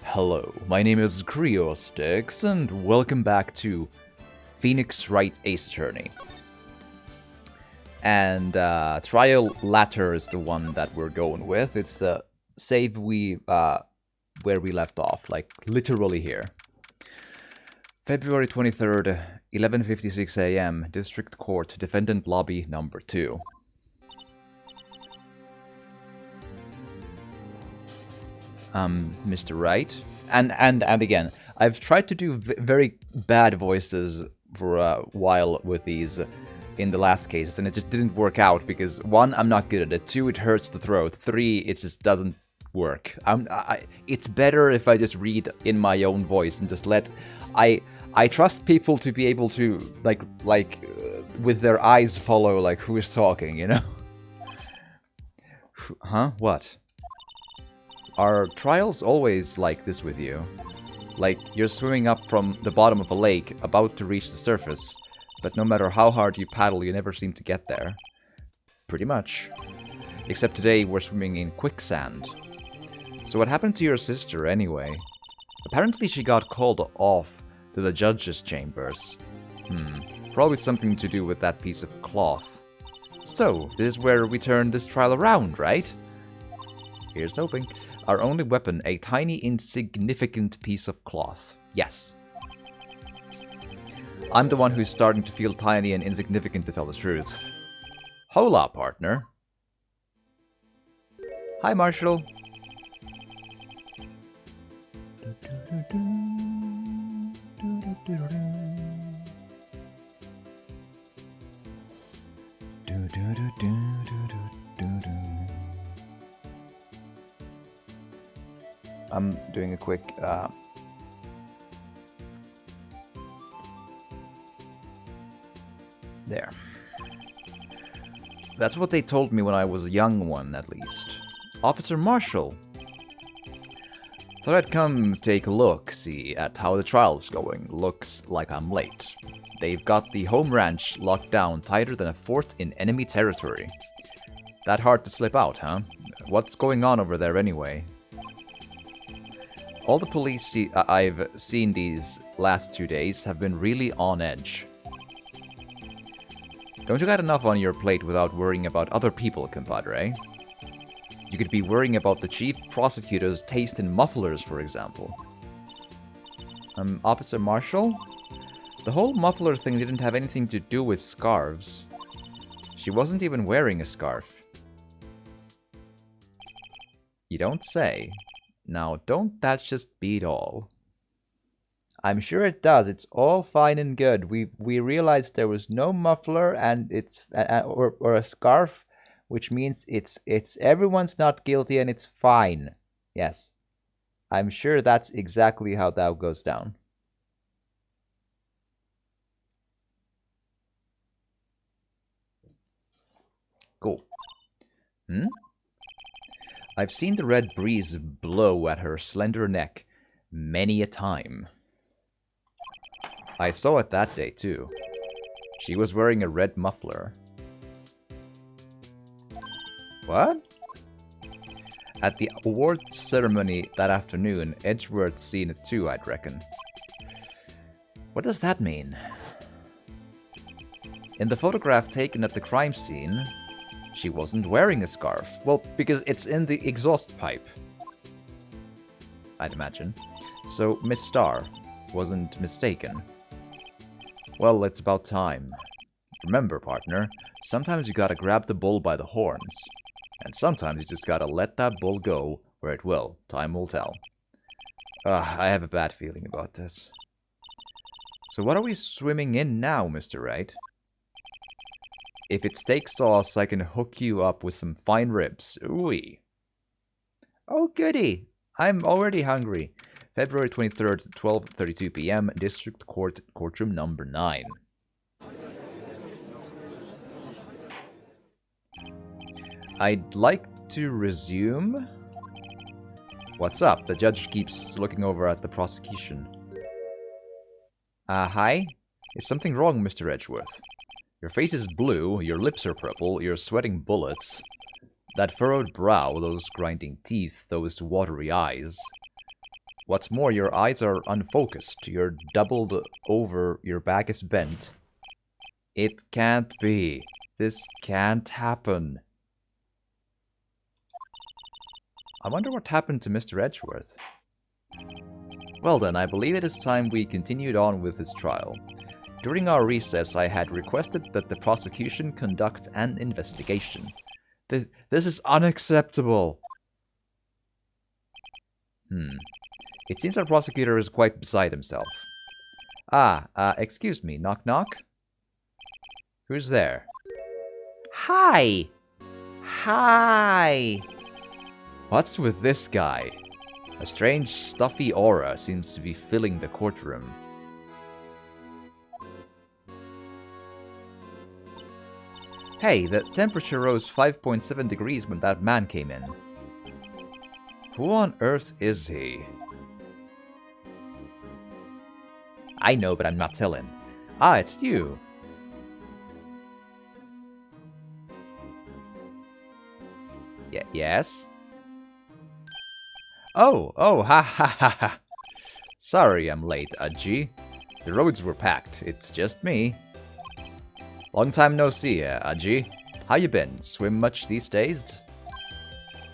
Hello, my name is Creostix, and welcome back to Phoenix Wright Ace Attorney. And Trial Latter is the one that we're going with. It's the save where we left off, like literally here. February 23rd, 11:56 a.m., District Court, Defendant Lobby number 2. Mr. Wright. And again, I've tried to do very bad voices for a while with these in the last cases, and it just didn't work out because 1, I'm not good at it, 2, it hurts the throat, 3, it just doesn't work. It's better if I just read in my own voice and just let... I trust people to be able to, with their eyes follow, like, who is talking, you know? Huh? What? Are trials always like this with you? Like, you're swimming up from the bottom of a lake, about to reach the surface, but no matter how hard you paddle, you never seem to get there. Pretty much. Except today, we're swimming in quicksand. So what happened to your sister, anyway? Apparently she got called off to the judge's chambers. Probably something to do with that piece of cloth. So, this is where we turn this trial around, right? Here's hoping. Our only weapon, a tiny, insignificant piece of cloth. Yes. I'm the one who's starting to feel tiny and insignificant, to tell the truth. Hola, partner. Hi, Marshall. I'm doing a quick there. That's what they told me when I was a young one, at least. Officer Marshall. Thought I'd come take a look, see at how the trial's going. Looks like I'm late. They've got the home ranch locked down tighter than a fort in enemy territory. That hard to slip out, huh? What's going on over there anyway? All the police I've seen these last 2 days have been really on edge. Don't you got enough on your plate without worrying about other people, compadre? You could be worrying about the chief prosecutor's taste in mufflers, for example. Officer Marshall? The whole muffler thing didn't have anything to do with scarves. She wasn't even wearing a scarf. You don't say. Now, don't that just beat all? I'm sure it does. It's all fine and good. We realized there was no muffler and it's or a scarf, which means it's everyone's not guilty and it's fine. Yes. I'm sure that's exactly how that goes down. Cool. I've seen the red breeze blow at her slender neck many a time. I saw it that day, too. She was wearing a red muffler. What? At the awards ceremony that afternoon, Edgeworth's seen it too, I'd reckon. What does that mean? In the photograph taken at the crime scene, she wasn't wearing a scarf. Well, because it's in the exhaust pipe, I'd imagine. So Miss Starr wasn't mistaken. Well, it's about time. Remember, partner, sometimes you gotta grab the bull by the horns. And sometimes you just gotta let that bull go where it will. Time will tell. I have a bad feeling about this. So what are we swimming in now, Mr. Wright? If it's steak sauce, I can hook you up with some fine ribs. Ooh-wee. Oh, goody. I'm already hungry. February 23rd, 12:32 p.m., District Court, courtroom number 9. I'd like to resume. What's up? The judge keeps looking over at the prosecution. Hi? Is something wrong, Mr. Edgeworth? Your face is blue, your lips are purple, you're sweating bullets. That furrowed brow, those grinding teeth, those watery eyes. What's more, your eyes are unfocused. You're doubled over, your back is bent. It can't be. This can't happen. I wonder what happened to Mr. Edgeworth. Well then, I believe it is time we continued on with his trial. During our recess, I had requested that the prosecution conduct an investigation. This is unacceptable. It seems our prosecutor is quite beside himself. Excuse me, knock knock? Who's there? Hi! Hi! What's with this guy? A strange, stuffy aura seems to be filling the courtroom. Hey, the temperature rose 5.7 degrees when that man came in. Who on earth is he? I know, but I'm not telling. Ah, it's you. Yes? Oh, ha ha ha ha. Sorry I'm late, Ajji. The roads were packed. It's just me. Long time no see, Ajji. How you been? Swim much these days?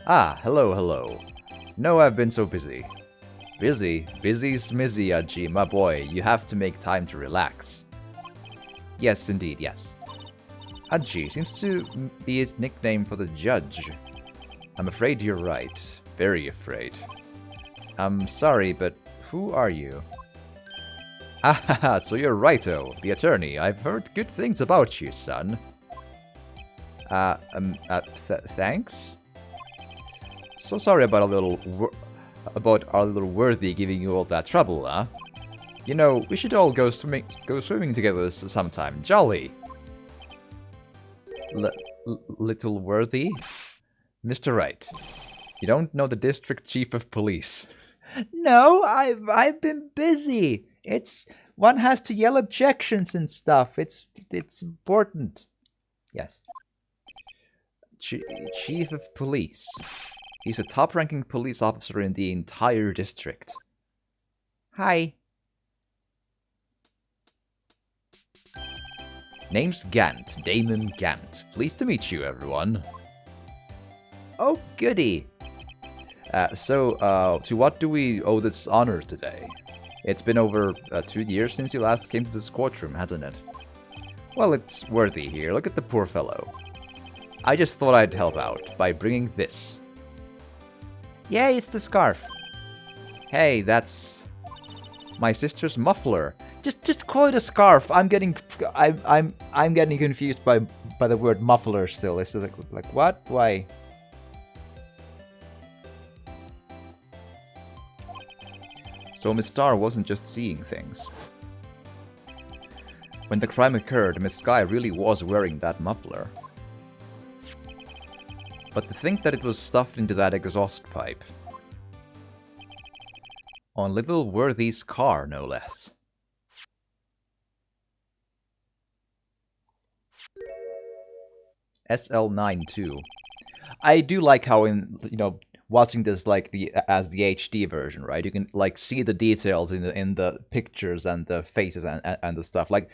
Ah, hello. No, I've been so busy. Busy smizzy, Ajji, my boy. You have to make time to relax. Yes, indeed, yes. Ajji seems to be his nickname for the judge. I'm afraid you're right. Very afraid. I'm sorry, but who are you? Ah, so you're Righto, the attorney. I've heard good things about you, son. Thanks? So sorry about our little worthy giving you all that trouble, huh? You know, we should all go swimming together sometime. Jolly. Little worthy? Mr. Wright, you don't know the district chief of police. No, I've been busy. One has to yell objections and stuff. It's important. Yes. Chief of police. He's a top-ranking police officer in the entire district. Hi. Name's Gant, Damon Gant. Pleased to meet you, everyone. Oh, goody. To what do we owe this honor today? It's been over 2 years since you last came to this courtroom, hasn't it? Well, it's worthy here. Look at the poor fellow. I just thought I'd help out by bringing this. Yay, it's the scarf. Hey, that's my sister's muffler. Just call it a scarf. I'm getting confused by the word muffler still. It's like what? Why? So Miss Starr wasn't just seeing things. When the crime occurred, Miss Sky really was wearing that muffler. But to think that it was stuffed into that exhaust pipe. On little Worthy's car, no less. SL92. I do like how watching this as the HD version, right? You can see the details in the pictures and the faces and the stuff. Like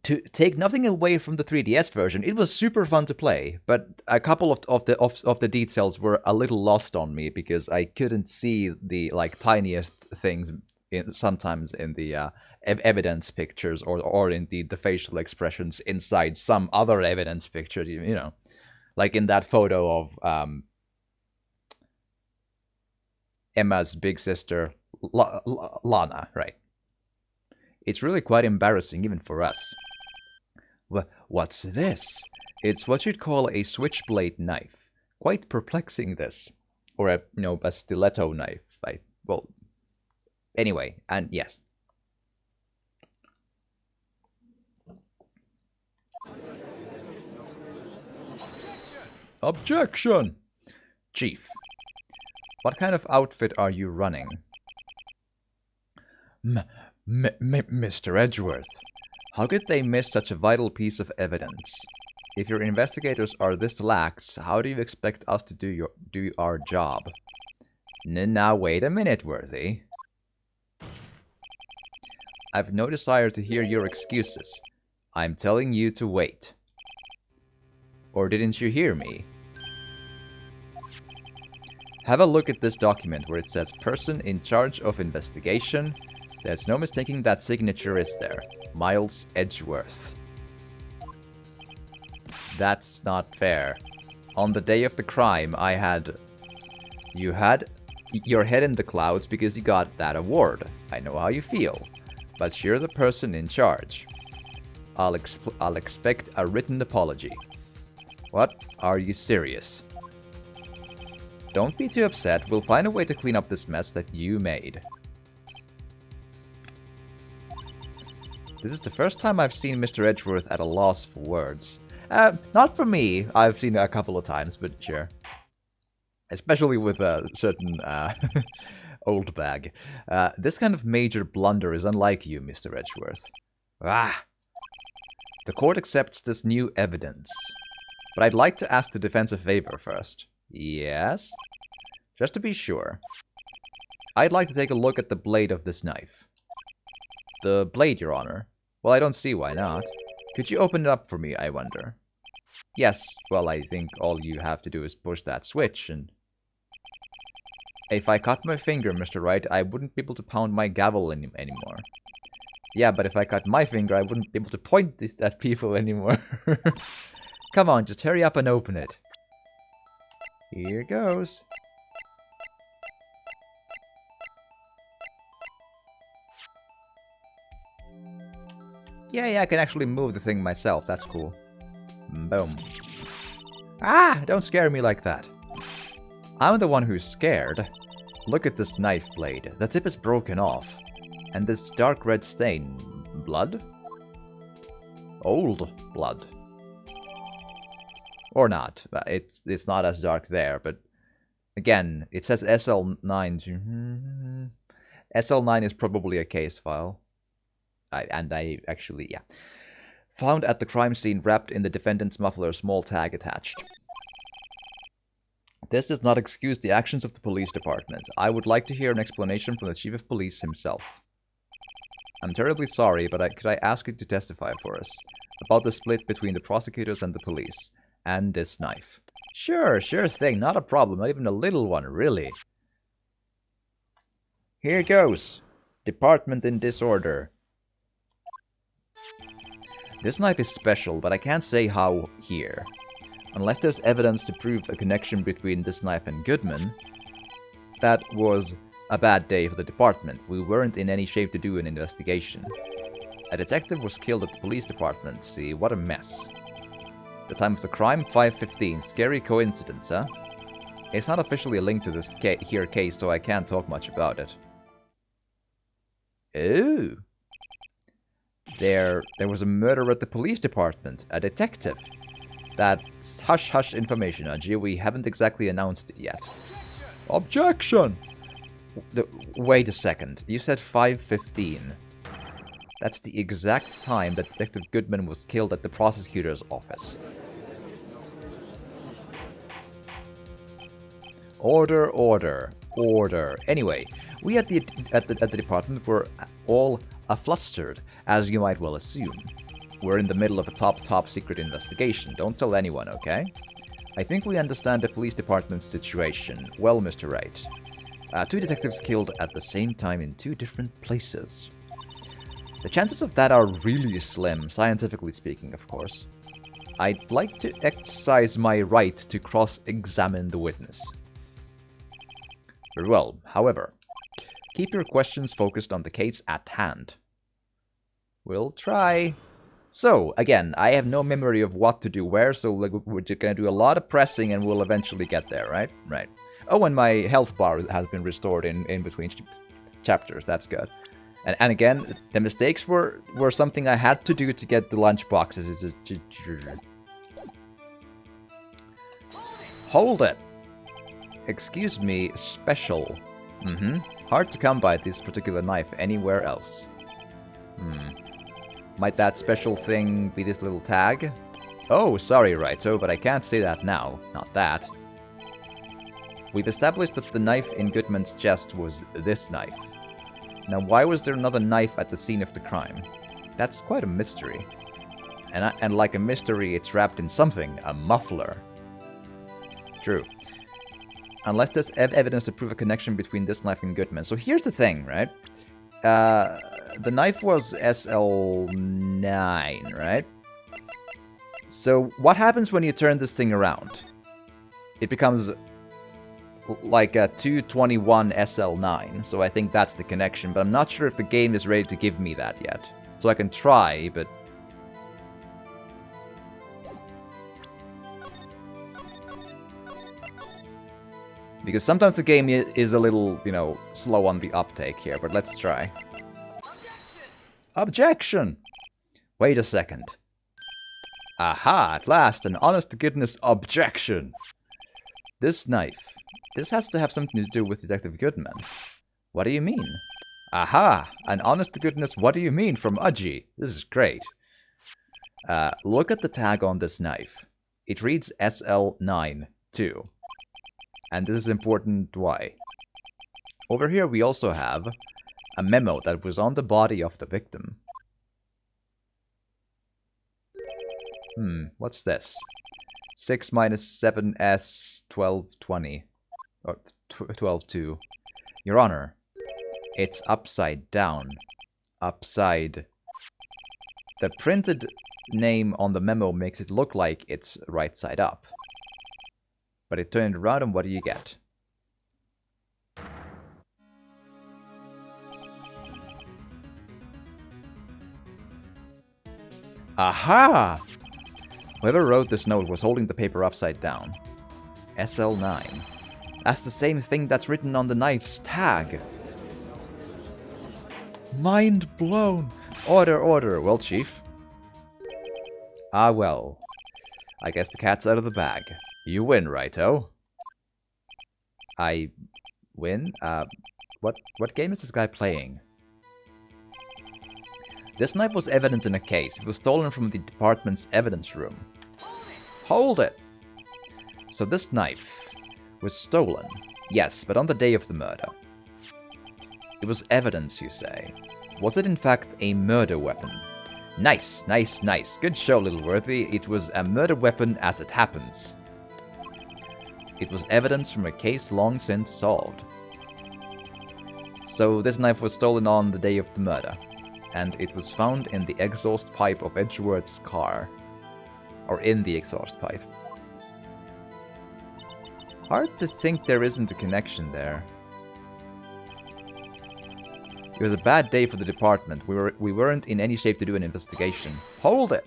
to take nothing away from the 3DS version, it was super fun to play, but a couple of the details were a little lost on me because I couldn't see the tiniest things sometimes in the evidence pictures or indeed the facial expressions inside some other evidence picture. Like in that photo of Emma's big sister, Lana, right? It's really quite embarrassing even for us. What's this? It's what you'd call a switchblade knife. Quite perplexing, this. Or a stiletto knife. Well, anyway, and yes. Objection! Chief, what kind of outfit are you running? Mr. Edgeworth, how could they miss such a vital piece of evidence? If your investigators are this lax, how do you expect us to do our job? Now wait a minute, Worthy. I've no desire to hear your excuses. I'm telling you to wait. Or didn't you hear me? Have a look at this document where it says person in charge of investigation. There's no mistaking that signature, is there? Miles Edgeworth. That's not fair. On the day of the crime, you had your head in the clouds because you got that award. I know how you feel. But you're the person in charge. I'll expect a written apology. What? Are you serious? Don't be too upset. We'll find a way to clean up this mess that you made. This is the first time I've seen Mr. Edgeworth at a loss for words. Not for me. I've seen it a couple of times, but sure. Especially with a certain old bag. This kind of major blunder is unlike you, Mr. Edgeworth. Ah! The court accepts this new evidence. But I'd like to ask the defense a favor first. Yes? Just to be sure. I'd like to take a look at the blade of this knife. The blade, Your Honor? Well, I don't see why not. Could you open it up for me, I wonder? Yes, well, I think all you have to do is push that switch and... If I cut my finger, Mr. Wright, I wouldn't be able to pound my gavel anymore. Yeah, but if I cut my finger, I wouldn't be able to point this at people anymore. Come on, just hurry up and open it. Here goes. Yeah, I can actually move the thing myself. That's cool. Boom. Ah! Don't scare me like that. I'm the one who's scared. Look at this knife blade. The tip is broken off. And this dark red stain. Blood? Old blood. Or not. It's not as dark there, but... Again, it says SL9. SL9 is probably a case file. I actually, yeah. Found at the crime scene wrapped in the defendant's muffler, small tag attached. This does not excuse the actions of the police department. I would like to hear an explanation from the chief of police himself. I'm terribly sorry, but could I ask you to testify for us about the split between the prosecutors and the police, and this knife? Sure thing, not a problem, not even a little one, really. Here goes. Department in disorder. This knife is special, but I can't say how here. Unless there's evidence to prove a connection between this knife and Goodman, that was a bad day for the department. We weren't in any shape to do an investigation. A detective was killed at the police department. See, what a mess. The time of the crime, 5:15. Scary coincidence, huh? It's not officially linked to this case, so I can't talk much about it. Ooh. There was a murder at the police department. A detective. That's hush-hush information, Ajay. We haven't exactly announced it yet. Objection! Wait a second. You said 5:15. That's the exact time that Detective Goodman was killed at the prosecutor's office. Order, order, order. Anyway, we at the department were all flustered, as you might well assume. We're in the middle of a top secret investigation. Don't tell anyone, okay? I think we understand the police department's situation. Well, Mr. Wright. 2 detectives killed at the same time in 2 different places. The chances of that are really slim, scientifically speaking, of course. I'd like to exercise my right to cross-examine the witness. Very well. However, keep your questions focused on the case at hand. We'll try. So, again, I have no memory of what to do where, so we're just gonna do a lot of pressing and we'll eventually get there, right? Right. Oh, and my health bar has been restored in between chapters. That's good. And again, the mistakes were something I had to do to get the lunch boxes. Hold it. Excuse me, special. Hard to come by this particular knife anywhere else. Might that special thing be this little tag? Oh, sorry, Righto, but I can't say that now. Not that. We've established that the knife in Goodman's chest was this knife. Now, why was there another knife at the scene of the crime? That's quite a mystery. And like a mystery, it's wrapped in something, a muffler. True. Unless there's evidence to prove a connection between this knife and Goodman. So here's the thing, right? The knife was SL9, right? So what happens when you turn this thing around? It becomes like a 221 SL9. So I think that's the connection. But I'm not sure if the game is ready to give me that yet. So I can try, but... Because sometimes the game is a little, you know, slow on the uptake here, but let's try. Objection! Wait a second. Aha, at last, an honest-to-goodness objection! This knife. This has to have something to do with Detective Goodman. What do you mean? Aha, an honest-to-goodness what do you mean from Udgy. This is great. Look at the tag on this knife. It reads SL9 too. And this is important why. Over here we also have a memo that was on the body of the victim. What's this? 6 minus 7s 1220. Or 12-2. Your Honor, it's upside down. Upside. The printed name on the memo makes it look like it's right side up. But it turned around, and what do you get? Aha! Whoever wrote this note was holding the paper upside down. SL9. That's the same thing that's written on the knife's tag. Mind blown! Order, order. Well, Chief. Ah, well. I guess the cat's out of the bag. You win, righto. I win? What game is this guy playing? This knife was evidence in a case. It was stolen from the department's evidence room. Hold it! So this knife was stolen. Yes, but on the day of the murder. It was evidence, you say. Was it in fact a murder weapon? Nice, nice, nice. Good show, Littleworthy. It was a murder weapon as it happens. It was evidence from a case long since solved. So this knife was stolen on the day of the murder. And it was found in the exhaust pipe of Edgeworth's car. Or in the exhaust pipe. Hard to think there isn't a connection there. It was a bad day for the department. We weren't in any shape to do an investigation. Hold it!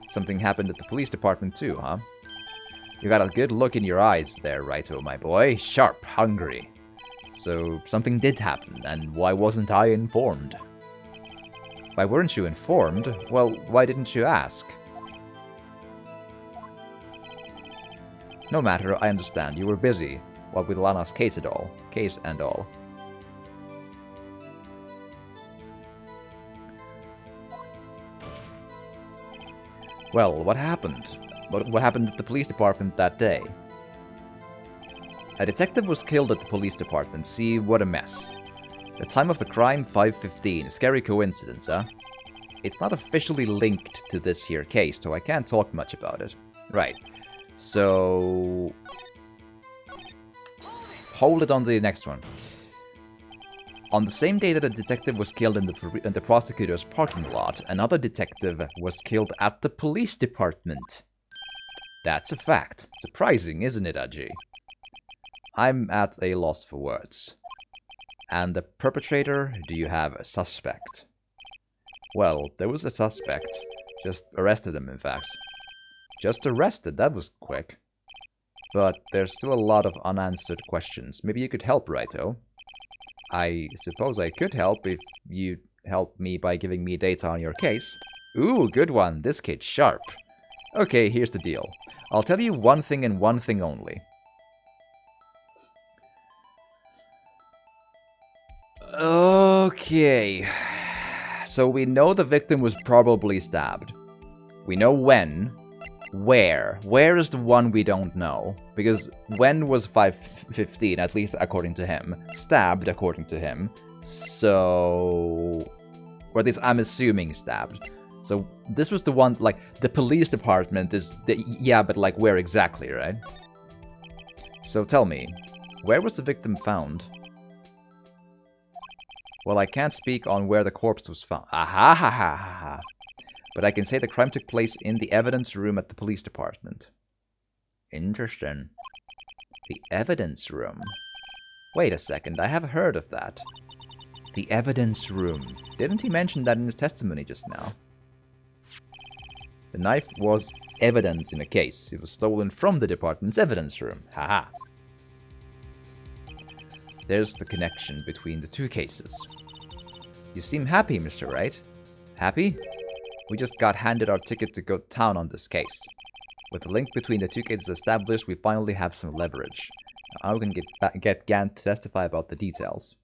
Something happened at the police department too, huh? You got a good look in your eyes there, righto, my boy. Sharp, hungry. So something did happen, and why wasn't I informed? Why weren't you informed? Well, why didn't you ask? No matter, I understand. You were busy. What with Lana's case and all. Well, what happened? What happened at the police department that day? A detective was killed at the police department. See, what a mess. The time of the crime, 5:15. Scary coincidence, huh? It's not officially linked to this here case, so I can't talk much about it. Right. So... hold it on the next one. On the same day that a detective was killed in the prosecutor's parking lot, another detective was killed at the police department. That's a fact. Surprising, isn't it, Udgy? I'm at a loss for words. And the perpetrator, do you have a suspect? Well, there was a suspect. Just arrested him, in fact. Just arrested? That was quick. But there's still a lot of unanswered questions. Maybe you could help, righto? I suppose I could help if you help me by giving me data on your case. Ooh, good one. This kid's sharp. Okay, here's the deal. I'll tell you one thing and one thing only. Okay. So we know the victim was probably stabbed. We know when. Where? Where is the one we don't know? Because when was 5:15, at least according to him? Stabbed, according to him. So... Or at least I'm assuming stabbed. So this was the one, like, the police department is... yeah, but like, where exactly, right? So tell me, where was the victim found? Well, I can't speak on where the corpse was found. Aha ha ha ha ha. But I can say the crime took place in the evidence room at the police department. Interesting. The evidence room. Wait a second, I have heard of that. The evidence room. Didn't he mention that in his testimony just now? The knife was evidence in a case. It was stolen from the department's evidence room. Haha. There's the connection between the two cases. You seem happy, Mr. Wright. Happy? We just got handed our ticket to go to town on this case. With the link between the two cases established, we finally have some leverage. Now we can get Gant to testify about the details.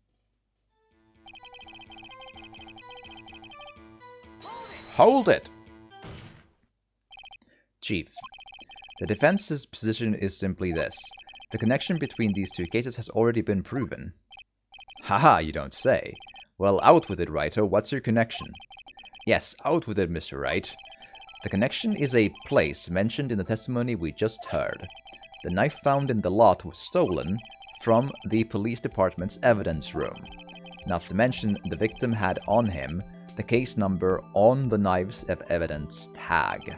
Hold it! Chief, the defense's position is simply this. The connection between these two cases has already been proven. Haha, you don't say. Well, out with it, Writer. What's your connection? Yes, out with it, Mr. Wright. The connection is a place mentioned in the testimony we just heard. The knife found in the lot was stolen from the police department's evidence room. Not to mention, the victim had on him the case number on the knife's evidence tag.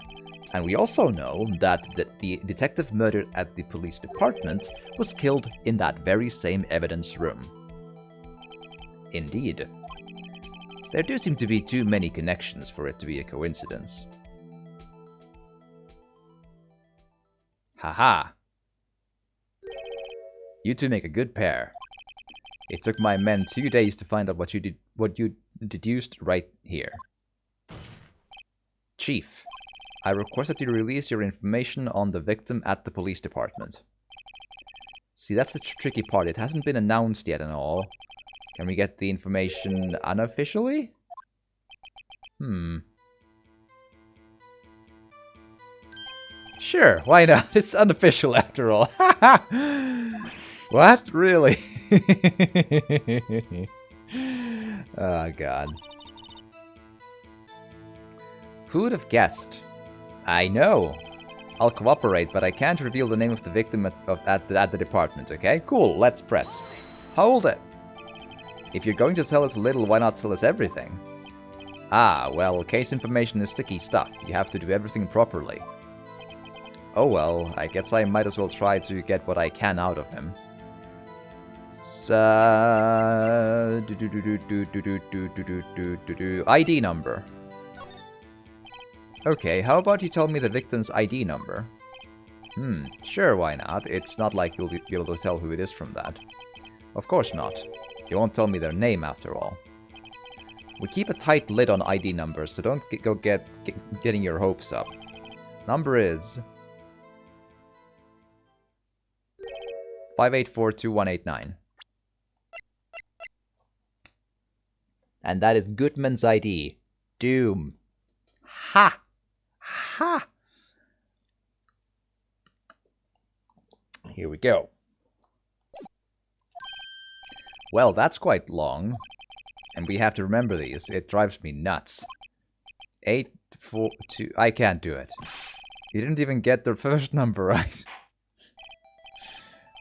And we also know that the detective murdered at the police department was killed in that very same evidence room. Indeed. There do seem to be too many connections for it to be a coincidence. Haha. You two make a good pair. It took my men 2 days to find out what you deduced right here. Chief, I request that you release your information on the victim at the police department. See, that's the tricky part. It hasn't been announced yet and all. Can we get the information unofficially? Sure, why not? It's unofficial after all. What? Really? Oh, God. Who would have guessed? I know. I'll cooperate, but I can't reveal the name of the victim at the department, okay? Cool, let's press. Hold it. If you're going to tell us a little, why not tell us everything? Ah, well, case information is sticky stuff. You have to do everything properly. Oh well, I guess I might as well try to get what I can out of him. ID number. Okay, how about you tell me the victim's ID number? Sure, why not? It's not like you'll be able to tell who it is from that. Of course not. You won't tell me their name after all. We keep a tight lid on ID numbers, so don't go getting your hopes up. Number is 5842189. And that is Goodman's ID. Doom. Ha! Ha! Here we go. Well, that's quite long. And we have to remember these. It drives me nuts. 842... I can't do it. You didn't even get the first number right.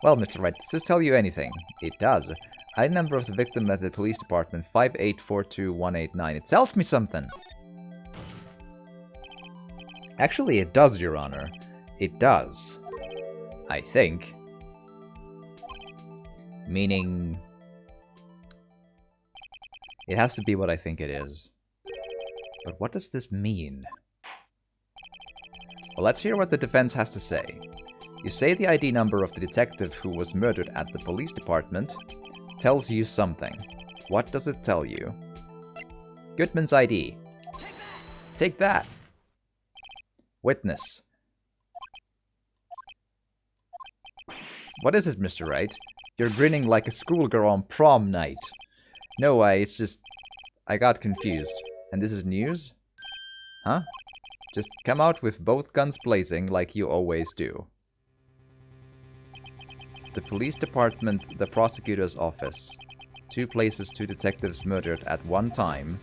Well, Mr. Wright, does this tell you anything? It does. ID number of the victim at the police department, 5842189. It tells me something. Actually, it does, Your Honor. It does. I think. Meaning... it has to be what I think it is. But what does this mean? Well, let's hear what the defense has to say. You say the ID number of the detective who was murdered at the police department tells you something. What does it tell you? Goodman's ID. Take that! Witness. What is it, Mr. Wright? You're grinning like a schoolgirl on prom night. No way, it's just... I got confused. And this is news? Huh? Just come out with both guns blazing like you always do. The police department, the prosecutor's office. 2 places, 2 detectives murdered at one time.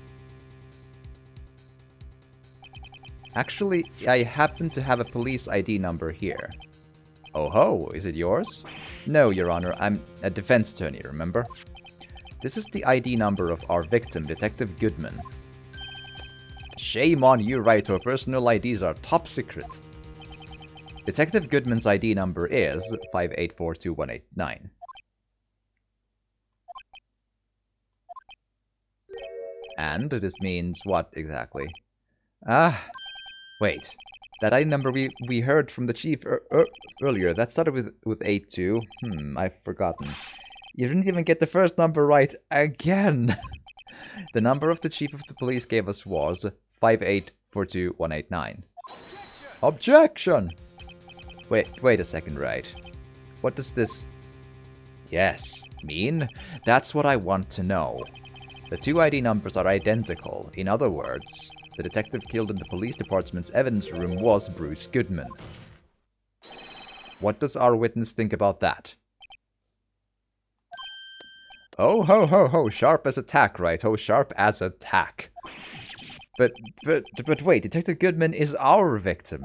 Actually, I happen to have a police ID number here. Oh ho, is it yours? No, Your Honor, I'm a defense attorney, remember? This is the ID number of our victim, Detective Goodman. Shame on you, Wright, our personal IDs are top secret. Detective Goodman's ID number is 5842189. And this means what exactly? Ah, wait. That ID number we heard from the chief earlier, that started with 82. I've forgotten. You didn't even get the first number right again. The number of the chief of the police gave us was 5842189. Objection! Wait a second, Wright. What does this... Yes, mean? That's what I want to know. The 2 ID numbers are identical. In other words, the detective killed in the police department's evidence room was Bruce Goodman. What does our witness think about that? Oh, ho, ho, ho, sharp as a tack, Wright. Oh, sharp as a tack. But wait, Detective Goodman is our victim.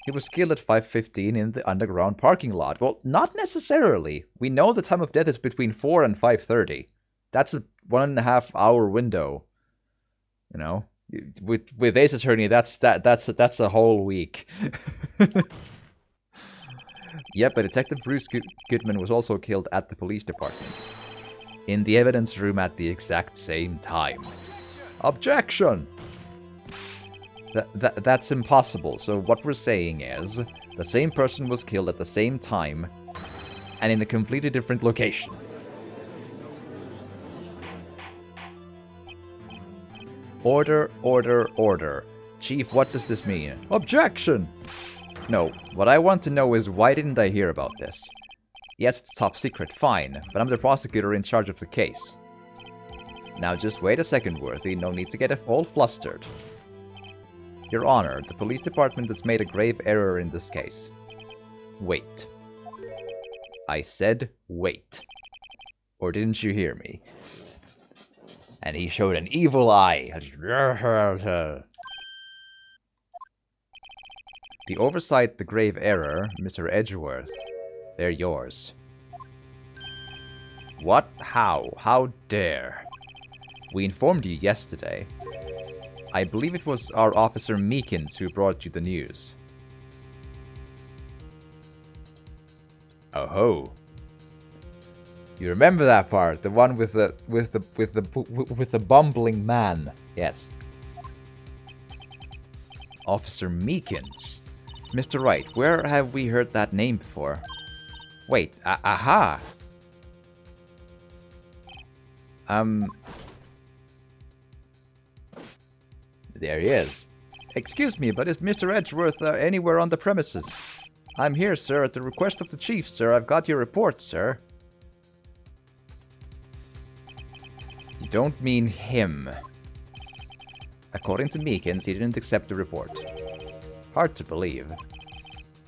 He was killed at 5:15 in the underground parking lot. Well, not necessarily. We know the time of death is between 4 and 5:30. That's a 1.5 hour window. You know, with Ace Attorney, that's a whole week. Yep, but Detective Bruce Goodman was also killed at the police department. In the evidence room at the exact same time. Objection! That's impossible. So what we're saying is, the same person was killed at the same time, and in a completely different location. Order, order, order. Chief, what does this mean? Objection! No, what I want to know is why didn't I hear about this? Yes, it's top secret, fine, but I'm the prosecutor in charge of the case. Now just wait a second, Worthy, no need to get all flustered. Your Honor, the police department has made a grave error in this case. Wait. I said wait. Or didn't you hear me? And he showed an evil eye. The oversight, the grave error, Mr. Edgeworth, they're yours. What? How? How dare? We informed you yesterday. I believe it was our officer Meekins who brought you the news. Oh ho. You remember that part, the one with the bumbling man. Yes. Officer Meekins. Mr. Wright, where have we heard that name before? Wait, aha. There he is. Excuse me, but is Mr. Edgeworth anywhere on the premises? I'm here, sir, at the request of the chief, sir. I've got your report, sir. You don't mean him. According to Meekins, he didn't accept the report. Hard to believe.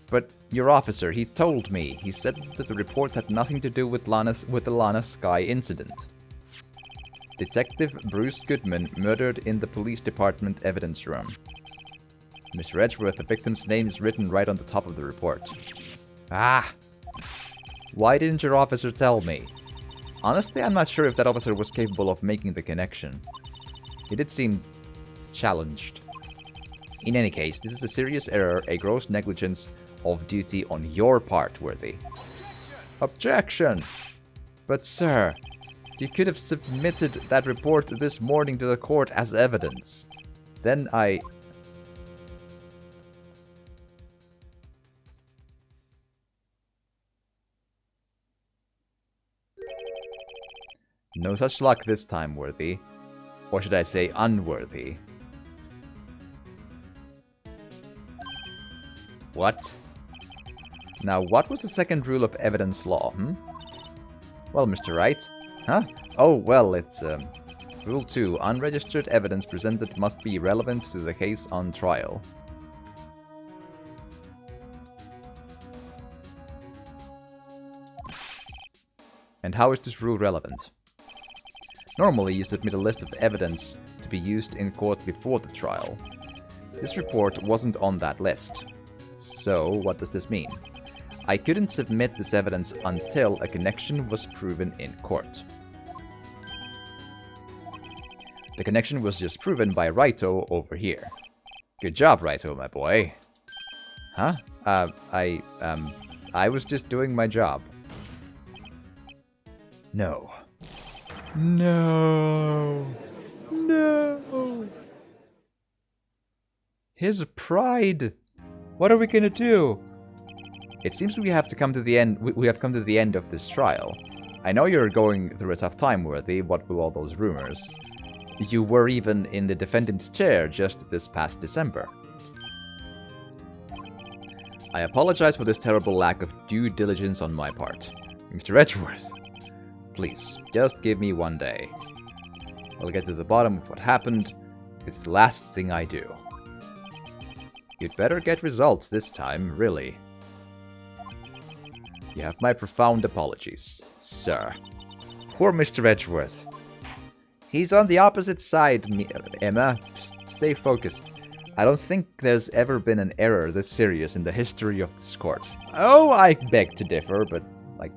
But your officer, he told me. He said that the report had nothing to do with the Lana Sky incident. Detective Bruce Goodman murdered in the police department evidence room. Mr. Edgeworth, the victim's name is written right on the top of the report. Ah! Why didn't your officer tell me? Honestly, I'm not sure if that officer was capable of making the connection. He did seem challenged. In any case, this is a serious error, a gross negligence of duty on your part, Worthy. Objection! But sir, you could have submitted that report this morning to the court as evidence. Then I... No such luck this time, Worthy. Or should I say, unworthy. What? Now, what was the second rule of evidence law, Well, Mr. Wright? Huh? Oh, well, it's, Rule 2. Unregistered evidence presented must be relevant to the case on trial. And how is this rule relevant? Normally, you submit a list of evidence to be used in court before the trial. This report wasn't on that list. So, what does this mean? I couldn't submit this evidence until a connection was proven in court. The connection was just proven by Wrighto over here. Good job, Wrighto, my boy. Huh? I was just doing my job. No. No. No. His pride. What are we gonna do? It seems we have to come to the end. We have come to the end of this trial. I know you're going through a tough time, Worthy. What with all those rumors? You were even in the defendant's chair just this past December. I apologize for this terrible lack of due diligence on my part. Mr. Edgeworth, please, just give me 1 day. I'll get to the bottom of what happened. It's the last thing I do. You'd better get results this time, really. You have my profound apologies, sir. Poor Mr. Edgeworth. He's on the opposite side, Emma. Stay focused. I don't think there's ever been an error this serious in the history of this court. Oh, I beg to differ, but, like,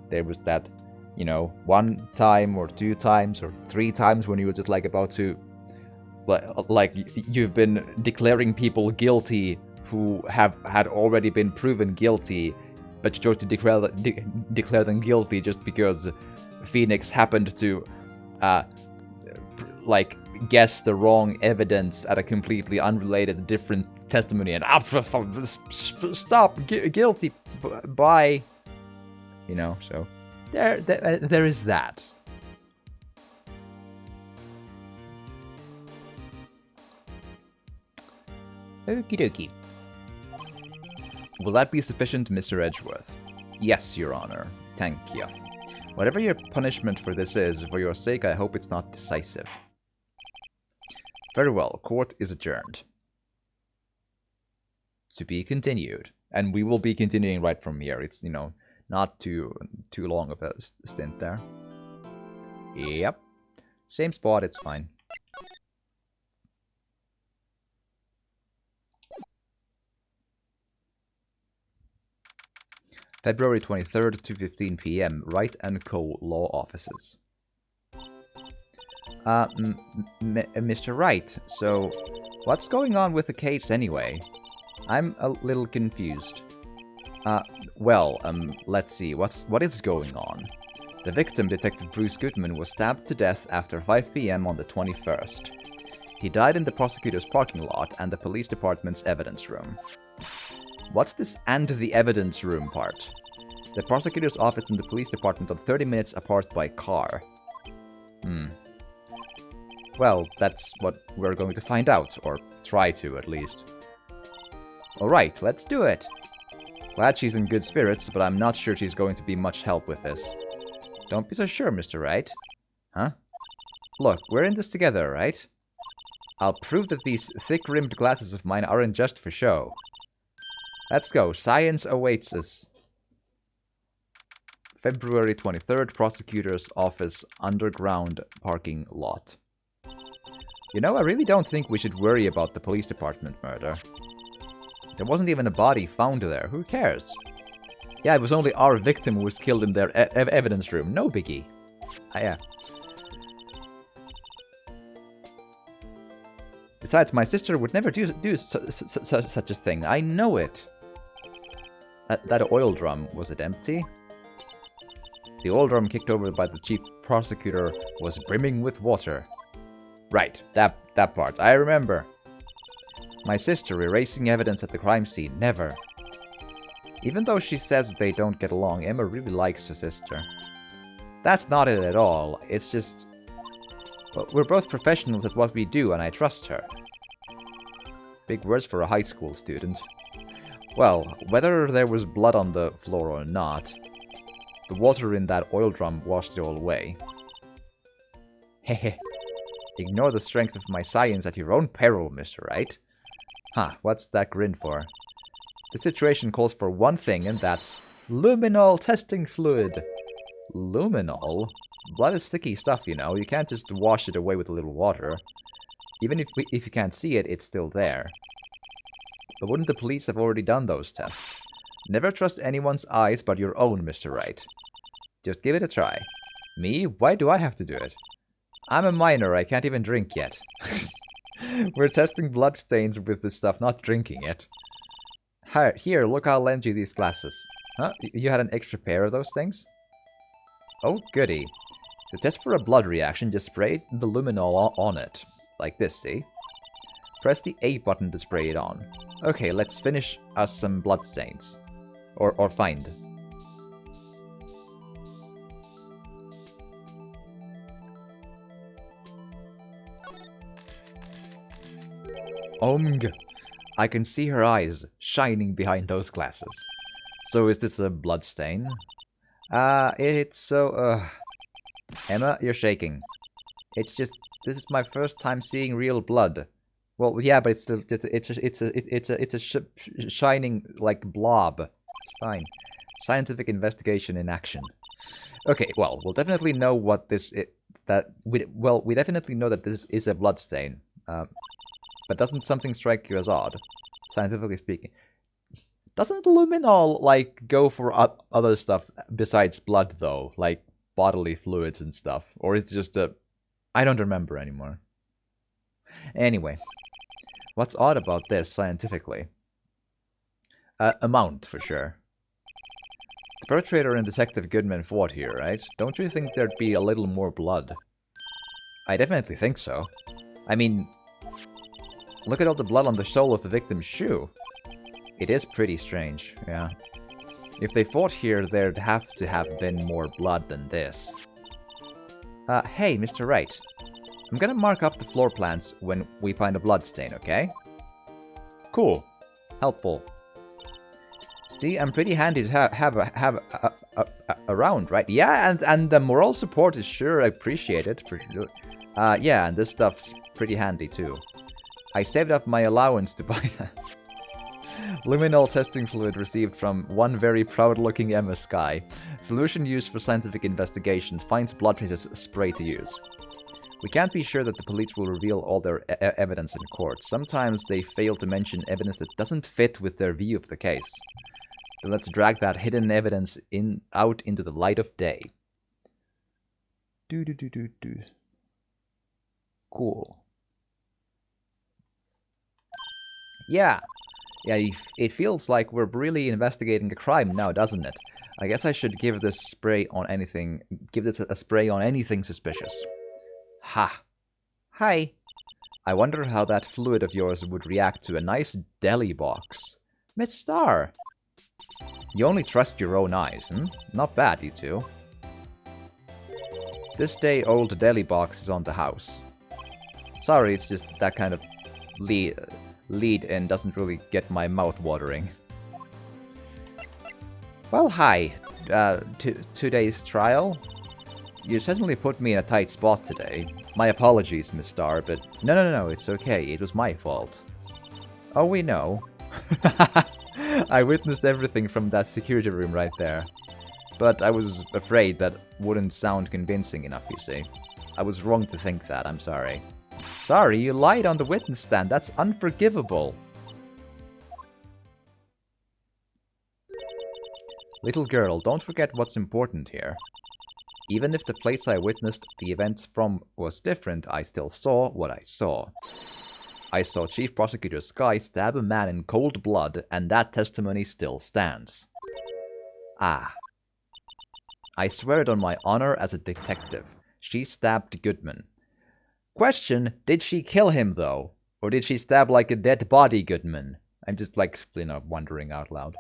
there was that, you know, 1 time or 2 times or 3 times when you were just, like, about to... Like, you've been declaring people guilty who have had already been proven guilty, but you chose to declare them guilty just because Phoenix happened to, like, guess the wrong evidence at a completely unrelated, different testimony, and stop, guilty, bye. You know, so there is that. Okie dokie. Will that be sufficient, Mr. Edgeworth? Yes, Your Honor. Thank you. Whatever your punishment for this is, for your sake, I hope it's not decisive. Very well, court is adjourned. To be continued. And we will be continuing right from here. It's, you know, not too long of a stint there. Yep. Same spot, it's fine. February 23rd, 2:15 p.m. Wright & Co. Law Offices. Mr. Wright, so what's going on with the case anyway? I'm a little confused. Let's see, what is going on? The victim, Detective Bruce Goodman, was stabbed to death after 5 p.m. on the 21st. He died in the prosecutor's parking lot and the police department's evidence room. What's this "and the evidence room" part? The prosecutor's office and the police department are 30 minutes apart by car. Well, that's what we're going to find out, or try to, at least. Alright, let's do it. Glad she's in good spirits, but I'm not sure she's going to be much help with this. Don't be so sure, Mr. Wright. Huh? Look, we're in this together, right? I'll prove that these thick-rimmed glasses of mine aren't just for show. Let's go. Science awaits us. February 23rd, Prosecutor's Office, underground parking lot. You know, I really don't think we should worry about the police department murder. There wasn't even a body found there. Who cares? Yeah, it was only our victim who was killed in their evidence room. No biggie. Yeah. Besides, my sister would never do such a thing. I know it. That oil drum, was it empty? The oil drum kicked over by the chief prosecutor was brimming with water. Right, that part, I remember. My sister erasing evidence at the crime scene, never. Even though she says they don't get along, Emma really likes her sister. That's not it at all, it's just... Well, we're both professionals at what we do, and I trust her. Big words for a high school student. Well, whether there was blood on the floor or not, the water in that oil drum washed it all away. Hehe. Ignore the strength of my science at your own peril, Mr. Wright. Huh, what's that grin for? The situation calls for one thing, and that's luminol testing fluid. Luminol? Blood is sticky stuff, you know. You can't just wash it away with a little water. Even if you can't see it, it's still there. But wouldn't the police have already done those tests? Never trust anyone's eyes but your own, Mr. Wright. Just give it a try. Me? Why do I have to do it? I'm a minor, I can't even drink yet. We're testing blood stains with this stuff, not drinking it. Here, look, I'll lend you these glasses. Huh? You had an extra pair of those things? Oh, goody. To test for a blood reaction, just spray the luminol on it. Like this, see? Press the A button to spray it on. Okay, let's finish us some blood stains. Or find. Omg. I can see her eyes shining behind those glasses. So is this a blood stain? It's so, Emma, you're shaking. It's just, this is my first time seeing real blood. Well, yeah, but it's still, it's a shining, like, blob. It's fine. Scientific investigation in action. Okay, well, we'll definitely know what this is, we definitely know that this is a blood stain. But doesn't something strike you as odd? Scientifically speaking. Doesn't luminol, like, go for other stuff besides blood, though? Like, bodily fluids and stuff? Or is it just a... I don't remember anymore. Anyway. What's odd about this, scientifically? Amount, for sure. The perpetrator and Detective Goodman fought here, right? Don't you think there'd be a little more blood? I definitely think so. I mean... Look at all the blood on the sole of the victim's shoe. It is pretty strange, yeah. If they fought here, there'd have to have been more blood than this. Hey, Mr. Wright. I'm gonna mark up the floor plans when we find a blood stain, okay? Cool. Helpful. See, I'm pretty handy to have around, right? Yeah, and the moral support is sure appreciated. Yeah, and this stuff's pretty handy too. I saved up my allowance to buy that. Luminol testing fluid received from one very proud-looking Emma Sky. Solution used for scientific investigations. Finds blood traces spray to use. We can't be sure that the police will reveal all their evidence in court. Sometimes they fail to mention evidence that doesn't fit with their view of the case. So let's drag that hidden evidence out into the light of day. Cool. Yeah, it feels like we're really investigating a crime now, doesn't it? I guess I should give this a spray on anything suspicious. Ha. Hi. I wonder how that fluid of yours would react to a nice deli box. Miss Star. You only trust your own eyes, hmm? Not bad, you two. This day old deli box is on the house. Sorry, it's just that kind of lead-in doesn't really get my mouth watering. Well, hi. Today's trial? You certainly put me in a tight spot today. My apologies, Miss Starr, but no, it's okay. It was my fault. Oh, we know. I witnessed everything from that security room right there. But I was afraid that wouldn't sound convincing enough, you see. I was wrong to think that, I'm sorry. Sorry, you lied on the witness stand. That's unforgivable. Little girl, don't forget what's important here. Even if the place I witnessed the events from was different, I still saw what I saw. I saw Chief Prosecutor Sky stab a man in cold blood, and that testimony still stands. Ah. I swear it on my honor as a detective. She stabbed Goodman. Question, did she kill him, though? Or did she stab like a dead body, Goodman? I'm just, like, wondering out loud.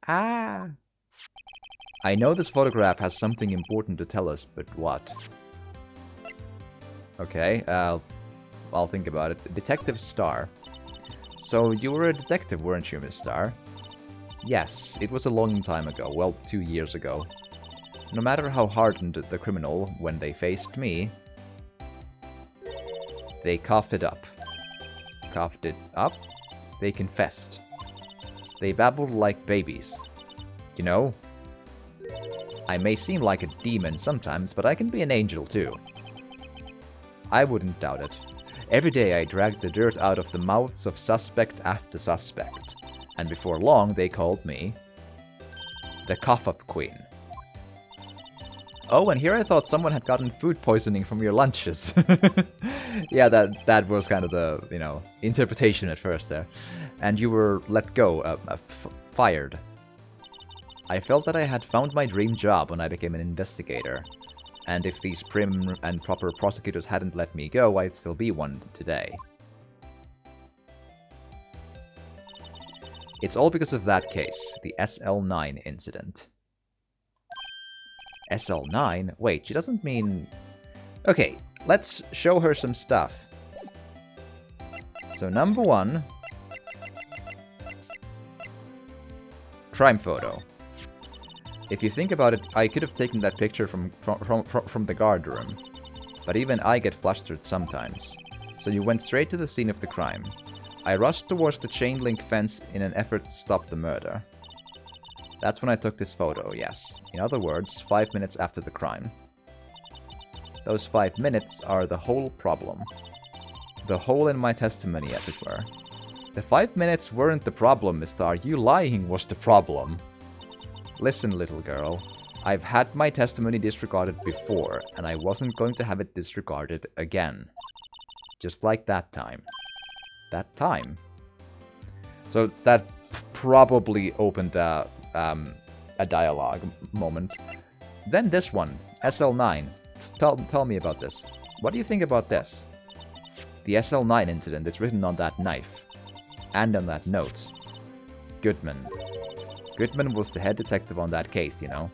Ah. I know this photograph has something important to tell us, but what? Okay, I'll think about it. Detective Starr. So, you were a detective, weren't you, Miss Starr? Yes, it was a long time ago. Well, 2 years ago. No matter how hardened the criminal when they faced me... They coughed it up. Coughed it up? They confessed. They babbled like babies. You know, I may seem like a demon sometimes, but I can be an angel too. I wouldn't doubt it. Every day I dragged the dirt out of the mouths of suspect after suspect. And before long they called me the Cough-Up Queen. Oh, and here I thought someone had gotten food poisoning from your lunches. Yeah, that was kind of the, you know, interpretation at first there. And you were let go, fired. I felt that I had found my dream job when I became an investigator. And if these prim and proper prosecutors hadn't let me go, I'd still be one today. It's all because of that case, the SL9 incident. SL9? Wait, she doesn't mean... Okay, let's show her some stuff. So number one... crime photo. If you think about it, I could have taken that picture from the guard room. But even I get flustered sometimes. So you went straight to the scene of the crime. I rushed towards the chain link fence in an effort to stop the murder. That's when I took this photo, yes. In other words, 5 minutes after the crime. Those 5 minutes are the whole problem. The hole in my testimony, as it were. The 5 minutes weren't the problem, Mister. You lying was the problem. Listen, little girl. I've had my testimony disregarded before, and I wasn't going to have it disregarded again. Just like that time. That time. So that probably opened a dialogue moment. Then this one, SL9. Tell me about this. What do you think about this? The SL9 incident, it's written on that knife. And on that note. Goodman. Goodman was the head detective on that case, you know.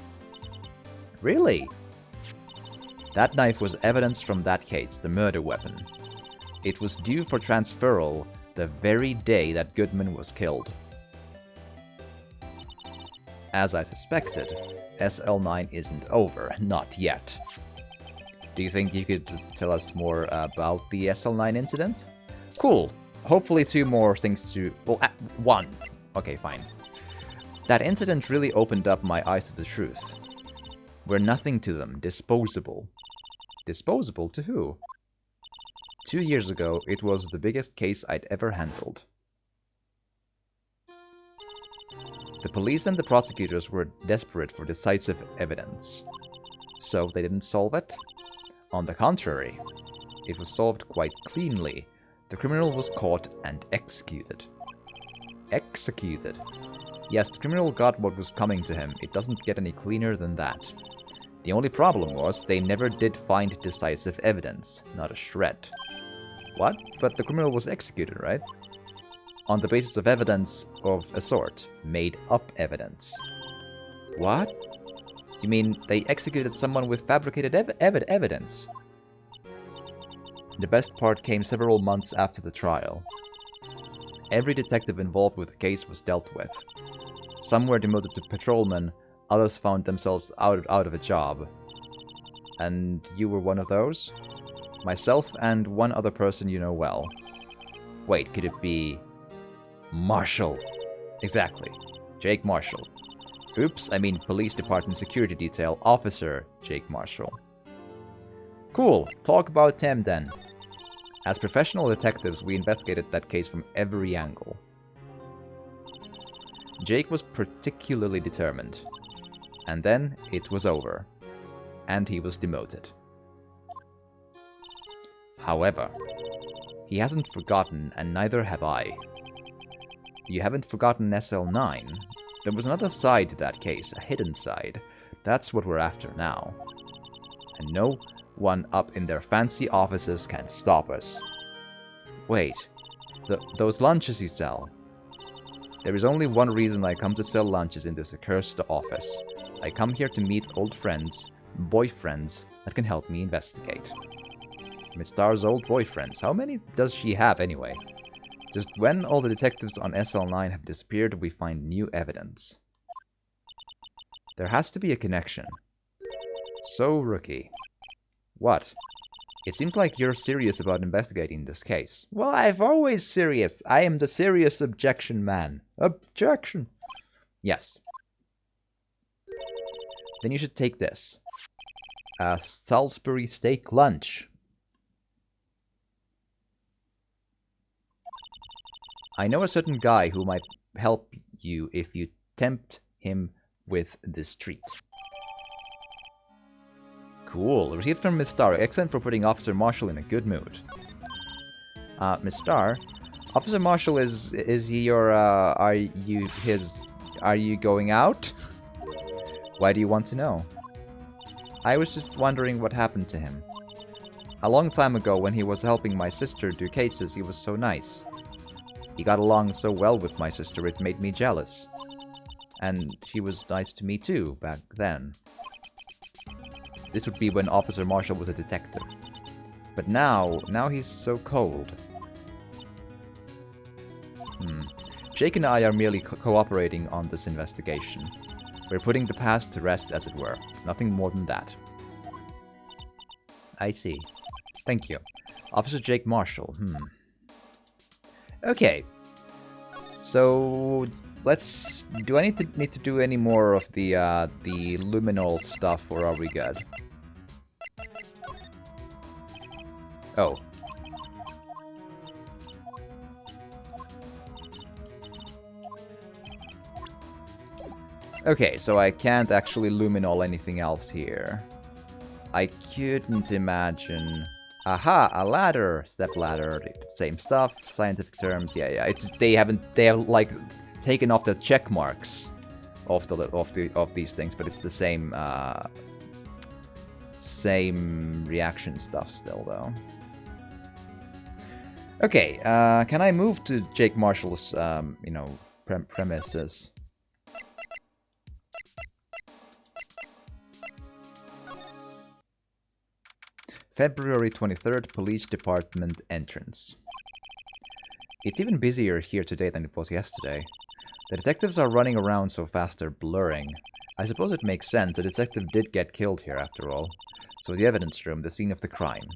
Really? That knife was evidence from that case, the murder weapon. It was due for transferal the very day that Goodman was killed. As I suspected, SL9 isn't over, not yet. Do you think you could tell us more about the SL9 incident? Cool. Hopefully 2 more things to... Well, 1. Okay, fine. That incident really opened up my eyes to the truth. We're nothing to them, disposable. Disposable to who? 2 years ago, it was the biggest case I'd ever handled. The police and the prosecutors were desperate for decisive evidence. So they didn't solve it? On the contrary, it was solved quite cleanly. The criminal was caught and executed. Executed? Yes, the criminal got what was coming to him. It doesn't get any cleaner than that. The only problem was they never did find decisive evidence, not a shred. What? But the criminal was executed, right? On the basis of evidence of a sort. Made up evidence. What? You mean they executed someone with fabricated evidence? The best part came several months after the trial. Every detective involved with the case was dealt with. Some were demoted to patrolmen, others found themselves out of a job. And you were one of those? Myself and one other person you know well. Wait, could it be... Marshall? Exactly. Jake Marshall. Oops, I mean Police Department Security Detail Officer Jake Marshall. Cool, talk about him then. As professional detectives, we investigated that case from every angle. Jake was particularly determined. And then it was over. And he was demoted. However, he hasn't forgotten, and neither have I. You haven't forgotten SL9. There was another side to that case, a hidden side. That's what we're after now. And no one up in their fancy offices can stop us. Wait, those lunches you sell. There is only one reason I come to sell lunches in this accursed office. I come here to meet old friends, boyfriends that can help me investigate. Miss Star's old boyfriends. How many does she have anyway? Just when all the detectives on SL9 have disappeared, we find new evidence. There has to be a connection. So, Rookie. What? It seems like you're serious about investigating this case. Well, I've always serious. I am the serious objection man. Objection. Yes. Then you should take this. A Salisbury steak lunch. I know a certain guy who might help you if you tempt him with this treat. Cool. Received from Miss Starr. Excellent for putting Officer Marshall in a good mood. Miss Starr, Officer Marshall is he your are you going out? Why do you want to know? I was just wondering what happened to him. A long time ago when he was helping my sister do cases, he was so nice. He got along so well with my sister, it made me jealous. And she was nice to me too, back then. This would be when Officer Marshall was a detective. But now he's so cold. Jake and I are merely cooperating on this investigation. We're putting the past to rest, as it were. Nothing more than that. I see. Thank you. Officer Jake Marshall. Okay. So let's. Do I need to do any more of the luminol stuff, or are we good? Oh. Okay, so I can't actually luminol anything else here. I couldn't imagine. Aha, a ladder, step ladder, same stuff, scientific terms. Yeah. It's they have like taken off the check marks of these things, but it's the same reaction stuff still though. Okay, can I move to Jake Marshall's premises? February 23rd, Police Department entrance. It's even busier here today than it was yesterday. The detectives are running around so fast they're blurring. I suppose it makes sense, the detective did get killed here after all. So the evidence room, the scene of the crime.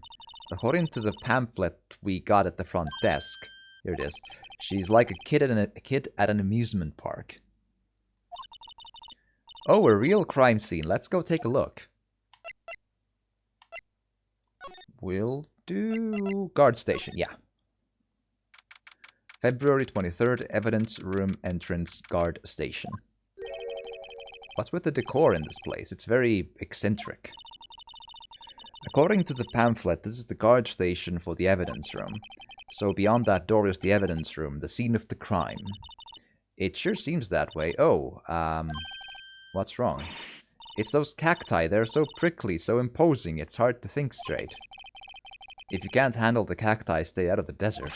According to the pamphlet we got at the front desk, here it is, she's like a kid at an amusement park. Oh, a real crime scene, let's go take a look. We'll do guard station, yeah. February 23rd, evidence room entrance guard station. What's with the decor in this place? It's very eccentric. According to the pamphlet, this is the guard station for the evidence room. So beyond that door is the evidence room, the scene of the crime. It sure seems that way. Oh, what's wrong? It's those cacti, they're so prickly, so imposing, it's hard to think straight. If you can't handle the cacti, stay out of the desert.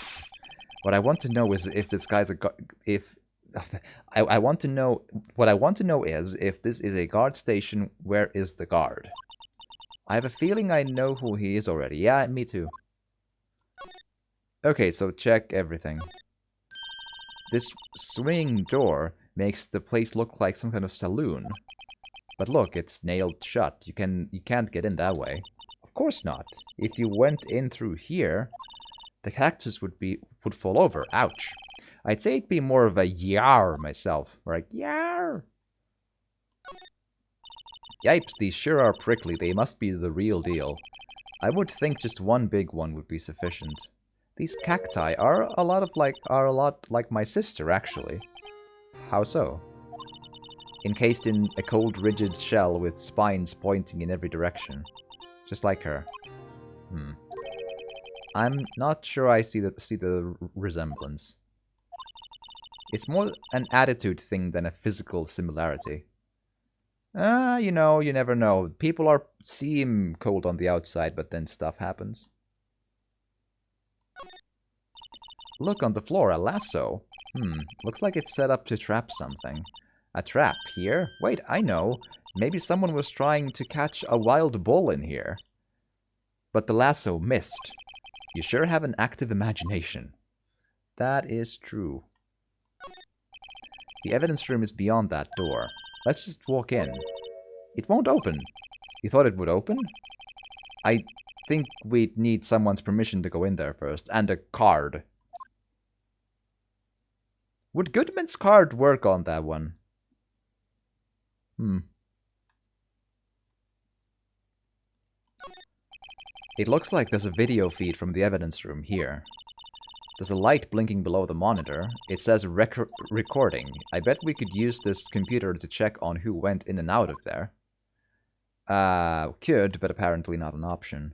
What I want to know is if this guy's I want to know is if this is a guard station, where is the guard? I have a feeling I know who he is already. Yeah, me too. Okay, so check everything. This swinging door makes the place look like some kind of saloon. But look, it's nailed shut. You can't get in that way. Of course not. If you went in through here, the cactus would fall over. Ouch. I'd say it'd be more of a yar myself. Right? Yar. Yipes, these sure are prickly. They must be the real deal. I would think just one big one would be sufficient. These cacti are a lot like my sister, actually. How so? Encased in a cold, rigid shell with spines pointing in every direction. Just like her. I'm not sure I see the resemblance. It's more an attitude thing than a physical similarity. You know, you never know. People seem cold on the outside, but then stuff happens. Look on the floor, a lasso. Looks like it's set up to trap something. A trap here? Wait, I know. Maybe someone was trying to catch a wild bull in here. But the lasso missed. You sure have an active imagination. That is true. The evidence room is beyond that door. Let's just walk in. It won't open. You thought it would open? think we'd need someone's permission to go in there first, and a card. Would Goodman's card work on that one? It looks like there's a video feed from the evidence room here. There's a light blinking below the monitor. It says recording. I bet we could use this computer to check on who went in and out of there. Could, but apparently not an option.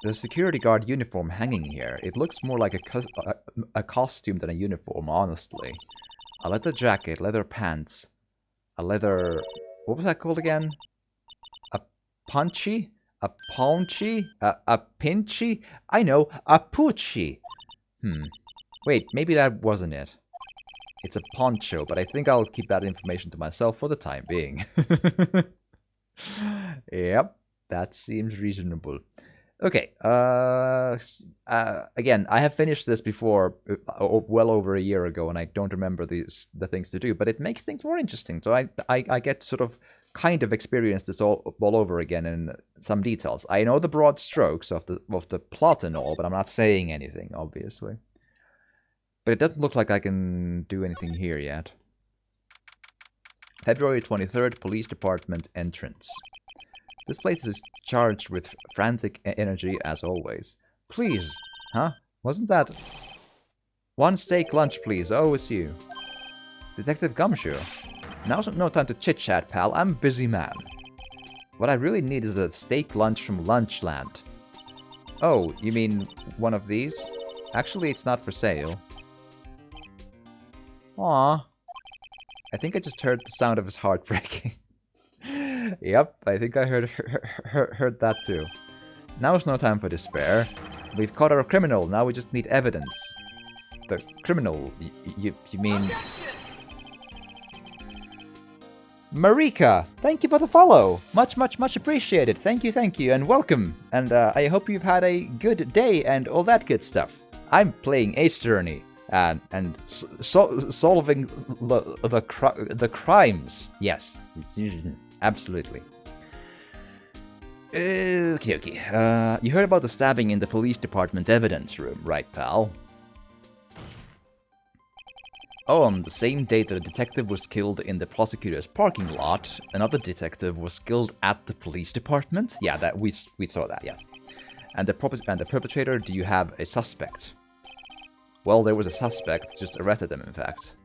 There's a security guard uniform hanging here. It looks more like a costume than a uniform, honestly. A leather jacket, leather pants, a leather... What was that called again? A punchy? A paunchy? A pinchy? I know, a poochie. Wait, maybe that wasn't it. It's a poncho, but I think I'll keep that information to myself for the time being. Yep, that seems reasonable. Okay, again, I have finished this before, well over a year ago, and I don't remember the things to do, but it makes things more interesting, so I get to sort of kind of experience this all over again in some details. I know the broad strokes of the plot and all, but I'm not saying anything, obviously. But it doesn't look like I can do anything here yet. February 23rd, Police Department entrance. This place is charged with frantic energy as always. Please! Huh? Wasn't that... One steak lunch, please. Oh, it's you. Detective Gumshoe. Now's no time to chit-chat, pal. I'm a busy man. What I really need is a steak lunch from Lunchland. Oh, you mean one of these? Actually, it's not for sale. Aww. I think I just heard the sound of his heart breaking. Yep, I think I heard that too. Now's no time for despair. We've caught our criminal, now we just need evidence. The criminal? You mean... Marika! Thank you for the follow! Much appreciated. Thank you, and welcome. And I hope you've had a good day and all that good stuff. I'm playing Ace Attorney. And solving the crimes. Yes, absolutely. Okay. You heard about the stabbing in the police department evidence room, right, pal? Oh, on the same day that a detective was killed in the prosecutor's parking lot, another detective was killed at the police department? Yeah, that we saw that, yes. And the perpetrator, do you have a suspect? Well, there was a suspect, just arrested him, in fact.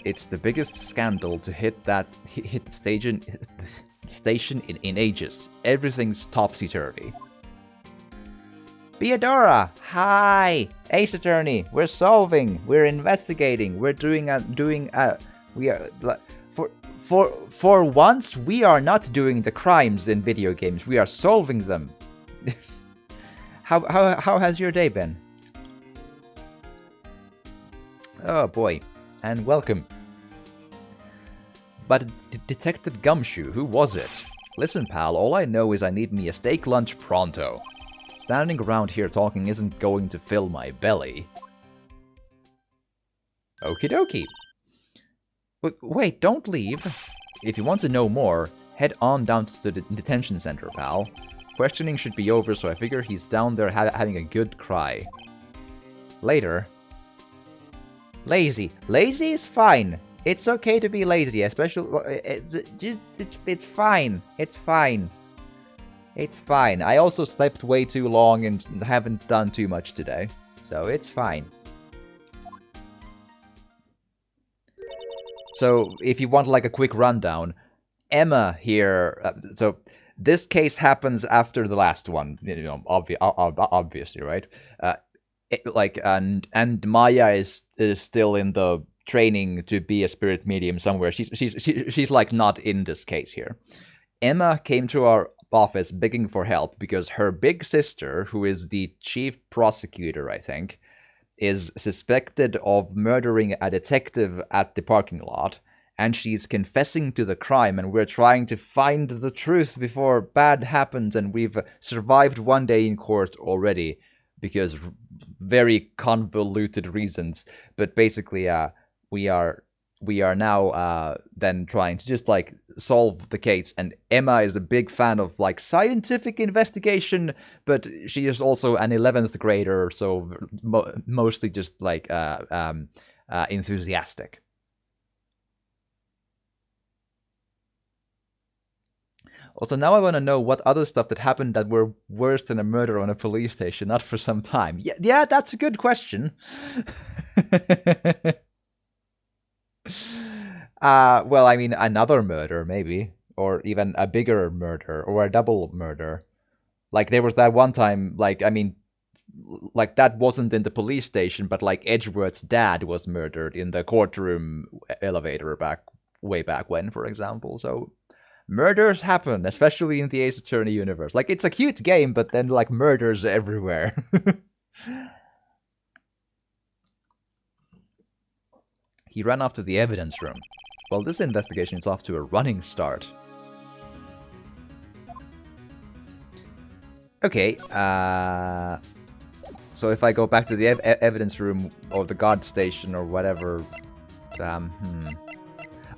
It's the biggest scandal to hit the station in ages. Everything's topsy-turvy. Beadora! Hi! Ace Attorney! We're solving! We're investigating! We're for once, we are not doing the crimes in video games. We are solving them. How has your day been? Oh boy, and welcome. But Detective Gumshoe, who was it? Listen, pal, all I know is I need me a steak lunch pronto. Standing around here talking isn't going to fill my belly. Okie dokie. But wait, don't leave. If you want to know more, head on down to the detention center, pal. Questioning should be over, so I figure he's down there having a good cry. Later. Lazy. Lazy is fine. It's okay to be lazy, especially... It's fine. It's fine. It's fine. I also slept way too long and haven't done too much today. So it's fine. So, if you want like a quick rundown, Emma here... so... This case happens after the last one, you know, obviously, right? And Maya is still in the training to be a spirit medium somewhere. She's like not in this case here. Emma came to our office begging for help because her big sister, who is the chief prosecutor, I think, is suspected of murdering a detective at the parking lot. And she's confessing to the crime, and we're trying to find the truth before bad happens, and we've survived one day in court already, because very convoluted reasons. But basically, we are we are now then trying to just like solve the case. And Emma is a big fan of like scientific investigation, but she is also an 11th grader, so mostly just like enthusiastic. Also, now I want to know what other stuff that happened that were worse than a murder on a police station, not for some time. Yeah, that's a good question. Well, I mean, another murder, maybe. Or even a bigger murder, or a double murder. Like, there was that one time, like, I mean, like, that wasn't in the police station, but, like, Edgeworth's dad was murdered in the courtroom elevator way back when, for example. So, murders happen, especially in the Ace Attorney universe. Like, it's a cute game, but then, like, murders everywhere. He ran off to the evidence room. Well, this investigation is off to a running start. Okay, so if I go back to the evidence room, or the guard station, or whatever,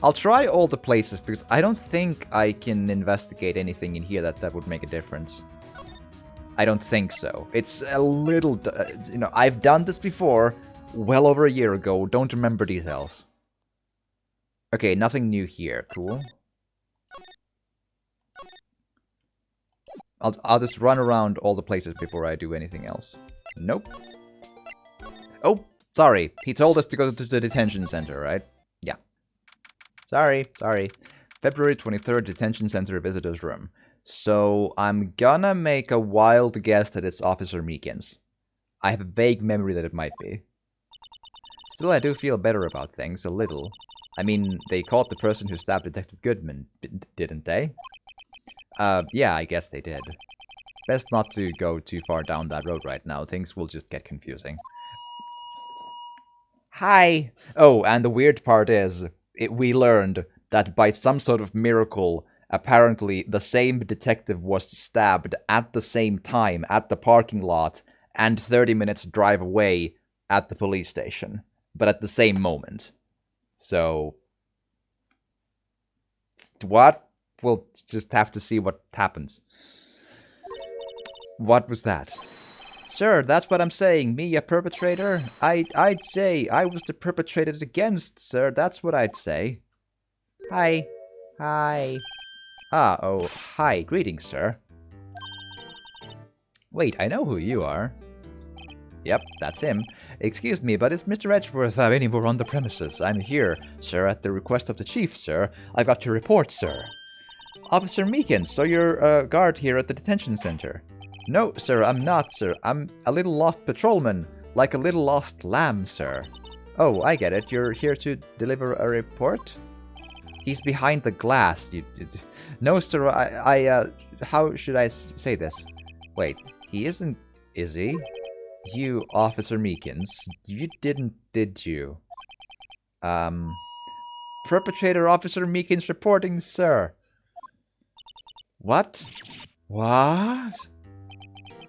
I'll try all the places, because I don't think I can investigate anything in here that would make a difference. I don't think so. It's a little, you know, I've done this before, well over a year ago, don't remember details. Okay, nothing new here, cool. I'll just run around all the places before I do anything else. Nope. Oh, sorry. He told us to go to the detention center, right? Yeah. Sorry. February 23rd, detention center visitors room. So I'm gonna make a wild guess that it's Officer Meekins. I have a vague memory that it might be. Still, I do feel better about things, a little. I mean, they caught the person who stabbed Detective Goodman, didn't they? Yeah, I guess they did. Best not to go too far down that road right now. Things will just get confusing. Hi! Oh, and the weird part is, we learned that by some sort of miracle, apparently the same detective was stabbed at the same time at the parking lot and 30 minutes drive away at the police station. But at the same moment. So, what? We'll just have to see what happens. What was that? Sir, that's what I'm saying. Me, a perpetrator? I'd say I was the perpetrated against, sir. That's what I'd say. Hi. Hi. Ah, oh, hi. Greetings, sir. Wait, I know who you are. Yep, that's him. Excuse me, but is Mr. Edgeworth anywhere on the premises? I'm here, sir, at the request of the chief, sir. I've got to report, sir. Officer Meekins, so you're a guard here at the detention center? No, sir, I'm not, sir. I'm a little lost patrolman, like a little lost lamb, sir. Oh, I get it. You're here to deliver a report? He's behind the glass. No, sir, how should I say this? Wait, he isn't, is he? You, Officer Meekins, you didn't, did you? Perpetrator Officer Meekins reporting, sir. What? What?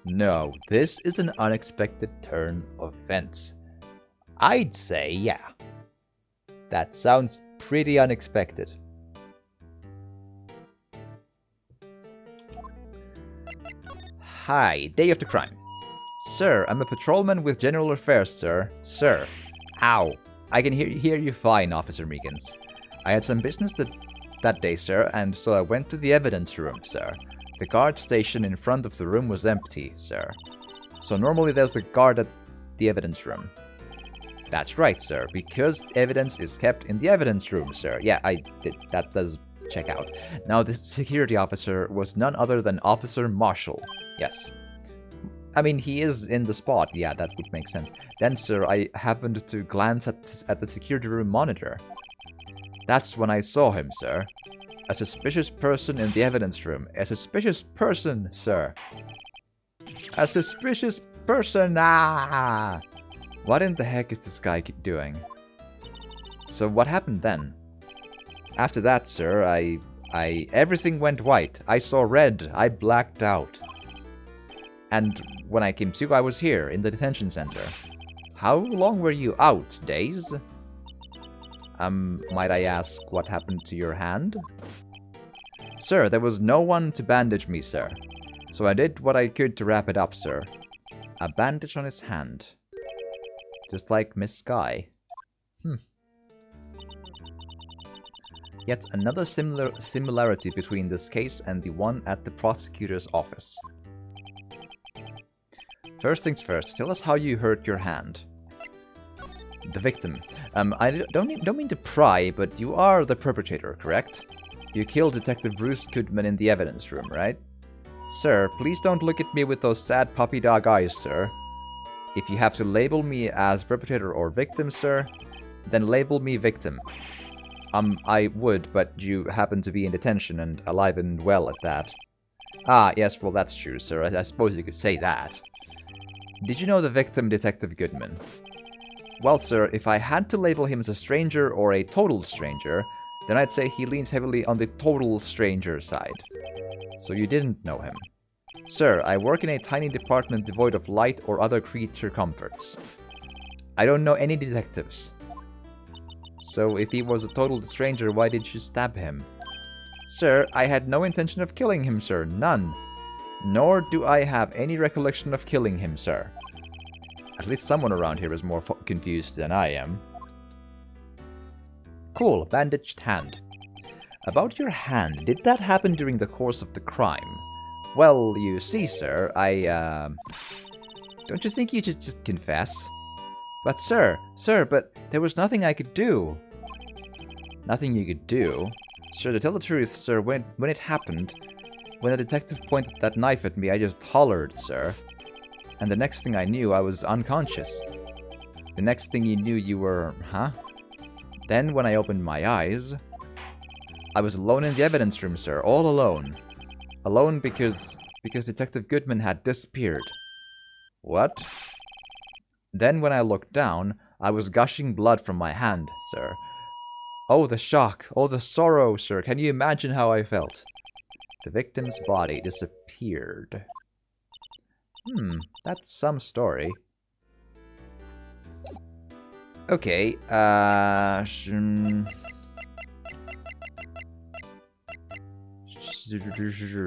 No, this is an unexpected turn of events. I'd say, yeah. That sounds pretty unexpected. Hi, day of the crime. Sir, I'm a patrolman with General Affairs, sir. Sir. Ow. I can hear you fine, Officer Meekins. I had some business that day, sir, and so I went to the evidence room, sir. The guard station in front of the room was empty, sir. So normally there's a guard at the evidence room. That's right, sir, because evidence is kept in the evidence room, sir. Yeah, that does check out. Now, the security officer was none other than Officer Marshall. Yes. I mean, he is in the spot. Yeah, that would make sense. Then, sir, I happened to glance at the security room monitor. That's when I saw him, sir. A suspicious person in the evidence room. A suspicious person, sir. A suspicious person, ah! What in the heck is this guy doing? So what happened then? After that, sir, everything went white. I saw red. I blacked out. And when I came to, I was here, in the detention center. How long were you out? Days? Might I ask what happened to your hand? Sir, there was no one to bandage me, sir. So I did what I could to wrap it up, sir. A bandage on his hand. Just like Miss Sky. Yet another similarity between this case and the one at the prosecutor's office. First things first, tell us how you hurt your hand. The victim. I don't mean to pry, but you are the perpetrator, correct? You killed Detective Bruce Goodman in the evidence room, right? Sir, please don't look at me with those sad puppy dog eyes, sir. If you have to label me as perpetrator or victim, sir, then label me victim. I would, but you happen to be in detention and alive and well at that. Ah, yes, well that's true, sir. I suppose you could say that. Did you know the victim, Detective Goodman? Well, sir, if I had to label him as a stranger or a total stranger, then I'd say he leans heavily on the total stranger side. So you didn't know him. Sir, I work in a tiny department devoid of light or other creature comforts. I don't know any detectives. So if he was a total stranger, why did you stab him? Sir, I had no intention of killing him, sir. None. Nor do I have any recollection of killing him, sir. At least someone around here is more confused than I am. Cool, bandaged hand. About your hand, did that happen during the course of the crime? Well, you see, sir, don't you think you should just confess? But sir, but there was nothing I could do. Nothing you could do? Sir, to tell the truth, sir, when it happened, when the detective pointed that knife at me, I just hollered, sir. And the next thing I knew, I was unconscious. The next thing you knew, you were... Huh? Then, when I opened my eyes, I was alone in the evidence room, sir. All alone. Alone because Detective Goodman had disappeared. What? Then, when I looked down, I was gushing blood from my hand, sir. Oh, the shock. Oh, the sorrow, sir. Can you imagine how I felt? The victim's body disappeared. That's some story. Okay,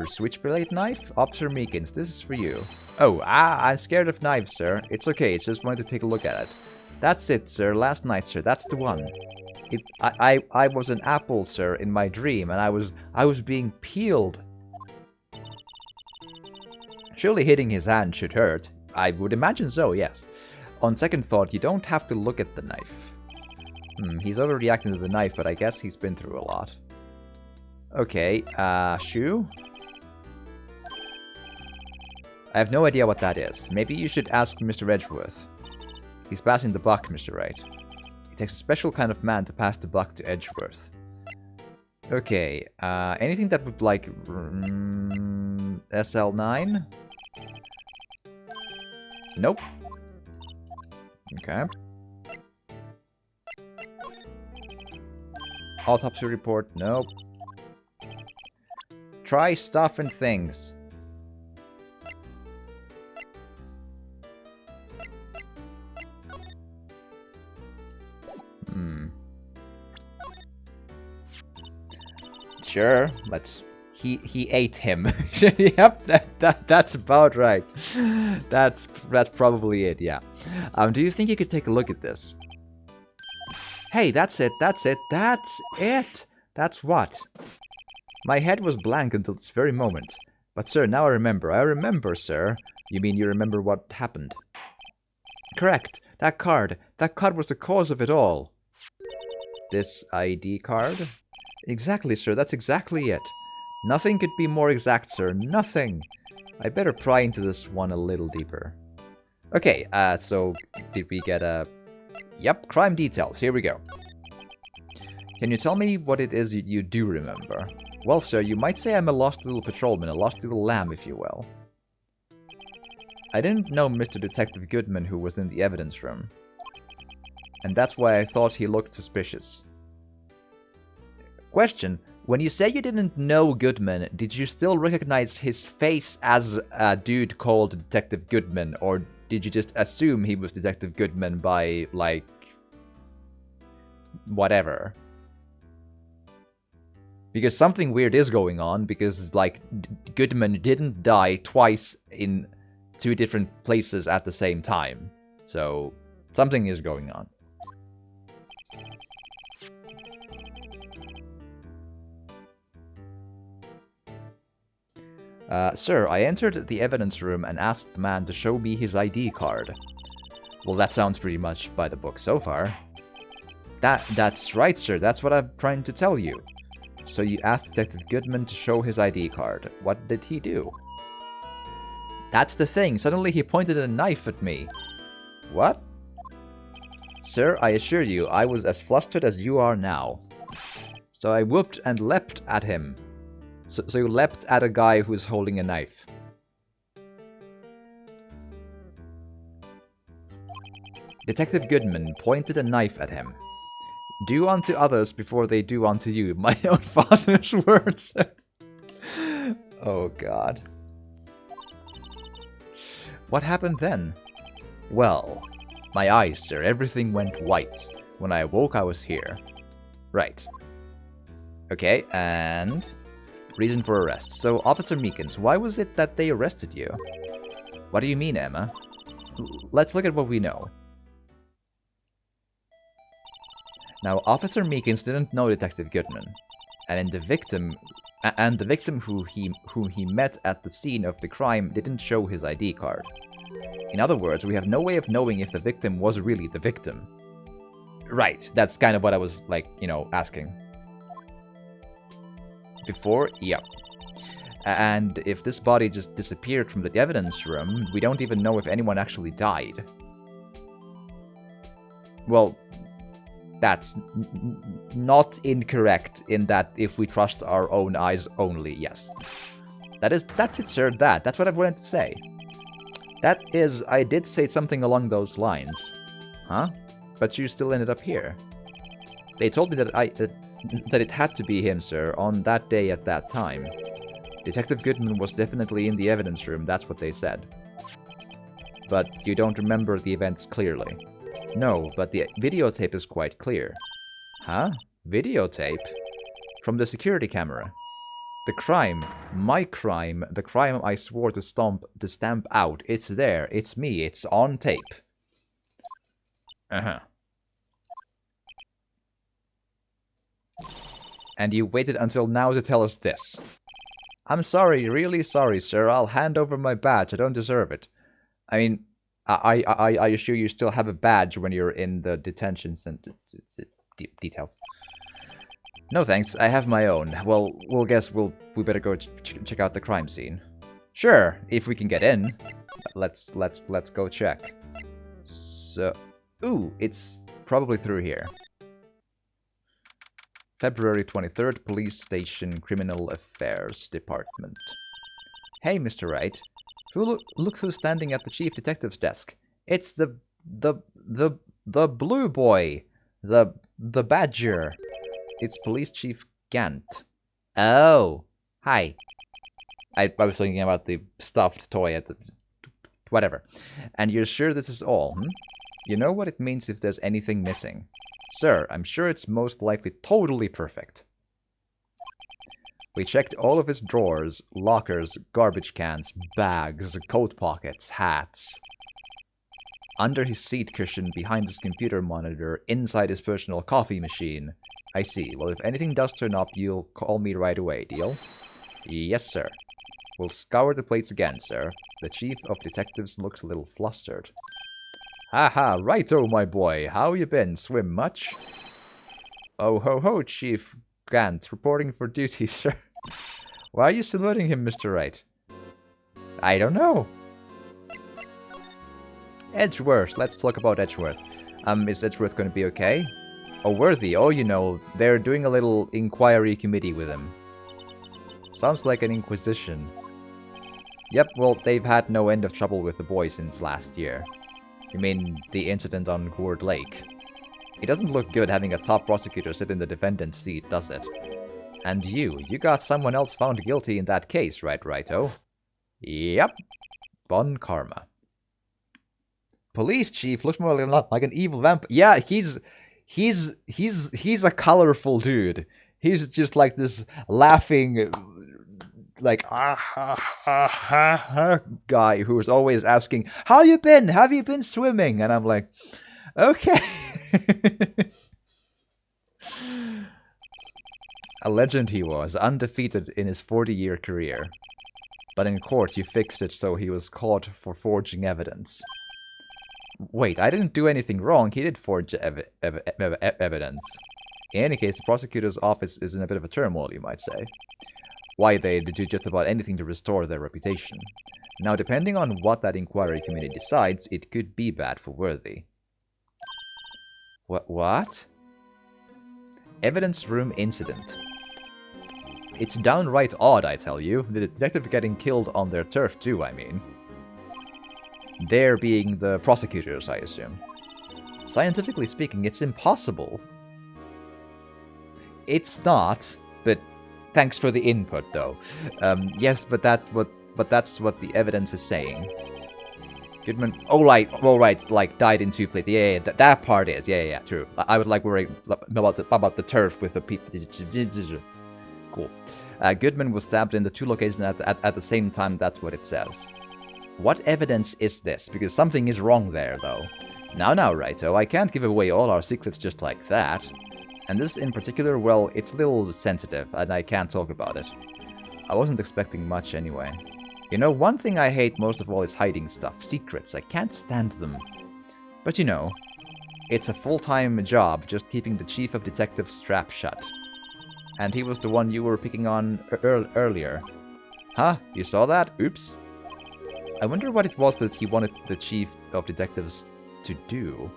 Switchblade knife? Officer Meekins, this is for you. Oh, I'm scared of knives, sir. It's okay, just wanted to take a look at it. That's it, sir. Last night, sir. That's the one. I was an apple, sir, in my dream, and I was being peeled. Surely hitting his hand should hurt. I would imagine so, yes. On second thought, you don't have to look at the knife. He's overreacting to the knife, but I guess he's been through a lot. Okay, shoe? I have no idea what that is. Maybe you should ask Mr. Edgeworth. He's passing the buck, Mr. Wright. It takes a special kind of man to pass the buck to Edgeworth. Okay, anything that would like... SL9? Nope. Okay. Autopsy report? Nope. Try stuff and things. Sure, let's... He ate him. Yep, that's about right. That's probably it, yeah. Do you think you could take a look at this? Hey, that's it. That's what? My head was blank until this very moment. But sir, now I remember, sir. You mean you remember what happened? Correct. That card was the cause of it all. This ID card? Exactly, sir, that's exactly it. Nothing could be more exact, sir. Nothing. I'd better pry into this one a little deeper. Okay, so did we get a... Yep, crime details. Here we go. Can you tell me what it is you do remember? Well, sir, you might say I'm a lost little patrolman, a lost little lamb, if you will. I didn't know Mr. Detective Goodman, who was in the evidence room. And that's why I thought he looked suspicious. Question. When you say you didn't know Goodman, did you still recognize his face as a dude called Detective Goodman, or did you just assume he was Detective Goodman by, like, whatever. Because something weird is going on, because, like, Goodman didn't die twice in 2 different places at the same time. So, something is going on. Sir, I entered the evidence room and asked the man to show me his ID card. Well, that sounds pretty much by the book so far. That's right, sir. That's what I'm trying to tell you. So you asked Detective Goodman to show his ID card. What did he do? That's the thing. Suddenly he pointed a knife at me. What? Sir, I assure you, I was as flustered as you are now. So I whooped and leapt at him. So you leapt at a guy who's holding a knife. Detective Goodman pointed a knife at him. Do unto others before they do unto you. My own father's words. Oh, God. What happened then? Well, my eyes, sir, everything went white. When I awoke, I was here. Right. Okay, and... reason for arrest. So, Officer Meekins, why was it that they arrested you? What do you mean, Emma? Let's look at what we know. Now, Officer Meekins didn't know Detective Goodman, and the victim whom he met at the scene of the crime didn't show his ID card. In other words, we have no way of knowing if the victim was really the victim. Right, that's kind of what I was, like, you know, asking. Before? Yeah. And if this body just disappeared from the evidence room, we don't even know if anyone actually died. Well, that's not incorrect in that if we trust our own eyes only, yes. That's it, sir, that's what I wanted to say. That is, I did say something along those lines. Huh? But you still ended up here. They told me that that it had to be him, sir, on that day at that time. Detective Goodman was definitely in the evidence room, that's what they said. But you don't remember the events clearly. No, but the videotape is quite clear. Huh? Videotape? From the security camera. The crime, my crime, the crime I swore to stamp out, it's there, it's me, it's on tape. Uh-huh. And you waited until now to tell us this. I'm sorry, really sorry, sir. I'll hand over my badge. I don't deserve it. I mean, I assure you still have a badge when you're in the detention center. Details. No thanks, I have my own. Well, we better go check out the crime scene. Sure, if we can get in. Let's go check. So, ooh, it's probably through here. February 23rd, Police Station, Criminal Affairs Department. Hey, Mr. Wright. Look who's standing at the Chief Detective's desk. It's the blue boy. The badger. It's Police Chief Gant. Oh, hi. I was thinking about the stuffed toy at the... whatever. And you're sure this is all, hmm? You know what it means if there's anything missing. Sir, I'm sure it's most likely totally perfect. We checked all of his drawers, lockers, garbage cans, bags, coat pockets, hats. Under his seat cushion, behind his computer monitor, inside his personal coffee machine. I see. Well, if anything does turn up, you'll call me right away, deal? Yes, sir. We'll scour the plates again, sir. The Chief of Detectives looks a little flustered. Haha, righto, my boy. How you been? Swim much? Oh ho ho, Chief Gant, reporting for duty, sir. Why are you saluting him, Mr. Wright? I don't know. Edgeworth, let's talk about Edgeworth. Is Edgeworth going to be okay? Oh, Worthy, oh, you know, they're doing a little inquiry committee with him. Sounds like an inquisition. Yep, well, they've had no end of trouble with the boy since last year. You mean the incident on Gourd Lake? It doesn't look good having a top prosecutor sit in the defendant's seat, does it? And you got someone else found guilty in that case, right, righto? Yep. Bon Karma. Police chief looks more like an evil vampire. Yeah, he's he's a colorful dude. He's just like this laughing, like guy who's always asking, "How you been? Have you been swimming?" And I'm like, okay. A legend he was, undefeated in his 40-year career. But in court you fixed it so he was caught for forging evidence. Wait, I didn't do anything wrong. He did forge evidence. In any case, the prosecutor's office is in a bit of a turmoil, you might say. Why, they'd do just about anything to restore their reputation. Now, depending on what that inquiry committee decides, it could be bad for Worthy. What? Evidence room incident. It's downright odd, I tell you. The detective getting killed on their turf too, I mean. There being the prosecutors, I assume. Scientifically speaking, it's impossible. It's not, but thanks for the input, though. Yes, but that's what the evidence is saying. Goodman, all right, like died in 2 places. Yeah, that part is, yeah, true. I would like worry about the turf with the people. Cool. Goodman was stabbed in the 2 locations at the same time. That's what it says. What evidence is this? Because something is wrong there, though. Now, Righto, I can't give away all our secrets just like that. And this in particular, well, it's a little sensitive, and I can't talk about it. I wasn't expecting much anyway. You know, one thing I hate most of all is hiding stuff. Secrets. I can't stand them. But you know, it's a full-time job just keeping the chief of detectives trap shut. And he was the one you were picking on earlier. Huh? You saw that? Oops. I wonder what it was that he wanted the chief of detectives to do.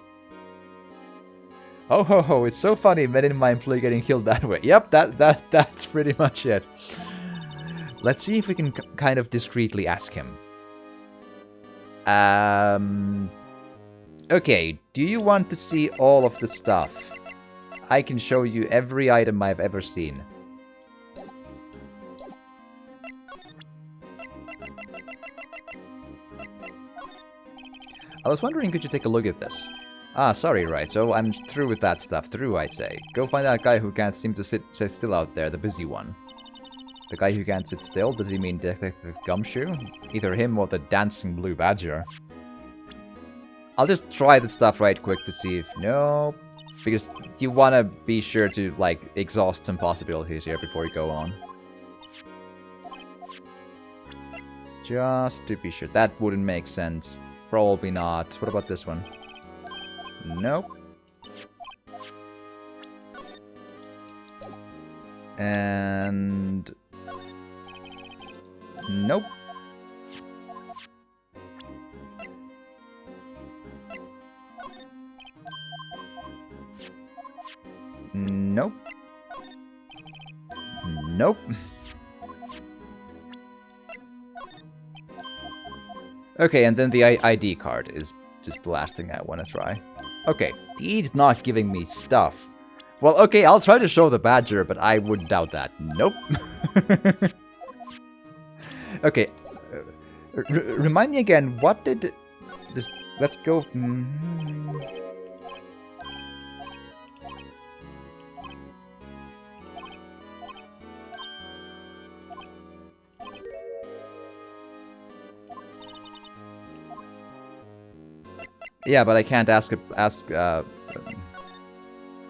Oh ho ho, it's so funny men in my employ getting killed that way. Yep, that's pretty much it. Let's see if we can kind of discreetly ask him. Okay, do you want to see all of the stuff? I can show you every item I've ever seen. I was wondering, could you take a look at this? Ah, sorry, right, so I'm through with that stuff. Through, I say. Go find that guy who can't seem to sit still out there, the busy one. The guy who can't sit still? Does he mean Detective Gumshoe? Either him or the dancing blue badger. I'll just try the stuff right quick to see if... No. Because you want to be sure to, like, exhaust some possibilities here before you go on. Just to be sure. That wouldn't make sense. Probably not. What about this one? Nope. And... Nope. Nope. Nope. Okay, and then the ID card is just the last thing I want to try. Okay, he's not giving me stuff. Well, okay, I'll try to show the badger, but I would doubt that. Nope. Okay, remind me again, what did this... Let's go... Yeah, but I can't ask... I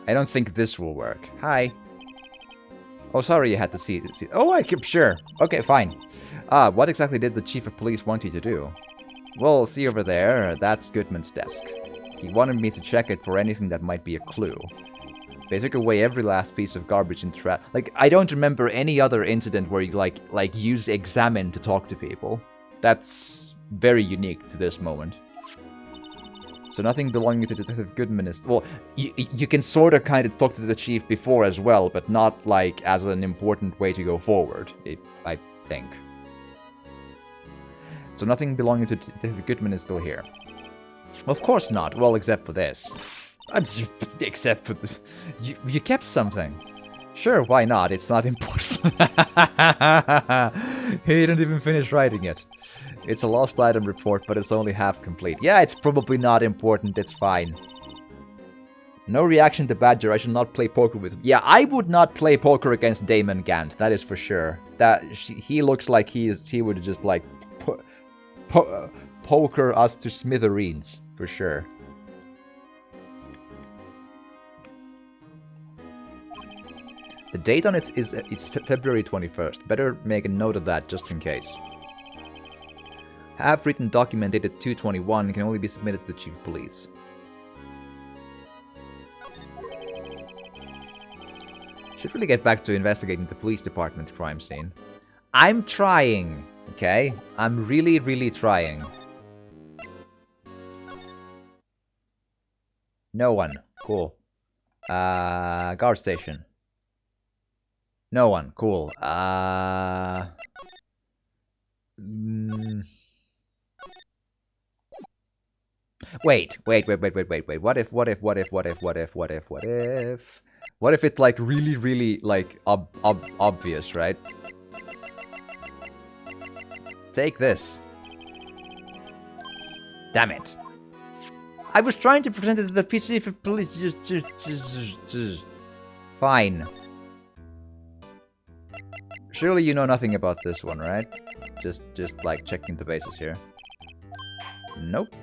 don't think this will work. Hi. Oh, sorry you had to see... Oh, I keep... Sure. Okay, fine. What exactly did the chief of police want you to do? Well, see over there, that's Goodman's desk. He wanted me to check it for anything that might be a clue. They took away every last piece of garbage and trash. Like, I don't remember any other incident where you, like use examine to talk to people. That's very unique to this moment. So nothing belonging to Detective Goodman is... Well, you can sort of kind of talk to the chief before as well, but not, like, as an important way to go forward, I think. So nothing belonging to Detective Goodman is still here. Of course not. Well, except for this. Except for this. You kept something. Sure, why not? It's not important. He didn't even finish writing it. It's a lost item report, but it's only half complete. Yeah, it's probably not important, it's fine. No reaction to Badger. I should not play poker with. Yeah, I would not play poker against Damon Gant. That is for sure. He looks like he would just like poker us to smithereens for sure. The date on it is it's February 21st. Better make a note of that just in case. Half-written document dated 2/21 can only be submitted to the Chief of Police. Should really get back to investigating the police department crime scene. I'm trying, okay? I'm really, really trying. No one. Cool. Guard station. No one. Cool. Wait. What if it's like really, really like obvious, right? Take this. Damn it. I was trying to present it to the chief of police. Fine. Surely you know nothing about this one, right? Just like checking the bases here. Nope.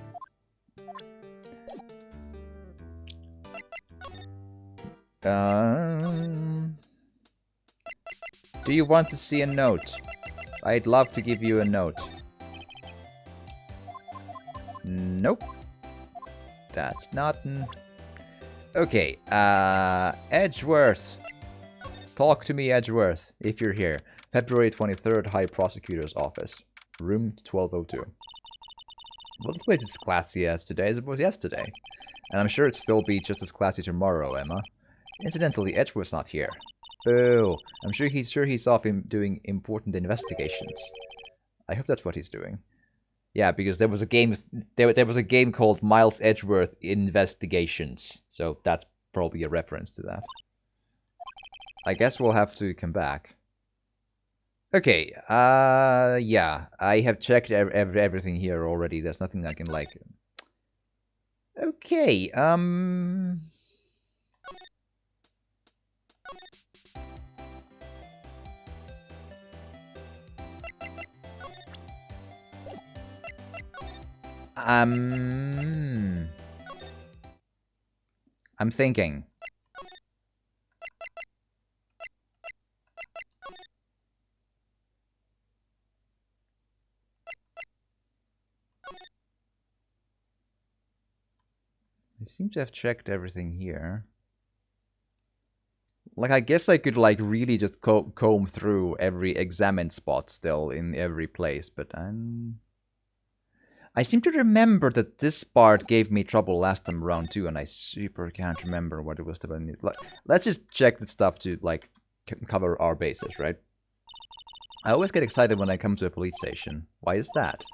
Do you want to see a note? I'd love to give you a note. Nope. That's not... Okay, Edgeworth. Talk to me, Edgeworth, if you're here. February 23rd, High Prosecutor's Office. Room 1202. Well, this place is classy as today as it was yesterday. And I'm sure it'll still be just as classy tomorrow, Emma. Incidentally, Edgeworth's not here. Boo! I'm sure he's off doing important investigations. I hope that's what he's doing. Yeah, because there was a game called Miles Edgeworth Investigations, so that's probably a reference to that. I guess we'll have to come back. Okay, yeah, I have checked everything here already. There's nothing I can like. Okay, I'm thinking. I seem to have checked everything here. Like, I guess I could, like, really just comb through every examined spot still in every place, but I seem to remember that this part gave me trouble last time around too, and I super can't remember what it was about. Let's just check the stuff to, like, cover our bases, right? I always get excited when I come to a police station. Why is that?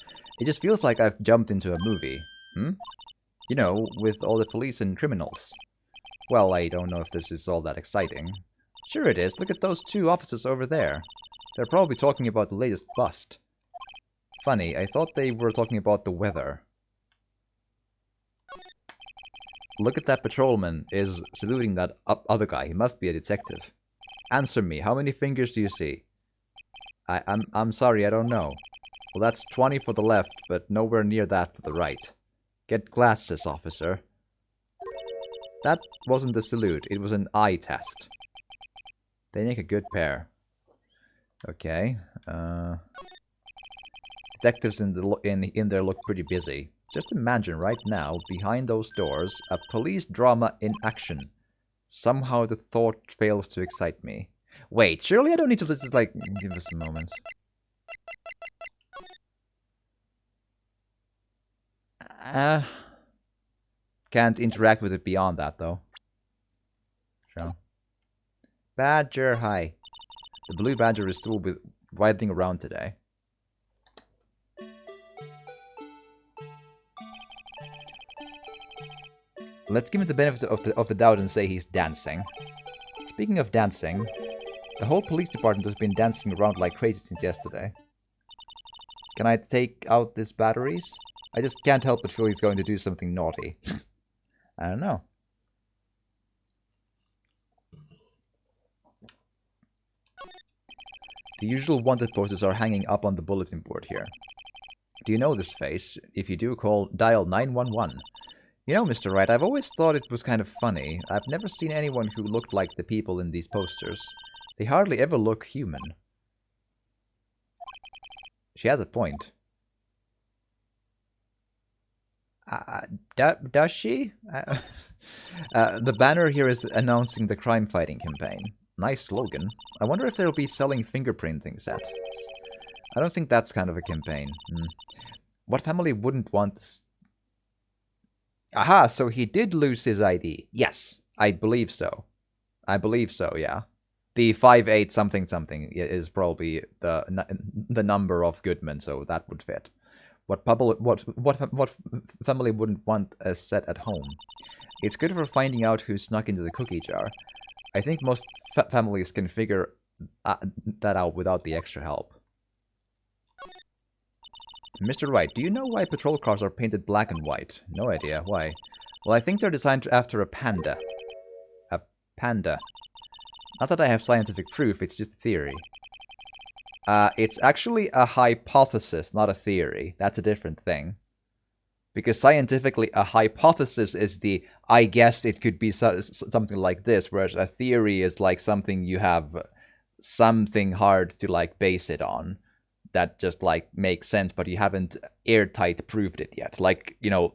It just feels like I've jumped into a movie. You know, with all the police and criminals. Well, I don't know if this is all that exciting. Sure it is. Look at those two officers over there. They're probably talking about the latest bust. Funny, I thought they were talking about the weather. Look at that patrolman is saluting that other guy. He must be a detective. Answer me. How many fingers do you see? I'm sorry, I don't know. Well, that's 20 for the left, but nowhere near that for the right. Get glasses, officer. That wasn't a salute, it was an eye test. They make a good pair. Okay. Detectives in there look pretty busy. Just imagine right now, behind those doors, a police drama in action. Somehow the thought fails to excite me. Wait, surely I don't need to just, like, give us a moment. Can't interact with it beyond that, though. Sure. Badger, hi. The blue badger is still writhing around today. Let's give him the benefit of the doubt and say he's dancing. Speaking of dancing, the whole police department has been dancing around like crazy since yesterday. Can I take out these batteries? I just can't help but feel he's going to do something naughty. I don't know. The usual wanted posters are hanging up on the bulletin board here. Do you know this face? If you do, dial 911. You know, Mr. Wright, I've always thought it was kind of funny. I've never seen anyone who looked like the people in these posters. They hardly ever look human. She has a point. Does she? The banner here is announcing the crime-fighting campaign. Nice slogan. I wonder if they'll be selling fingerprinting sets. I don't think that's kind of a campaign. What family wouldn't want... Aha, so he did lose his ID. Yes, I believe so. I believe so, yeah. The 58 something something is probably the number of Goodman, so that would fit. What family wouldn't want a set at home? It's good for finding out who snuck into the cookie jar. I think most families can figure that out without the extra help. Mr. Wright, do you know why patrol cars are painted black and white? No idea. Why? Well, I think they're designed after a panda. A panda. Not that I have scientific proof, it's just a theory. It's actually a hypothesis, not a theory. That's a different thing. Because scientifically, a hypothesis is I guess it could be something like this, whereas a theory is like something you have something hard to like base it on. That just like makes sense, but you haven't airtight proved it yet. Like, you know,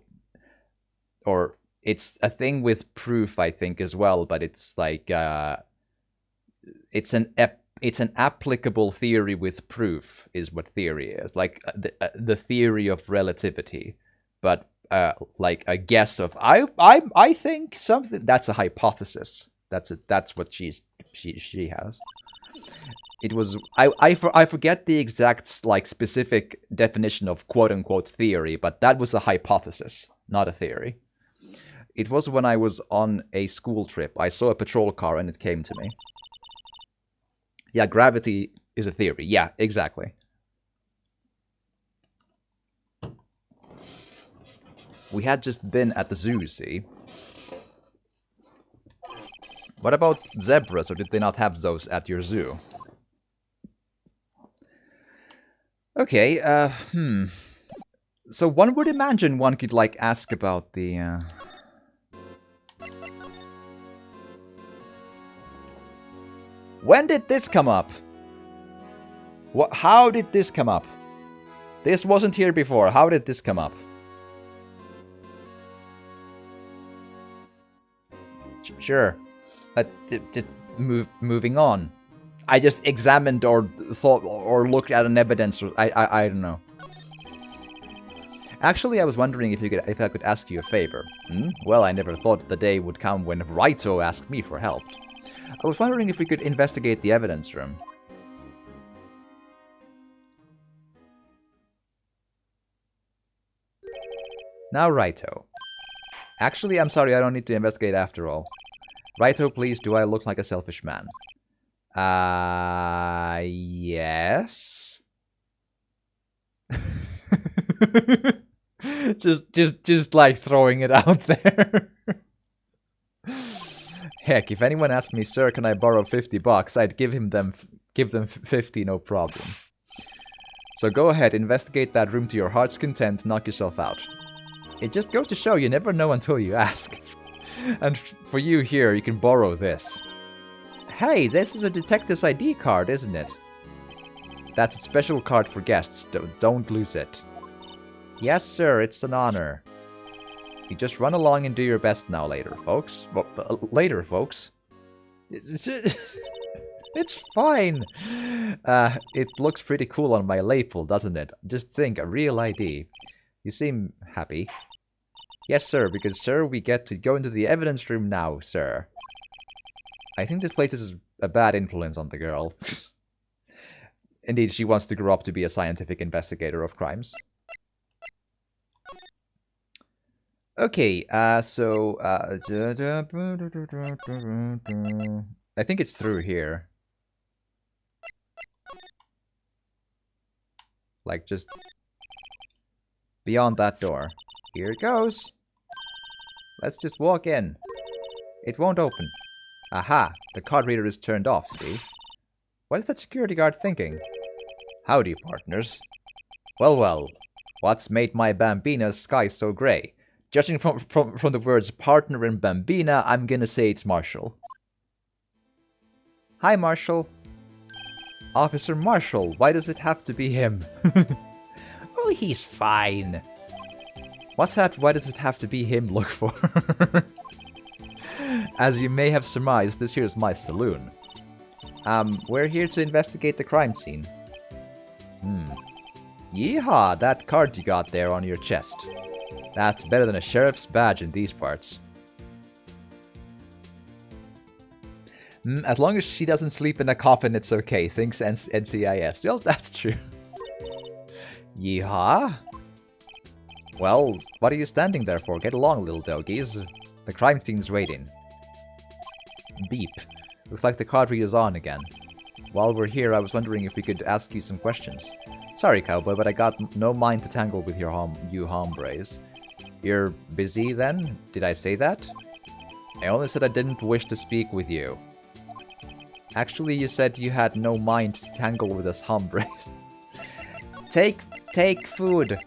or it's a thing with proof, I think, as well, but it's like, it's an applicable theory with proof is what theory is. Like the theory of relativity, but like a guess of I think something, that's a hypothesis. That's what she has. It was I forget the exact like specific definition of quote unquote theory, but that was a hypothesis, not a theory. It was when I was on a school trip. I saw a patrol car and it came to me. Yeah, gravity is a theory. Yeah, exactly. We had just been at the zoo, see? What about zebras, or did they not have those at your zoo? Okay, So one would imagine one could, like, ask about the, When did this come up? How did this come up? This wasn't here before. How did this come up? Sure. Just moving on. I just examined or thought or looked at an evidence. I don't know. Actually, I was wondering if I could ask you a favor. Well, I never thought the day would come when Wright asked me for help. I was wondering if we could investigate the evidence room. Now, Righto. Actually, I'm sorry, I don't need to investigate after all. Righto, please, do I look like a selfish man? Yes. just like throwing it out there. Heck, if anyone asked me, sir, can I borrow $50, I'd give them 50, no problem. So go ahead, investigate that room to your heart's content, knock yourself out. It just goes to show you never know until you ask. And for you here, you can borrow this. Hey, this is a detective's ID card, isn't it? That's a special card for guests, don't lose it. Yes, sir, it's an honor. You just run along and do your best now later, folks. Well, later, folks. It's fine. It looks pretty cool on my label, doesn't it? Just think, a real ID. You seem happy. Yes, sir, because, sir, we get to go into the evidence room now, sir. I think this place is a bad influence on the girl. Indeed, she wants to grow up to be a scientific investigator of crimes. Okay, so... I think it's through here. Like, just... beyond that door. Here it goes. Let's just walk in. It won't open. Aha! The card reader is turned off, see? What is that security guard thinking? Howdy, partners. Well, well. What's made my Bambina's sky so grey? Judging from the words partner and Bambina, I'm gonna say it's Marshall. Hi, Marshall. Officer Marshall, why does it have to be him? Oh, he's fine. What's that why does it have to be him look for? As you may have surmised, this here's my saloon. We're here to investigate the crime scene. Yeehaw, that card you got there on your chest. That's better than a sheriff's badge in these parts. As long as she doesn't sleep in a coffin, it's okay, thinks NCIS. Well, that's true. Yeehaw. Well, what are you standing there for? Get along, little doggies. The crime scene's waiting. Beep. Looks like the card reader's on again. While we're here, I was wondering if we could ask you some questions. Sorry, cowboy, but I got no mind to tangle with you hombres. You're busy, then? Did I say that? I only said I didn't wish to speak with you. Actually, you said you had no mind to tangle with us hombres. Take food.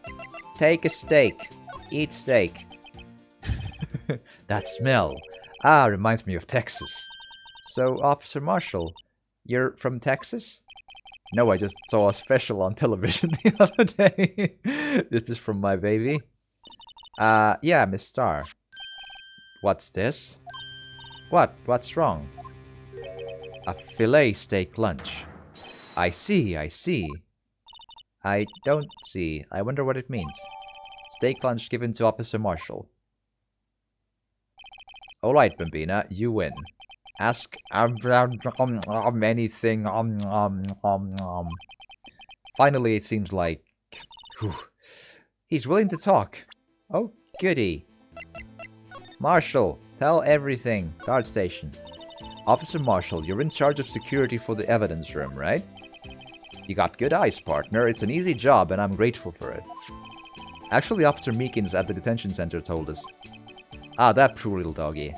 Take a steak. Eat steak. That smell. Ah, reminds me of Texas. So, Officer Marshall, you're from Texas? No, I just saw a special on television the other day. This is from my baby. Yeah, Miss Starr. What's this? What's wrong? A filet steak lunch. I see, I see. I don't see. I wonder what it means. Steak lunch given to Officer Marshall. Alright, Bambina, you win. Ask anything. Finally, it seems like... he's willing to talk. Oh, goody. Marshall, tell everything. Guard station. Officer Marshall, you're in charge of security for the evidence room, right? You got good eyes, partner. It's an easy job, and I'm grateful for it. Actually, Officer Meekins at the detention center told us. Ah, that poor little doggy.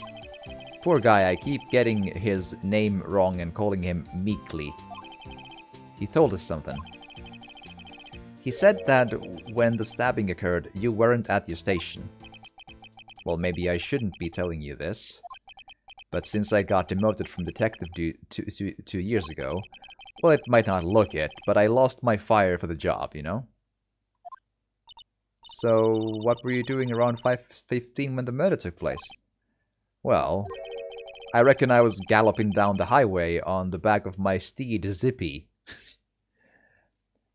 Poor guy, I keep getting his name wrong and calling him Meekly. He told us something. He said that when the stabbing occurred, you weren't at your station. Well, maybe I shouldn't be telling you this. But since I got demoted from detective 2 years ago, well, it might not look it, but I lost my fire for the job, you know? So, what were you doing around 5:15 when the murder took place? Well, I reckon I was galloping down the highway on the back of my steed, Zippy.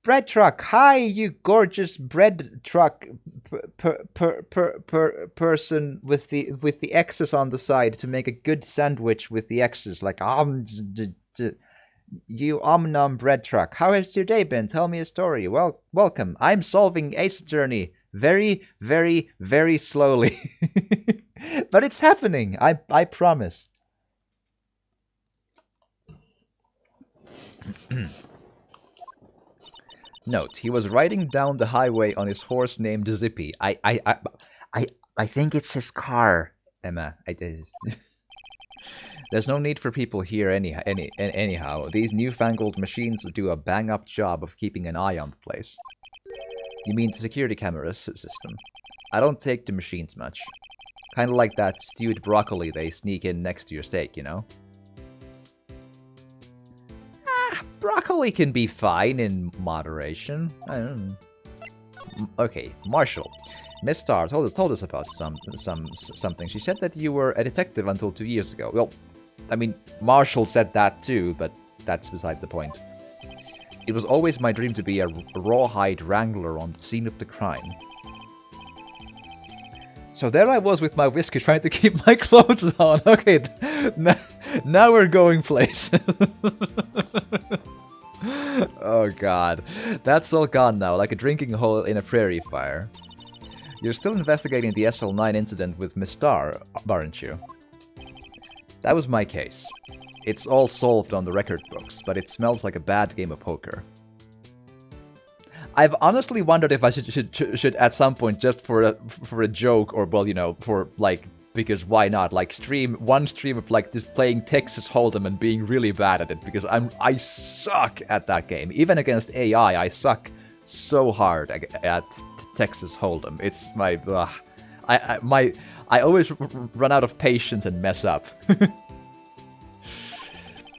Bread truck! Hi, you gorgeous bread truck person with the X's on the side to make a good sandwich with the X's, like you nom bread truck. How has your day been? Tell me a story. Well, welcome. I'm solving Ace Attorney very, very, very slowly. But it's happening. I promise. Note, he was riding down the highway on his horse named Zippy. I think it's his car, Emma. There's no need for people here anyhow. These newfangled machines do a bang-up job of keeping an eye on the place. You mean the security camera system? I don't take the machines much. Kinda like that stewed broccoli they sneak in next to your steak, you know? Broccoli can be fine in moderation. I don't know. Okay, Marshall. Miss Starr told us about something. She said that you were a detective until 2 years ago. Well, I mean, Marshall said that too, but that's beside the point. It was always my dream to be a rawhide wrangler on the scene of the crime. So there I was with my whiskey trying to keep my clothes on. Okay, now we're going places. Oh god. That's all gone now, like a drinking hole in a prairie fire. You're still investigating the SL9 incident with Miss Starr, aren't you? That was my case. It's all solved on the record books, but it smells like a bad game of poker. I've honestly wondered if I should at some point, just for a joke, or well, you know, for like Because why not? Like stream one stream of like just playing Texas Hold'em and being really bad at it, because I suck at that game. Even against AI, I suck so hard at Texas Hold'em. It's my I always run out of patience and mess up.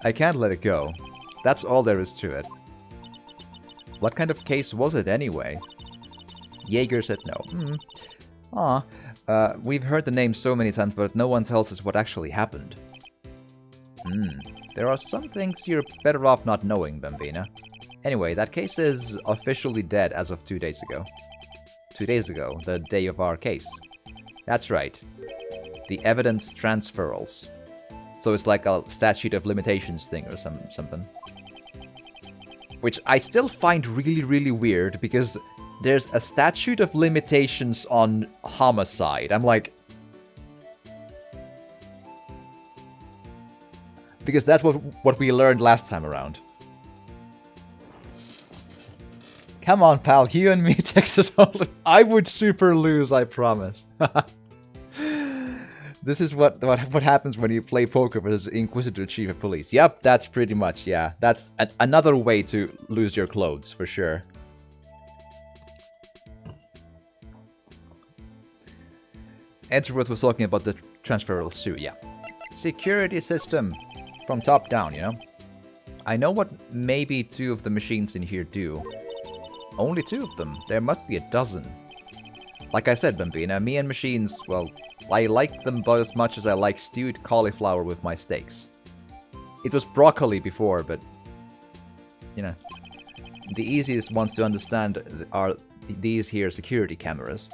I can't let it go. That's all there is to it. What kind of case was it anyway? Jaeger said no. Aw. We've heard the name so many times, but no one tells us what actually happened. There are some things you're better off not knowing, Bambina. Anyway, that case is officially dead as of 2 days ago. 2 days ago, the day of our case. That's right. The evidence transferals. So it's like a statute of limitations thing or something. Which I still find really, really weird, because there's a statute of limitations on homicide. I'm like... Because that's what we learned last time around. Come on, pal. You and me, Texas Hold'em. I would super lose, I promise. This is what happens when you play poker versus Inquisitor Chief of Police. Yep, that's pretty much, yeah. That's another way to lose your clothes, for sure. Edgeworth was talking about the transferals too, yeah. Security system. From top down, you know? I know what maybe 2 of the machines in here do. Only 2 of them. There must be a dozen. Like I said, Bambina, me and machines, well, I like them about as much as I like stewed cauliflower with my steaks. It was broccoli before, but, you know, the easiest ones to understand are these here security cameras.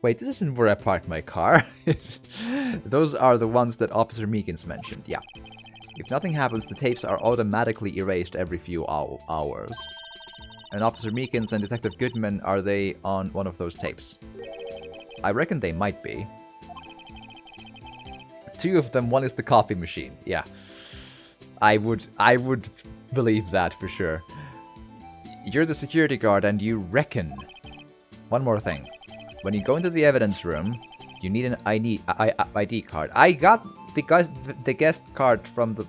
Wait, this isn't where I parked my car. Those are the ones that Officer Meekins mentioned, yeah. If nothing happens, the tapes are automatically erased every few hours. And Officer Meekins and Detective Goodman, are they on one of those tapes? I reckon they might be. 2 of them, one is the coffee machine, yeah. I would believe that for sure. You're the security guard and you reckon. One more thing. When you go into the evidence room, you need an ID card. I got the guest card from the...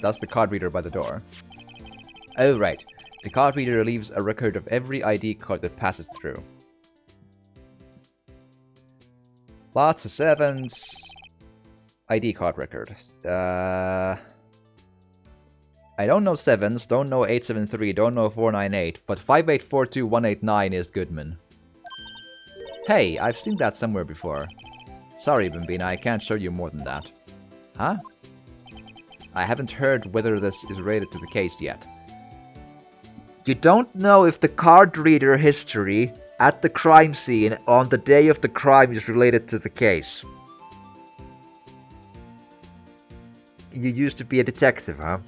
That's the card reader by the door. Oh, right. The card reader leaves a record of every ID card that passes through. Lots of 7s. ID card record. I don't know 7s, don't know 873, don't know 498, but 5842189 is Goodman. Hey, I've seen that somewhere before. Sorry, Bambina, I can't show you more than that. Huh? I haven't heard whether this is related to the case yet. You don't know if the card reader history at the crime scene on the day of the crime is related to the case. You used to be a detective, huh?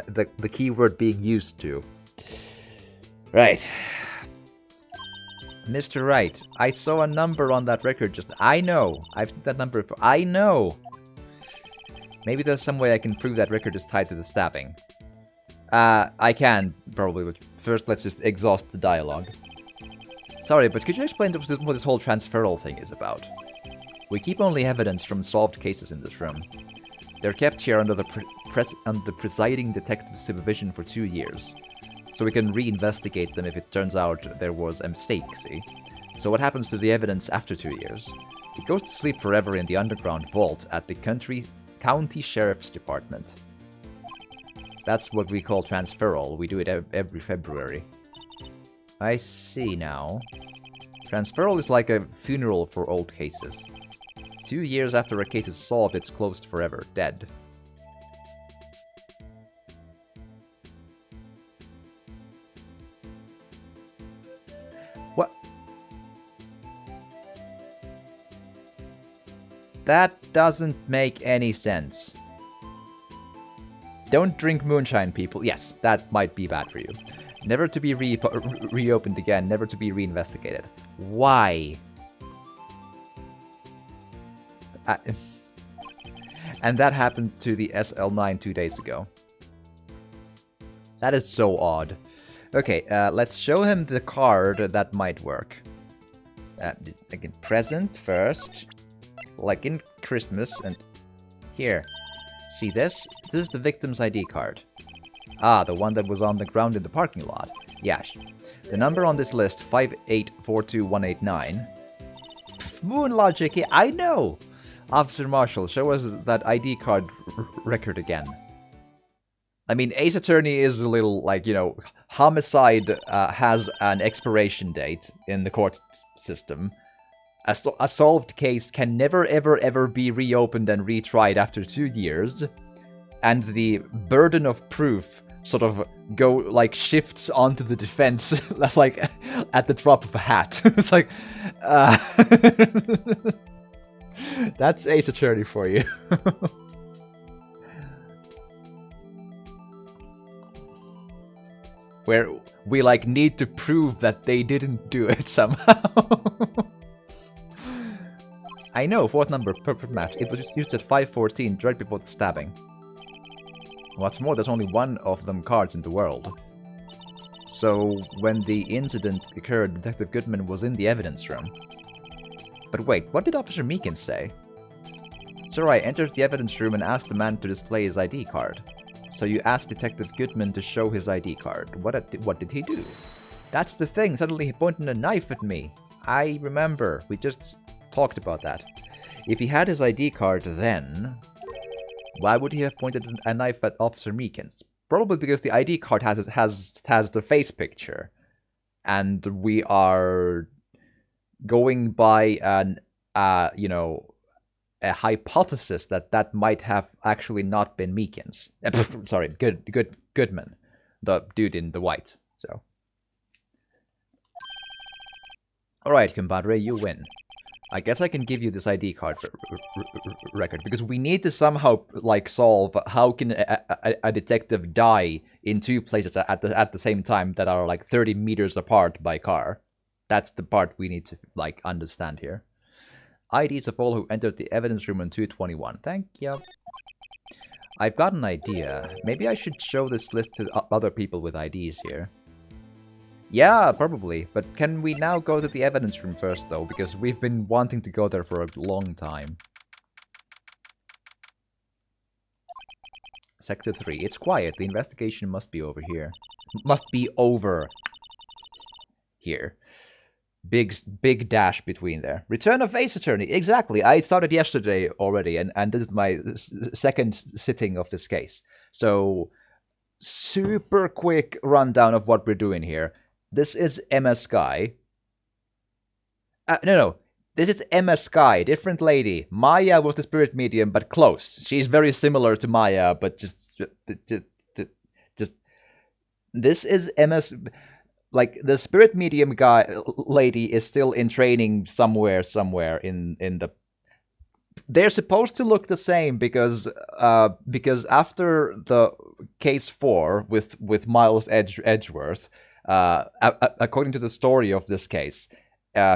The keyword being used to. Right. Mr. Wright, I saw a number on that record just... I know! I've seen that number before. I know! Maybe there's some way I can prove that record is tied to the stabbing. I can, probably, but first let's just exhaust the dialogue. Sorry, but could you explain what this whole transferal thing is about? We keep only evidence from solved cases in this room. They're kept here under the presiding detective's supervision for 2 years. So we can reinvestigate them if it turns out there was a mistake, see? So what happens to the evidence after 2 years? It goes to sleep forever in the underground vault at the County Sheriff's Department. That's what we call transferal. We do it every February. I see now. Transferal is like a funeral for old cases. 2 years after a case is solved, it's closed forever, dead. What? That doesn't make any sense. Don't drink moonshine, people. Yes, that might be bad for you. Never to be reopened again, never to be reinvestigated. Why? And that happened to the SL9 2 days ago. That is so odd. Okay, let's show him the card that might work. Like in present first, like in Christmas, and here. See this? This is the victim's ID card. Ah, the one that was on the ground in the parking lot. Yeah. The number on this list, 5842189. Moon logic, yeah, I know! Officer Marshall, show us that ID card record again. I mean, Ace Attorney is a little, like, you know, homicide has an expiration date in the court system. A solved case can never, ever, ever be reopened and retried after 2 years. And the burden of proof sort of shifts onto the defense, like, at the drop of a hat. It's like, that's Ace Attorney for you. Where we, like, need to prove that they didn't do it somehow. I know, fourth number, perfect match. It was used at 5:14, right before the stabbing. What's more, there's only one of them cards in the world. So, when the incident occurred, Detective Goodman was in the evidence room. But wait, what did Officer Meekins say? Sir, I entered the evidence room and asked the man to display his ID card. So you asked Detective Goodman to show his ID card. What did he do? That's the thing, suddenly he pointed a knife at me. I remember, we just talked about that. If he had his ID card then, why would he have pointed a knife at Officer Meekins? Probably because the ID card has the face picture. And we are going by an, you know, a hypothesis that might have actually not been Meekins. Sorry, Goodman, the dude in the white. So, all right, compadre, you win. I guess I can give you this ID card record because we need to somehow like solve how can a detective die in 2 places at the same time that are like 30 meters apart by car. That's the part we need to like understand here. IDs of all who entered the evidence room on 221. Thank you. I've got an idea. Maybe I should show this list to other people with IDs here. Yeah, probably. But can we now go to the evidence room first, though? Because we've been wanting to go there for a long time. Sector 3. It's quiet. The investigation must be over here. Must be over here. Big dash between there. Return of Ace Attorney. Exactly. I started yesterday already, and this is my second sitting of this case. So, super quick rundown of what we're doing here. This is MS Sky. No. This is MS Sky, different lady. Maya was the spirit medium, but close. She's very similar to Maya, but just this is MS. Like the spirit medium lady is still in training somewhere in the. They're supposed to look the same because after the case 4 with Miles Edgeworth. According to the story of this case,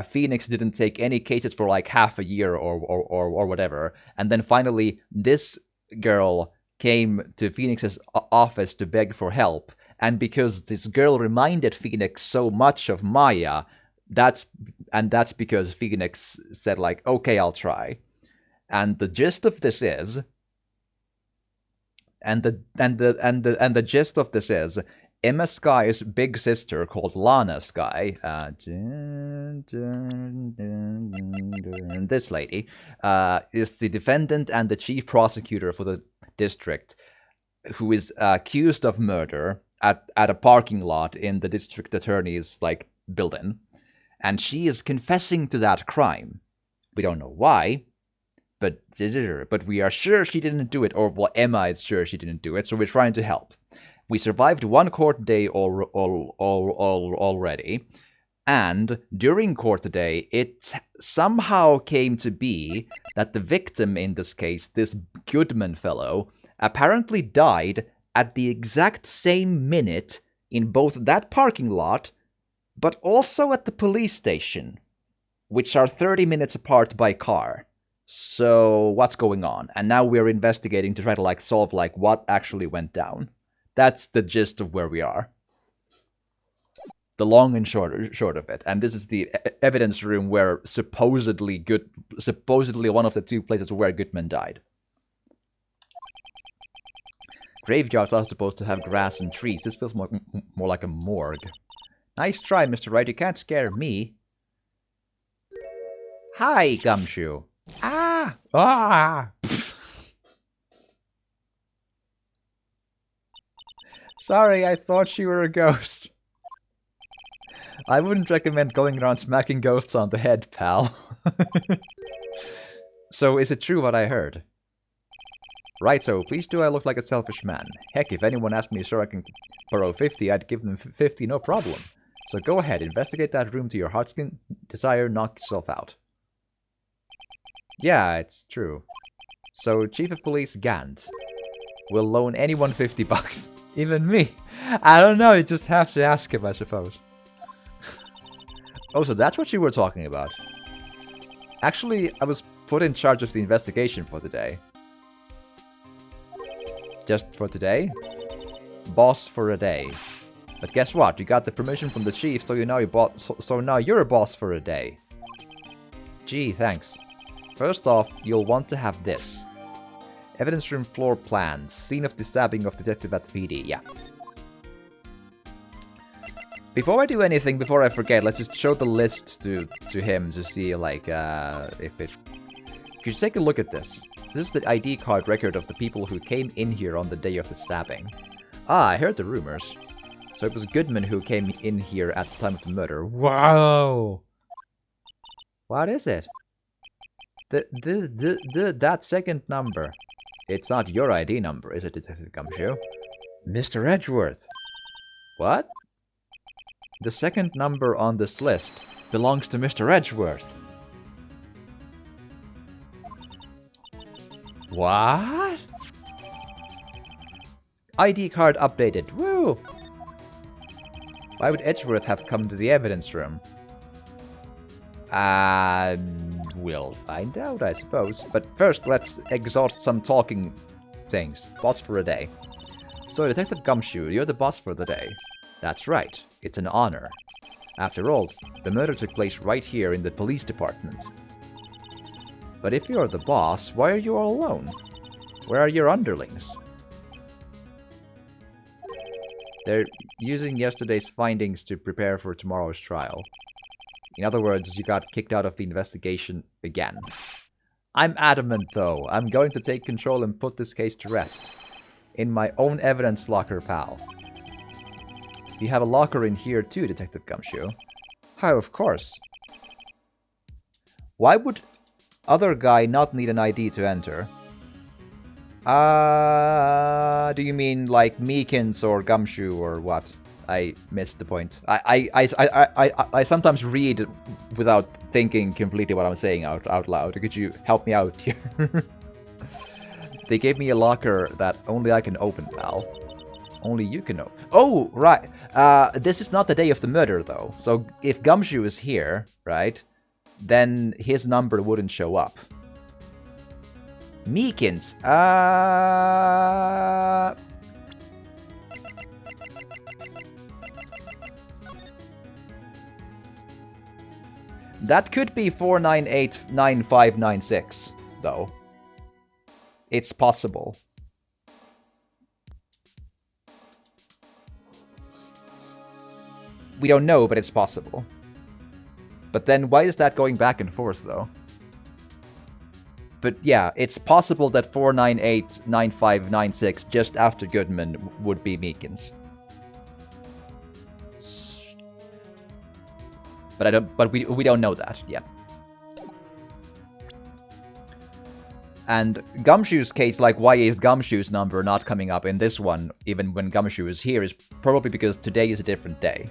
Phoenix didn't take any cases for like half a year or whatever, and then finally this girl came to Phoenix's office to beg for help, and because this girl reminded Phoenix so much of Maya, that's because Phoenix said like, okay, I'll try, and the gist of this is, the gist of this is. Emma Sky's big sister, called Lana Sky, this lady, is the defendant and the chief prosecutor for the district, who is accused of murder at a parking lot in the district attorney's like building, and she is confessing to that crime. We don't know why, but we are sure she didn't do it, or well, Emma is sure she didn't do it, so we're trying to help. We survived 1 court day already, and during court today, it somehow came to be that the victim in this case, this Goodman fellow, apparently died at the exact same minute in both that parking lot, but also at the police station, which are 30 minutes apart by car. So what's going on? And now we're investigating to try to like solve like what actually went down. That's the gist of where we are. The long and short of it. And this is the evidence room where supposedly one of the two places where Goodman died. Graveyards are supposed to have grass and trees. This feels more like a morgue. Nice try, Mr. Wright. You can't scare me. Hi, Gumshoe. Ah! Ah! Sorry, I thought you were a ghost. I wouldn't recommend going around smacking ghosts on the head, pal. So, is it true what I heard? Righto, please do I look like a selfish man. Heck, if anyone asked me so I can borrow 50, I'd give them 50, no problem. So go ahead, investigate that room to your heart's desire, knock yourself out. Yeah, it's true. So, Chief of Police Gant will loan anyone 50 bucks. Even me. I don't know, you just have to ask him, I suppose. Oh, so that's what you were talking about. Actually, I was put in charge of the investigation for today. Just for today? Boss for a day. But guess what? You got the permission from the chief, so now you're a boss for a day. Gee, thanks. First off, you'll want to have this. Evidence room floor plans. Scene of the stabbing of detective at the PD. Yeah. Before I do anything, before I forget, let's just show the list to him to see, like, if it... Could you take a look at this? This is the ID card record of the people who came in here on the day of the stabbing. Ah, I heard the rumors. So it was Goodman who came in here at the time of the murder. Wow! What is it? That second number. It's not your ID number, is it, Detective Gumshoe? Mr. Edgeworth! What? The second number on this list belongs to Mr. Edgeworth. What? ID card updated. Woo! Why would Edgeworth have come to the evidence room? We'll find out, I suppose. But first, let's exhaust some talking things. Boss for a day. So, Detective Gumshoe, you're the boss for the day. That's right. It's an honor. After all, the murder took place right here in the police department. But if you're the boss, why are you all alone? Where are your underlings? They're using yesterday's findings to prepare for tomorrow's trial. In other words, you got kicked out of the investigation again. I'm adamant, though. I'm going to take control and put this case to rest. In my own evidence locker, pal. You have a locker in here too, Detective Gumshoe. How, of course. Why would other guy not need an ID to enter? Do you mean like Meekins or Gumshoe or what? I missed the point. I sometimes read without thinking completely what I'm saying out loud. Could you help me out here? They gave me a locker that only I can open, pal. Only you can open. Oh, right. This is not the day of the murder, though. So if Gumshoe is here, right, then his number wouldn't show up. Meekins. That could be 4989596, though. It's possible. We don't know, but it's possible. But then why is that going back and forth, though? But yeah, it's possible that 4989596 just after Goodman would be Meekins. But we don't know that yet. And Gumshoe's case, like why is Gumshoe's number not coming up in this one, even when Gumshoe is here, is probably because today is a different day.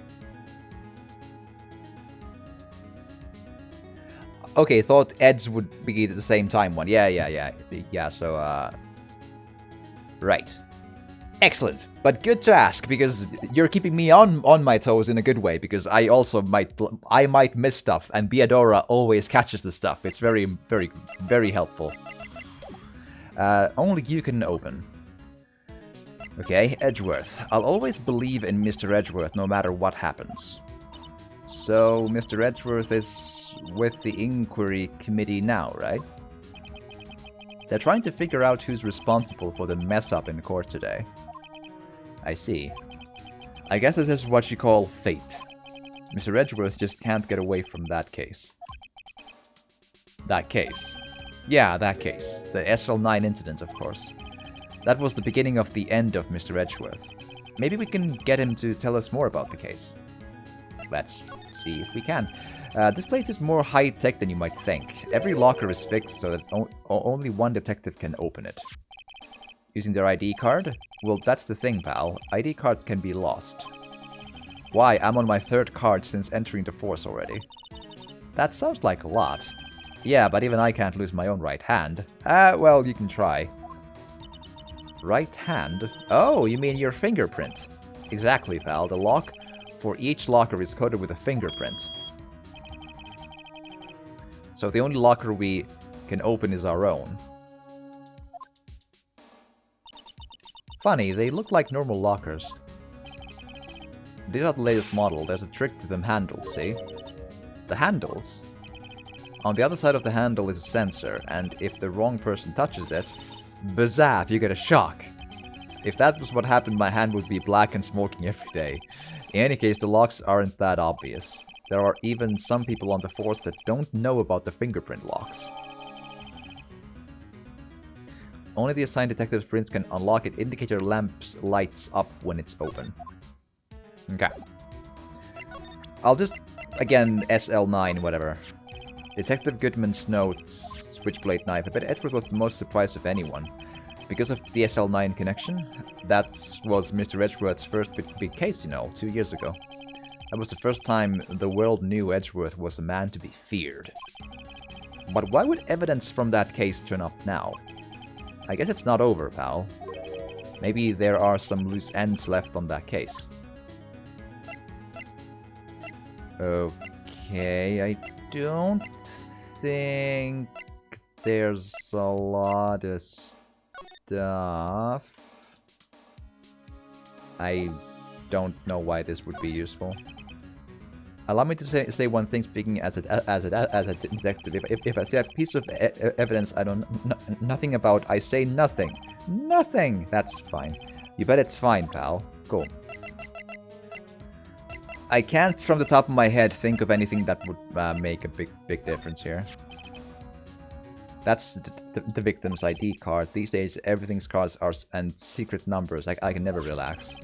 Okay, thought Ed's would be the same time one. Yeah, so, right. Excellent. But good to ask, because you're keeping me on my toes in a good way, because I also might miss stuff, and Beadora always catches the stuff. It's very, very, very helpful. Only you can open. Okay, Edgeworth. I'll always believe in Mr. Edgeworth no matter what happens. So, Mr. Edgeworth is with the inquiry committee now, right? They're trying to figure out who's responsible for the mess-up in court today. I see. I guess this is what you call fate. Mr. Edgeworth just can't get away from that case. That case. Yeah, that case. The SL9 incident, of course. That was the beginning of the end of Mr. Edgeworth. Maybe we can get him to tell us more about the case. Let's see if we can. This place is more high-tech than you might think. Every locker is fixed so that only one detective can open it. Using their ID card? Well, that's the thing, pal. ID cards can be lost. Why? I'm on my 3rd card since entering the force already. That sounds like a lot. Yeah, but even I can't lose my own right hand. Well, you can try. Right hand? Oh, you mean your fingerprint. Exactly, pal. The lock for each locker is coded with a fingerprint. So the only locker we can open is our own. Funny, they look like normal lockers. These are the latest model. There's a trick to them handles, see? The handles? On the other side of the handle is a sensor, and if the wrong person touches it, bazap, you get a shock. If that was what happened, my hand would be black and smoking every day. In any case, the locks aren't that obvious. There are even some people on the force that don't know about the fingerprint locks. Only the assigned detective's prints can unlock it. Indicator lamps lights up when it's open. Okay. I'll just, again, SL9, whatever. Detective Goodman's notes, switchblade knife. I bet Edward was the most surprised of anyone. Because of the SL9 connection, that was Mr. Edgeworth's first big case, you know, 2 years ago. That was the first time the world knew Edgeworth was a man to be feared. But why would evidence from that case turn up now? I guess it's not over, pal. Maybe there are some loose ends left on that case. Okay, I don't think there's a lot of stuff. I don't know why this would be useful. Allow me to say one thing, speaking as a detective. If I see a piece of evidence I don't nothing about, I say nothing. Nothing! That's fine. You bet it's fine, pal. Cool. I can't, from the top of my head, think of anything that would make a big difference here. That's the victim's ID card. These days, everything's cards are and secret numbers. I can never relax.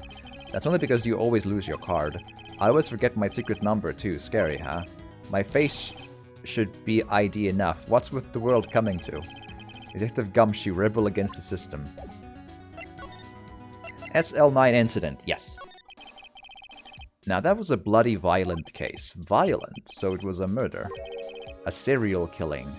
That's only because you always lose your card. I always forget my secret number too. Scary, huh? My face should be ID enough. What's with the world coming to? Detective Gumshoe, rebel against the system. SL9 incident, yes. Now that was a bloody violent case. Violent, so it was a murder. A serial killing.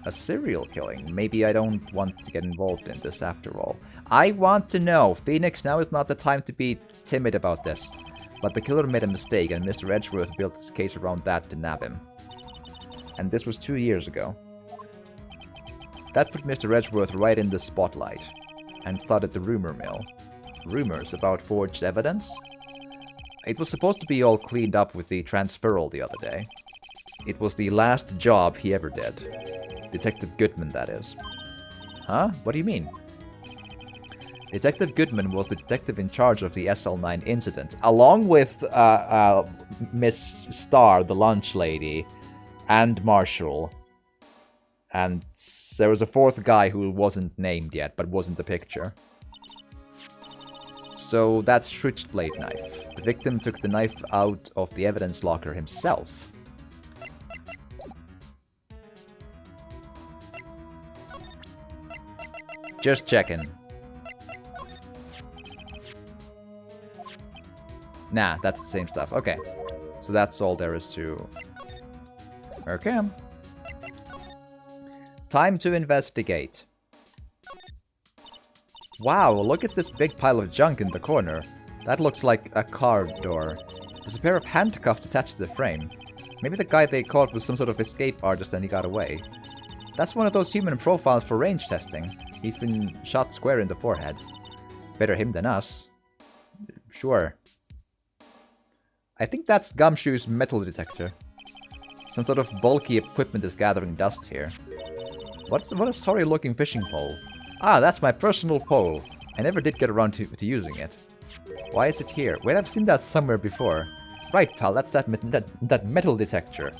A serial killing. Maybe I don't want to get involved in this after all. I want to know. Phoenix, now is not the time to be timid about this. But the killer made a mistake, and Mr. Edgeworth built his case around that to nab him. And this was 2 years ago. That put Mr. Edgeworth right in the spotlight, and started the rumor mill. Rumors about forged evidence? It was supposed to be all cleaned up with the transferal the other day. It was the last job he ever did. Detective Goodman, that is. Huh? What do you mean? Detective Goodman was the detective in charge of the SL9 incident, along with Miss Starr, the lunch lady, and Marshall. And there was a 4th guy who wasn't named yet, but was in the picture. So that's switchblade knife. The victim took the knife out of the evidence locker himself. Just checking. Nah, that's the same stuff. Okay. So that's all there is to... Okay. Time to investigate. Wow, look at this big pile of junk in the corner. That looks like a car door. There's a pair of handcuffs attached to the frame. Maybe the guy they caught was some sort of escape artist and he got away. That's one of those human profiles for range testing. He's been shot square in the forehead. Better him than us. Sure. I think that's Gumshoe's metal detector. Some sort of bulky equipment is gathering dust here. What a sorry looking fishing pole. Ah, that's my personal pole. I never did get around to using it. Why is it here? Wait, I've seen that somewhere before. Right, pal, that's that metal detector.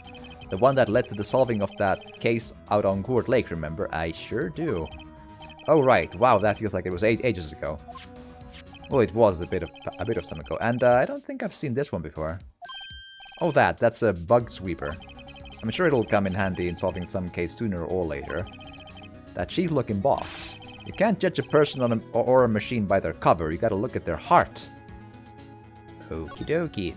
The one that led to the solving of that case out on Gourd Lake, remember? I sure do. Oh, right. Wow, that feels like it was ages ago. Well, it was a bit of time ago. And I don't think I've seen this one before. Oh, that's a bug sweeper. I'm sure it'll come in handy in solving some case sooner or later. That cheap-looking box. You can't judge a person or a machine by their cover. You gotta look at their heart. Okie dokie.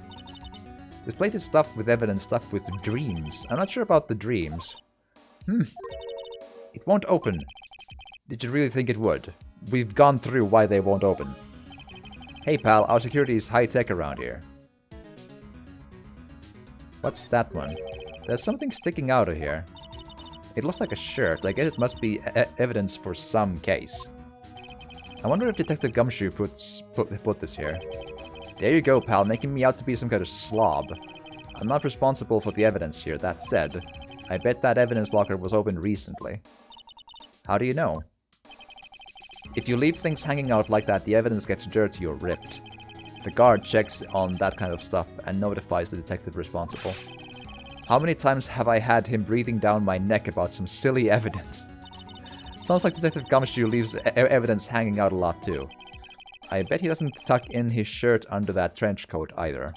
This place is stuffed with evidence, stuffed with dreams. I'm not sure about the dreams. It won't open. Did you really think it would? We've gone through why they won't open. Hey pal, our security is high-tech around here. What's that one? There's something sticking out of here. It looks like a shirt. I guess it must be evidence for some case. I wonder if Detective Gumshoe put this here. There you go, pal, making me out to be some kind of slob. I'm not responsible for the evidence here. That said, I bet that evidence locker was opened recently. How do you know? If you leave things hanging out like that, the evidence gets dirty or ripped. The guard checks on that kind of stuff and notifies the detective responsible. How many times have I had him breathing down my neck about some silly evidence? Sounds like Detective Gumshoe leaves evidence hanging out a lot too. I bet he doesn't tuck in his shirt under that trench coat either.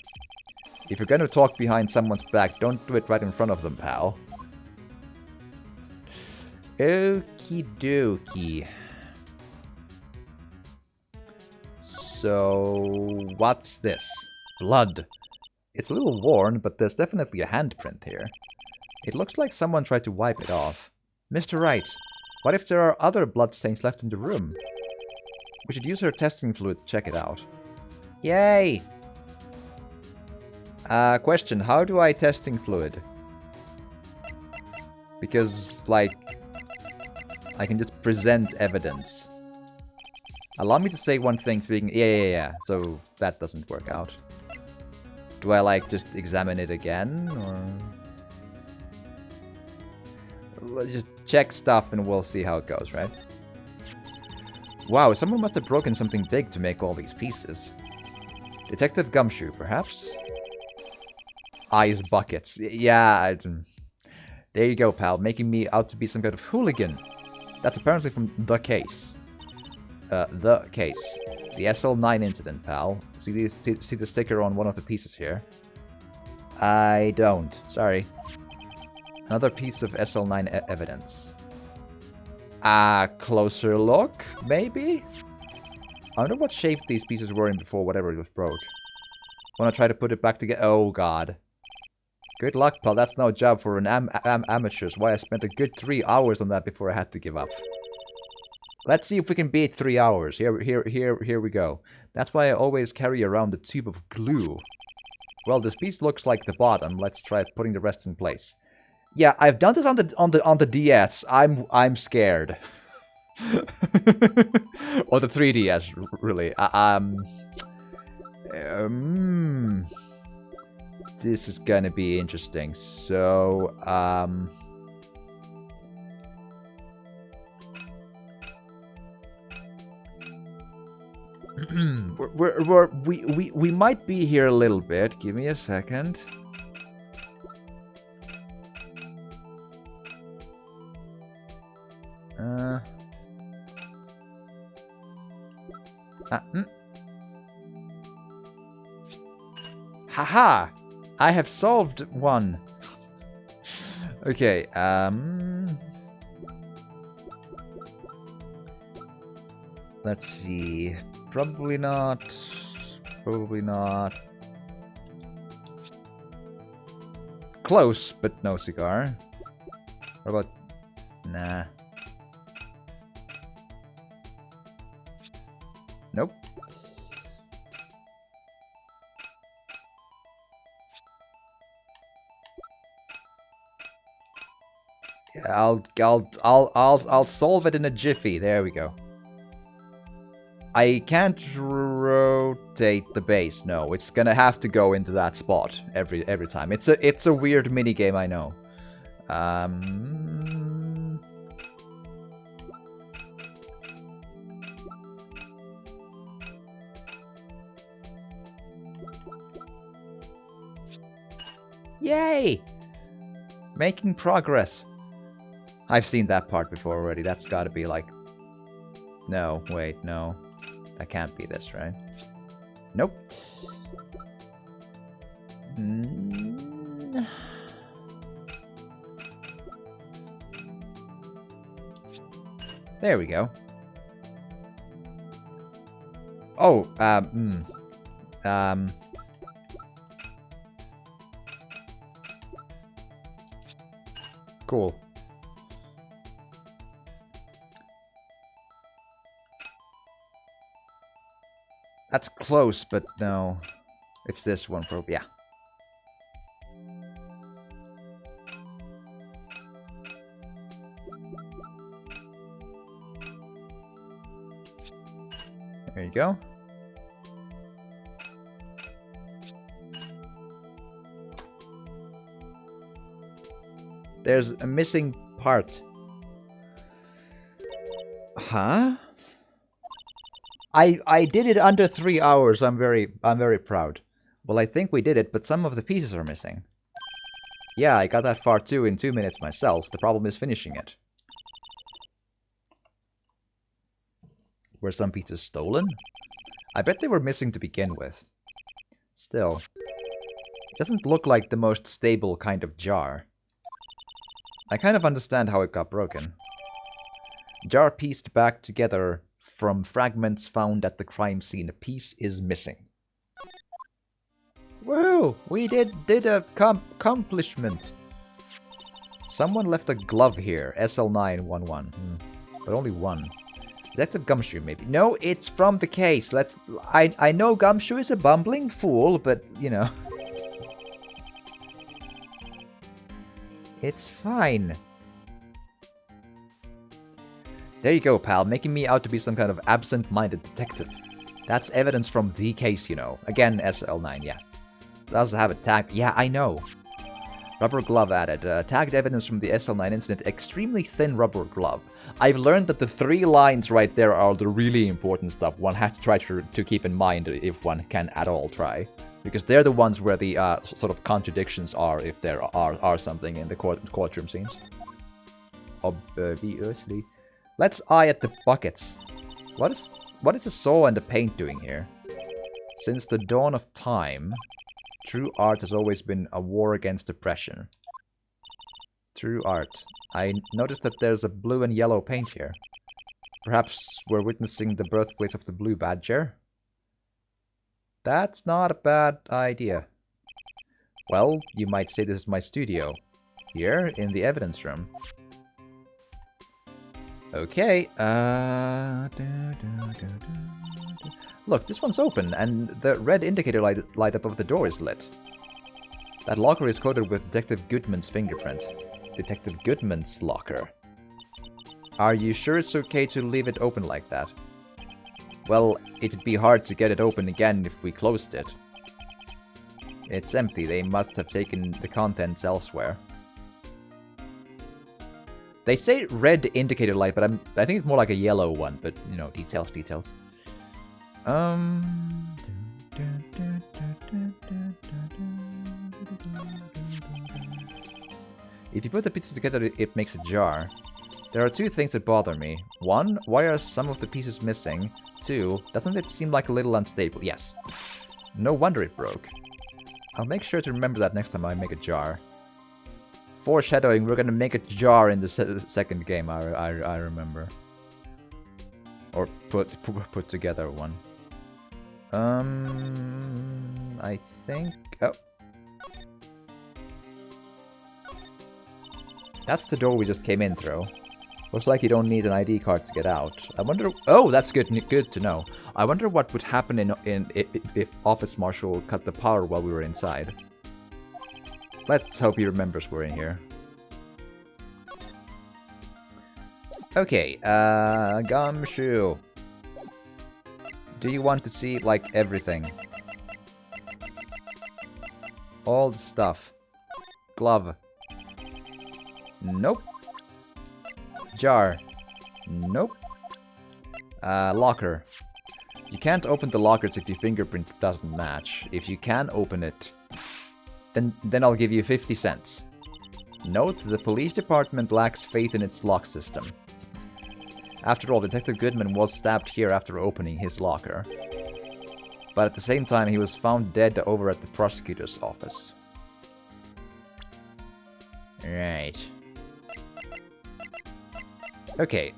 If you're going to talk behind someone's back, don't do it right in front of them, pal. Okie dokie. So, what's this? Blood. It's a little worn, but there's definitely a handprint here. It looks like someone tried to wipe it off. Mr. Wright, what if there are other blood stains left in the room? We should use her testing fluid to check it out. Yay! Question, how do I testing fluid? Because, like, I can just present evidence. Allow me to say one thing speaking... Yeah. So, that doesn't work out. Do I, like, just examine it again, or... Let's just check stuff and we'll see how it goes, right? Wow, someone must have broken something big to make all these pieces. Detective Gumshoe, perhaps? Ice buckets. Yeah, there you go, pal. Making me out to be some kind of hooligan. That's apparently from The Case. The Case. The SL9 incident, pal. See the sticker on one of the pieces here? I don't. Sorry. Another piece of SL9 evidence. Closer look, maybe? I wonder what shape these pieces were in before whatever it was broke. Wanna try to put it back together? Oh god. Good luck, pal. That's no job for an amateur. Why I spent a good 3 hours on that before I had to give up. Let's see if we can beat 3 hours. Here we go. That's why I always carry around the tube of glue. Well, this piece looks like the bottom. Let's try putting the rest in place. Yeah, I've done this on the DS. I'm scared. Or the 3DS, really. This is gonna be interesting. So, we might be here a little bit. Give me a second. Haha! I have solved one. Okay, let's see. Probably not. Probably not. Close, but no cigar. What about... Nah. Nope. Yeah, I'll solve it in a jiffy. There we go. I can't rotate the base. No, it's gonna have to go into that spot every time. It's a weird mini game, I know. Yay! Making progress. I've seen that part before already. That's gotta be like... No, wait, no. That can't be this, right? Nope. There we go. Oh, cool. That's close, but no. It's this one, probably. Yeah. There you go. There's a missing part. Huh? I did it under 3 hours. I'm very proud. Well, I think we did it, but some of the pieces are missing. Yeah, I got that far too in 2 minutes myself. The problem is finishing it. Were some pieces stolen? I bet they were missing to begin with. Still, it doesn't look like the most stable kind of jar. I kind of understand how it got broken. Jar pieced back together from fragments found at the crime scene. A piece is missing. Woo! We did a accomplishment. Someone left a glove here. SL911. But only one. Detective Gumshoe, maybe. No, it's from the case. I know Gumshoe is a bumbling fool, but, you know. It's fine. There you go, pal, making me out to be some kind of absent-minded detective. That's evidence from the case, you know. Again, SL9, yeah. Does have a tag. Yeah, I know. Rubber glove added. Tagged evidence from the SL9 incident. Extremely thin rubber glove. I've learned that the 3 lines right there are the really important stuff one has to try to keep in mind if one can at all try. Because they're the ones where the sort of contradictions are, if there are something in the courtroom scenes. Obviously. Let's eye at the buckets. What is the saw and the paint doing here? Since the dawn of time, true art has always been a war against oppression. True art. I noticed that there's a blue and yellow paint here. Perhaps we're witnessing the birthplace of the Blue Badger? That's not a bad idea. Well, you might say this is my studio. Here, in the evidence room. Okay, look, this one's open, and the red indicator light above the door is lit. That locker is coated with Detective Goodman's fingerprint. Detective Goodman's locker. Are you sure it's okay to leave it open like that? Well, it'd be hard to get it open again if we closed it. It's empty. They must have taken the contents elsewhere. They say red indicator light, but I think it's more like a yellow one. But, you know, details. If you put the pieces together, it makes a jar. There are 2 things that bother me. 1, why are some of the pieces missing? 2, doesn't it seem like a little unstable? Yes. No wonder it broke. I'll make sure to remember that next time I make a jar. Foreshadowing, we're gonna make a jar in the second game, I remember. Or put together one. I think... Oh. That's the door we just came in through. Looks like you don't need an ID card to get out. I wonder... Oh, that's good to know. I wonder what would happen if Office Marshal cut the power while we were inside. Let's hope he remembers we're in here. Okay, Gumshoe. Do you want to see, like, everything? All the stuff. Glove. Nope. Jar. Nope. Locker. You can't open the lockers if your fingerprint doesn't match. If you can open it, then I'll give you 50 cents. Note, the police department lacks faith in its lock system. After all, Detective Goodman was stabbed here after opening his locker. But at the same time, he was found dead over at the prosecutor's office. Right. Okay,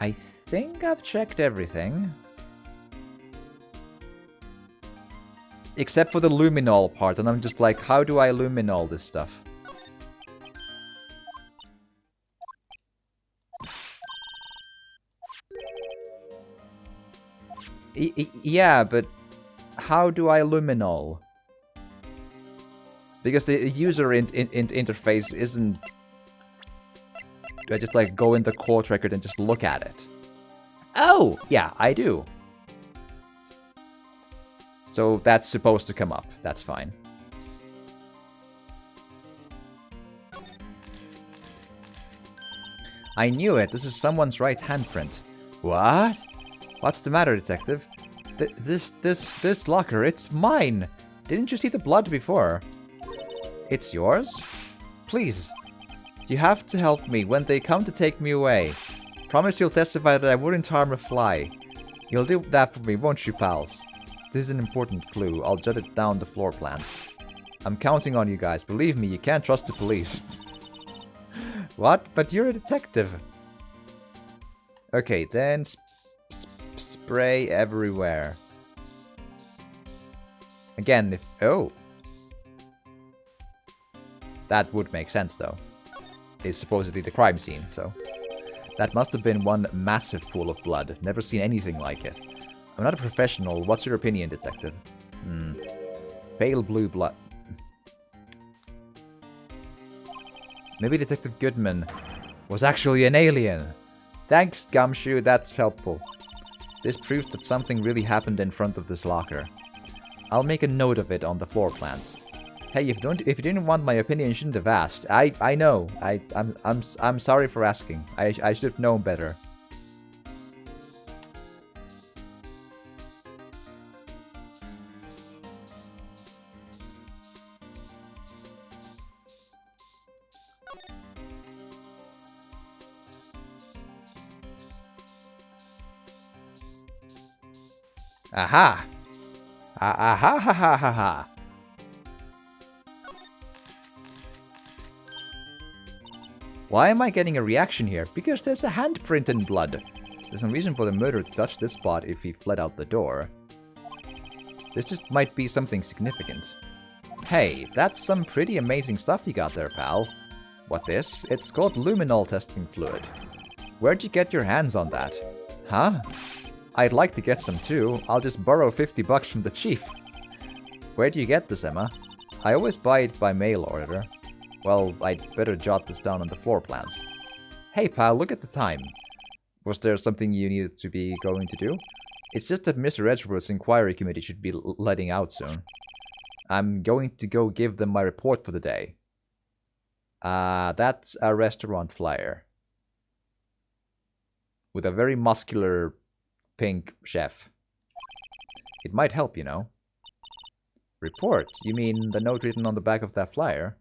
I think I've checked everything. Except for the luminol part, and I'm just like, how do I luminol this stuff? Yeah, but how do I luminol? Because the user interface isn't... Do I just like go in the court record and just look at it? Oh, yeah, I do. So that's supposed to come up. That's fine. I knew it. This is someone's right handprint. What? What's the matter, detective? This locker, it's mine. Didn't you see the blood before? It's yours? Please. You have to help me when they come to take me away. Promise you'll testify that I wouldn't harm a fly. You'll do that for me, won't you, pals? This is an important clue. I'll jot it down the floor plans. I'm counting on you guys. Believe me, you can't trust the police. What? But you're a detective. Okay, then spray everywhere. Again, if... Oh. That would make sense, though. It's supposedly the crime scene, so... That must have been one massive pool of blood. Never seen anything like it. I'm not a professional. What's your opinion, detective? Pale blue blood. Maybe Detective Goodman was actually an alien. Thanks, Gumshoe. That's helpful. This proves that something really happened in front of this locker. I'll make a note of it on the floor plans. Hey, if you didn't want my opinion, you shouldn't have asked. I know. I'm sorry for asking. I should have known better. Aha! Aha ha ha ha ha! Why am I getting a reaction here? Because there's a handprint in blood. There's no reason for the murderer to touch this spot if he fled out the door. This just might be something significant. Hey, that's some pretty amazing stuff you got there, pal. What this? It's called luminol testing fluid. Where'd you get your hands on that? Huh? I'd like to get some too. I'll just borrow 50 bucks from the chief. Where do you get this, Emma? I always buy it by mail order. Well, I'd better jot this down on the floor plans. Hey pal, look at the time. Was there something you needed to be going to do? It's just that Mr. Edgeworth's inquiry committee should be letting out soon. I'm going to go give them my report for the day. That's a restaurant flyer. With a very muscular pink chef. It might help, you know. Report? You mean the note written on the back of that flyer?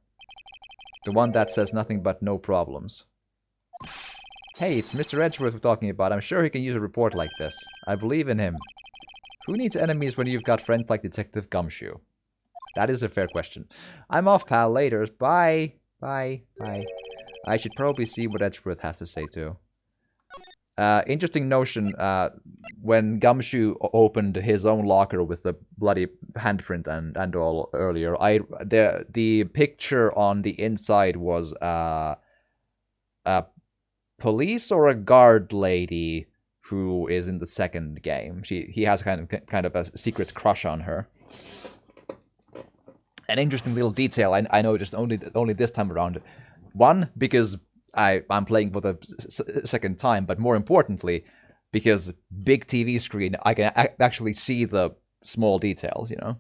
The one that says nothing but no problems. Hey, it's Mr. Edgeworth we're talking about. I'm sure he can use a report like this. I believe in him. Who needs enemies when you've got friends like Detective Gumshoe? That is a fair question. I'm off, pal. Later. Bye. Bye. Bye. I should probably see what Edgeworth has to say, too. Interesting notion, when Gumshoe opened his own locker with the bloody handprint and all earlier, the picture on the inside was a police or a guard lady who is in the second game. He has kind of a secret crush on her. An interesting little detail I noticed only this time around. One, because I'm playing for the second time, but more importantly, Because big TV screen, I can actually see the small details, you know.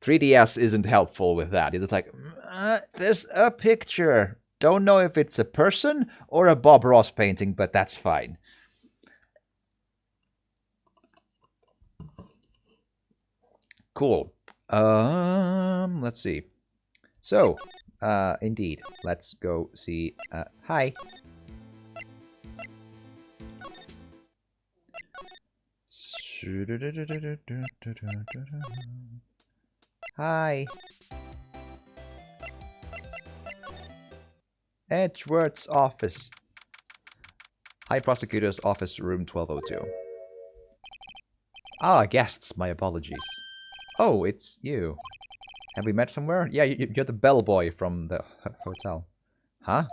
3DS isn't helpful with that. It's like, there's a picture. Don't know if it's a person or a Bob Ross painting, but that's fine. Cool. Let's see. So, indeed, let's go see. Hi. Hi. Edgeworth's office. High Prosecutor's Office, room 1202. Ah, guests, my apologies. Oh, it's you. Have we met somewhere? Yeah, you're the bellboy from the hotel. Huh?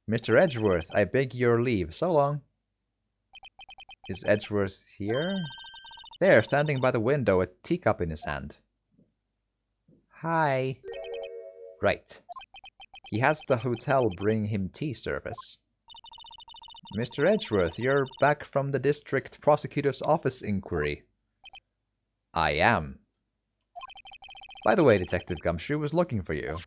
Mr. Edgeworth, I beg your leave. So long. Is Edgeworth here? There, standing by the window, a teacup in his hand. Hi. Right. He has the hotel bring him tea service. Mr. Edgeworth, you're back from the district prosecutor's office inquiry. I am. By the way, Detective Gumshoe was looking for you.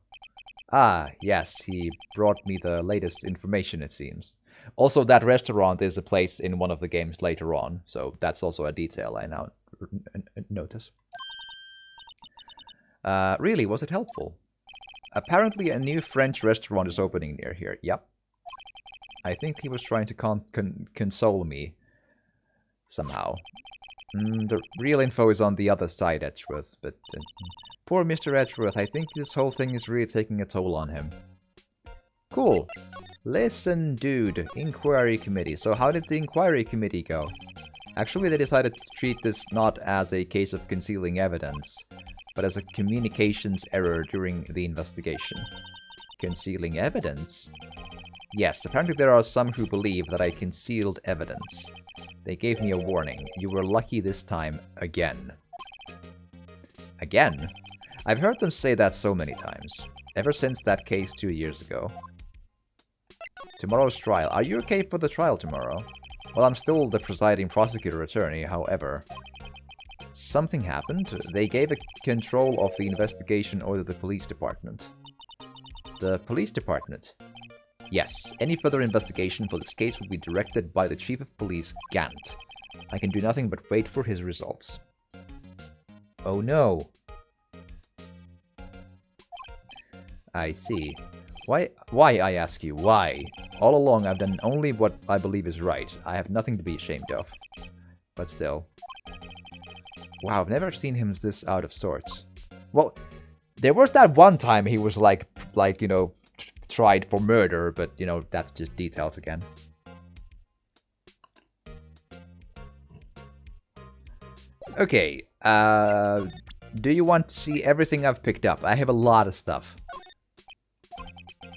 Ah, yes, he brought me the latest information, it seems. Also, that restaurant is a place in one of the games later on, so that's also a detail I now notice. Really, was it helpful? Apparently a new French restaurant is opening near here. Yep. I think he was trying to console me somehow. The real info is on the other side, Edgeworth, but poor Mr. Edgeworth, I think this whole thing is really taking a toll on him. Cool. Listen, dude, inquiry committee. So how did the inquiry committee go? Actually, they decided to treat this not as a case of concealing evidence, but as a communications error during the investigation. Concealing evidence? Yes, apparently there are some who believe that I concealed evidence. They gave me a warning. You were lucky this time, again. Again? I've heard them say that so many times. Ever since that case 2 years ago. Tomorrow's trial. Are you okay for the trial tomorrow? Well, I'm still the presiding prosecutor attorney, however. Something happened. They gave a control of the investigation over to the police department. The police department? Yes, any further investigation for this case will be directed by the Chief of Police, Gant. I can do nothing but wait for his results. Oh no. I see. Why, I ask you, why? All along I've done only what I believe is right. I have nothing to be ashamed of. But still. Wow, I've never seen him this out of sorts. Well, there was that one time he was like, you know, tried for murder, but, you know, that's just details again. Okay, do you want to see everything I've picked up? I have a lot of stuff.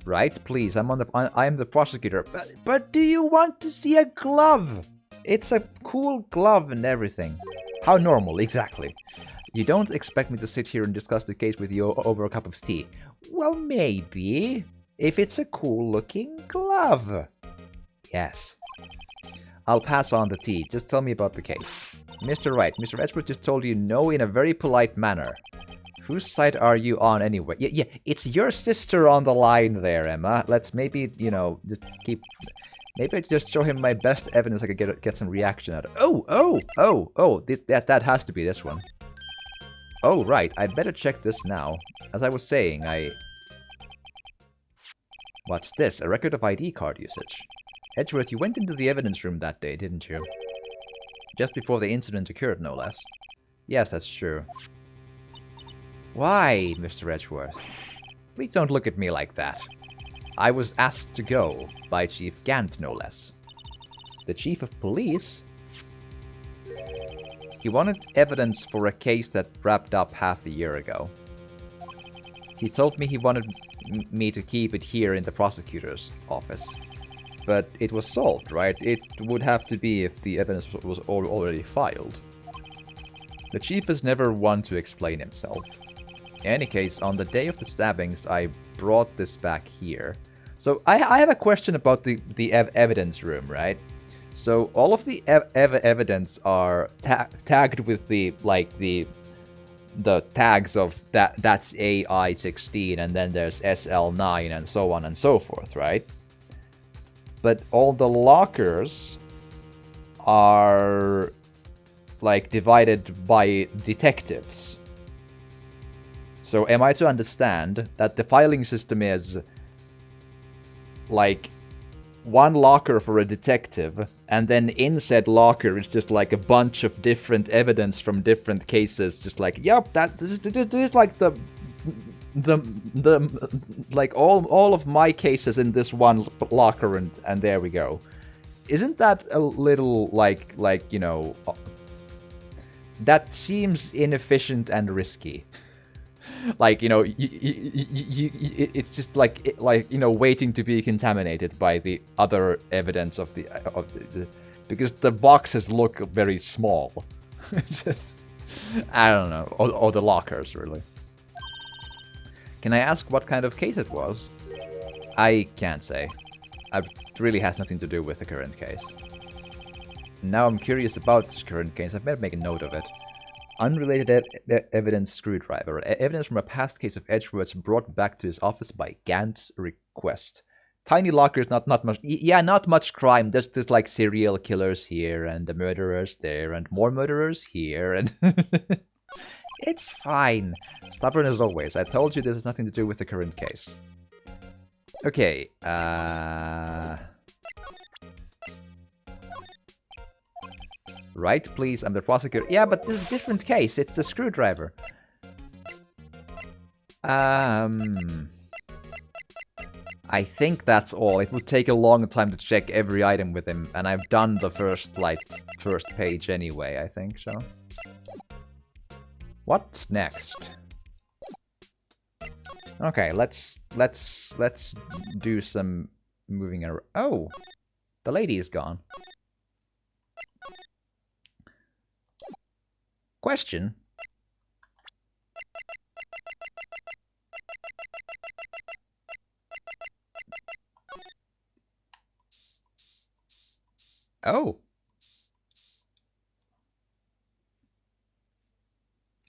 Right, please, I'm the prosecutor. But do you want to see a glove? It's a cool glove and everything. How normal, exactly. You don't expect me to sit here and discuss the case with you over a cup of tea. Well, maybe. If it's a cool-looking glove. Yes. I'll pass on the tea. Just tell me about the case. Mr. Wright, Mr. Edgeworth just told you no in a very polite manner. Whose side are you on anyway? Yeah, it's your sister on the line there, Emma. Let's maybe, you know, just keep... Maybe I just show him my best evidence I could get some reaction out of. Oh, that has to be this one. Oh, right, I'd better check this now. As I was saying, What's this? A record of ID card usage. Edgeworth, you went into the evidence room that day, didn't you? Just before the incident occurred, no less. Yes, that's true. Why, Mr. Edgeworth? Please don't look at me like that. I was asked to go, by Chief Gant, no less. The Chief of Police? He wanted evidence for a case that wrapped up half a year ago. He told me he wanted me to keep it here in the prosecutor's office. But it was solved, right? It would have to be if the evidence was already filed. The chief is never one to explain himself. In any case, on the day of the stabbings, I brought this back here. So I have a question about the evidence room, right? So all of the evidence are tagged with the tags of that's AI16 and then there's SL9 and so on and so forth, right? But all the lockers are like divided by detectives. So am I to understand that the filing system is like one locker for a detective, and then in said locker is just like a bunch of different evidence from different cases, just like, yep, this is like the like all of my cases in this one locker, and there we go. Isn't that a little like you know, that seems inefficient and risky? Like, you know, it's just like you know, waiting to be contaminated by the other evidence of the because the boxes look very small. Just, I don't know, or the lockers really. Can I ask what kind of case it was? I can't say. It really has nothing to do with the current case. Now I'm curious about this current case. I better make a note of it. Unrelated evidence screwdriver. Evidence from a past case of Edgeworth's brought back to his office by Gant's request. Tiny lockers, not much. Yeah, not much crime. There's like serial killers here and the murderers there and more murderers here and it's fine. Stubborn as always. I told you this has nothing to do with the current case. Okay. Right, please, I'm the prosecutor. Yeah, but this is a different case. It's the screwdriver. I think that's all. It would take a long time to check every item with him, and I've done the first page anyway, I think, so. What's next? Okay, let's do some moving around. Oh! The lady is gone. Question? Oh.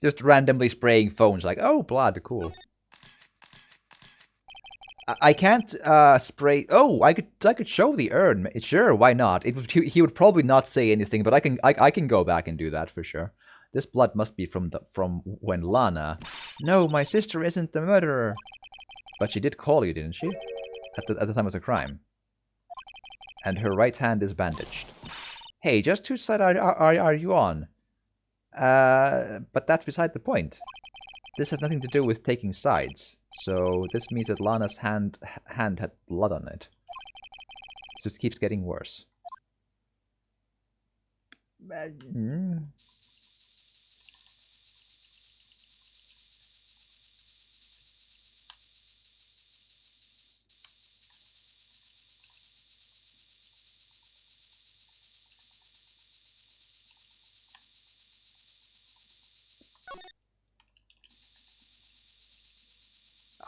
Just randomly spraying phones like, oh, blood, cool. I can't spray. Oh, I could show the urn. Sure, why not? He would probably not say anything, but I can go back and do that for sure. This blood must be from when Lana. No, my sister isn't the murderer. But she did call you, didn't she? At the time of the crime. And her right hand is bandaged. Hey, just whose side are you on? But that's beside the point. This has nothing to do with taking sides. So this means that Lana's hand had blood on it. It just keeps getting worse.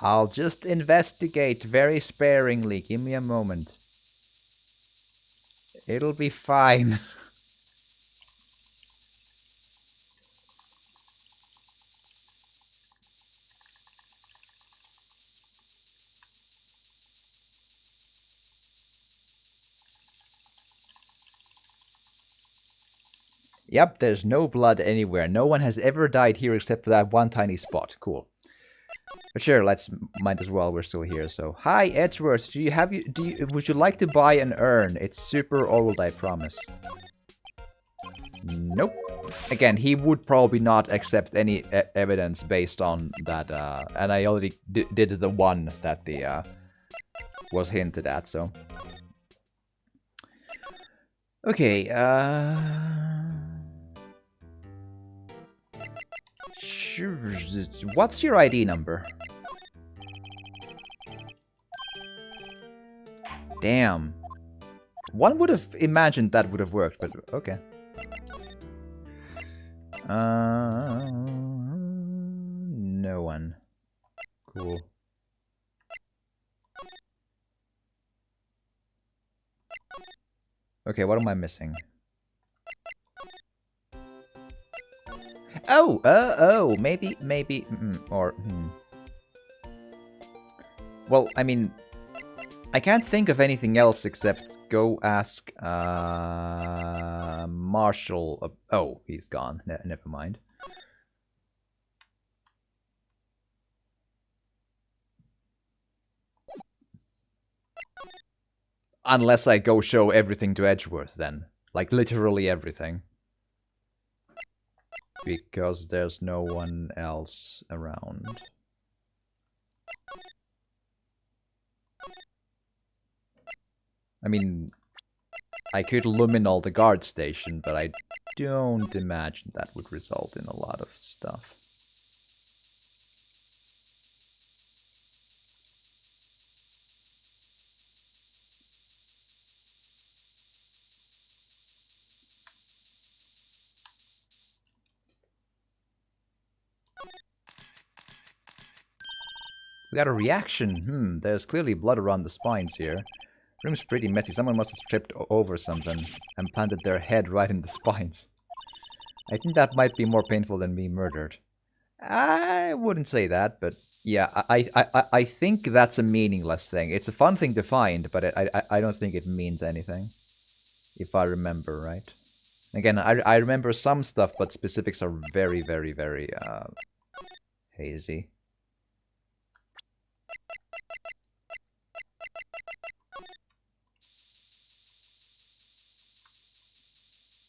I'll just investigate very sparingly. Give me a moment. It'll be fine. Yep, there's no blood anywhere. No one has ever died here except for that one tiny spot. Cool. But sure, might as well. We're still here. So, hi Edgeworth. Would you like to buy an urn? It's super old, I promise. Nope. Again, he would probably not accept any evidence based on that. And I already did the one that was hinted at. So, okay. Sure. What's your ID number? Damn. One would have imagined that would have worked, but okay. No one. Cool. Okay, what am I missing? Oh, maybe, Well, I mean, I can't think of anything else except go ask, Marshall. Oh, he's gone. Never mind. Unless I go show everything to Edgeworth, then. Like, literally everything. Because there's no one else around. I mean, I could luminol the guard station, but I don't imagine that would result in a lot of stuff. We got a reaction. There's clearly blood around the spines here. Room's pretty messy. Someone must have tripped over something and planted their head right in the spines. I think that might be more painful than being murdered. I wouldn't say that, but yeah, I think that's a meaningless thing. It's a fun thing to find, but I don't think it means anything. If I remember right. Again, I remember some stuff, but specifics are very, very, very hazy.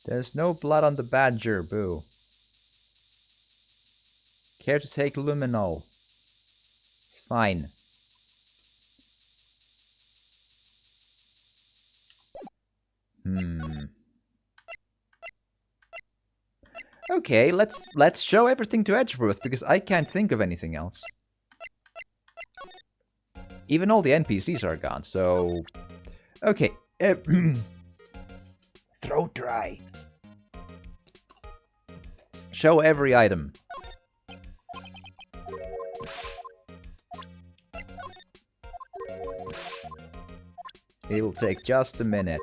There's no blood on the badger, boo. Care to take luminol? It's fine. Okay, let's show everything to Edgeworth, because I can't think of anything else. Even all the NPCs are gone, so... Okay. Throat dry. Show every item. It'll take just a minute.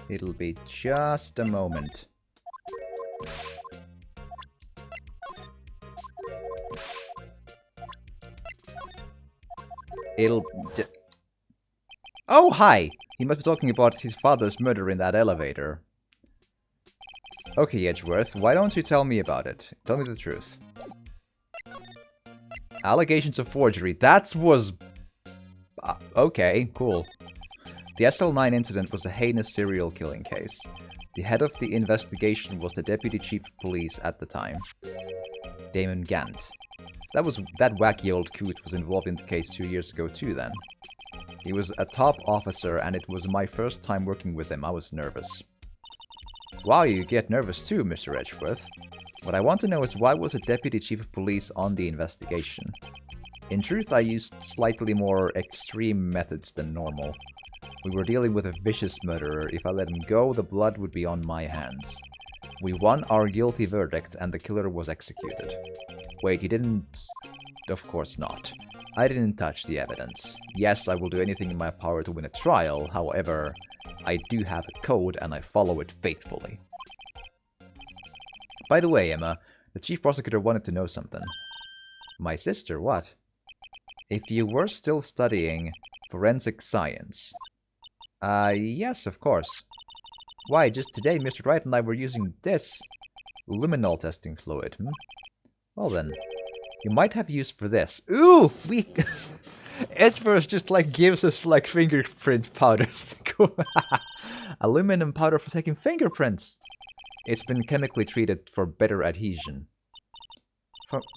It'll be just a moment. Oh, hi! He must be talking about his father's murder in that elevator. Okay, Edgeworth, why don't you tell me about it? Tell me the truth. Allegations of forgery. That was... okay, cool. The SL9 incident was a heinous serial killing case. The head of the investigation was the Deputy Chief of Police at the time, Damon Gant. That wacky old coot was involved in the case 2 years ago too then. He was a top officer and it was my first time working with him. I was nervous. Wow, you get nervous too, Mr. Edgeworth. What I want to know is why was a Deputy Chief of Police on the investigation? In truth, I used slightly more extreme methods than normal. We were dealing with a vicious murderer. If I let him go, the blood would be on my hands. We won our guilty verdict and the killer was executed. Wait, he didn't... Of course not. I didn't touch the evidence. Yes, I will do anything in my power to win a trial, however, I do have a code and I follow it faithfully. By the way, Emma, the chief prosecutor wanted to know something. My sister, what? If you were still studying forensic science... yes, of course. Why, just today Mr. Wright and I were using this luminol testing fluid, Well then, you might have use for this. Ooh, we... Edgeworth just like gives us like fingerprint powders. Aluminum powder for taking fingerprints. It's been chemically treated for better adhesion.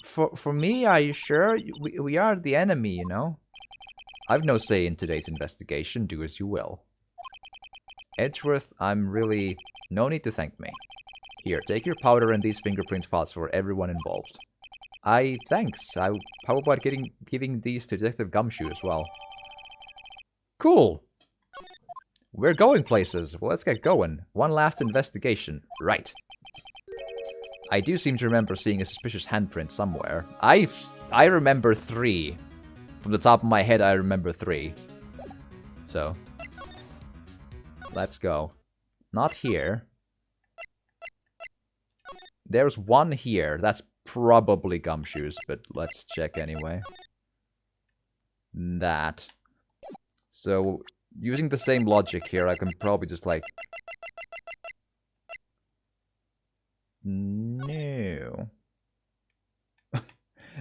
For me, are you sure? We are the enemy, you know? I've no say in today's investigation. Do as you will. Edgeworth, I'm really... No need to thank me. Here, take your powder and these fingerprint files for everyone involved. Thanks. How about giving these to Detective Gumshoe as well? Cool. We're going places. Well, let's get going. One last investigation. Right. I do seem to remember seeing a suspicious handprint somewhere. I remember 3. From the top of my head, I remember 3. So, let's go. Not here. There's 1 here. That's probably Gumshoes, but let's check anyway. That. So, using the same logic here, I can probably just like... No.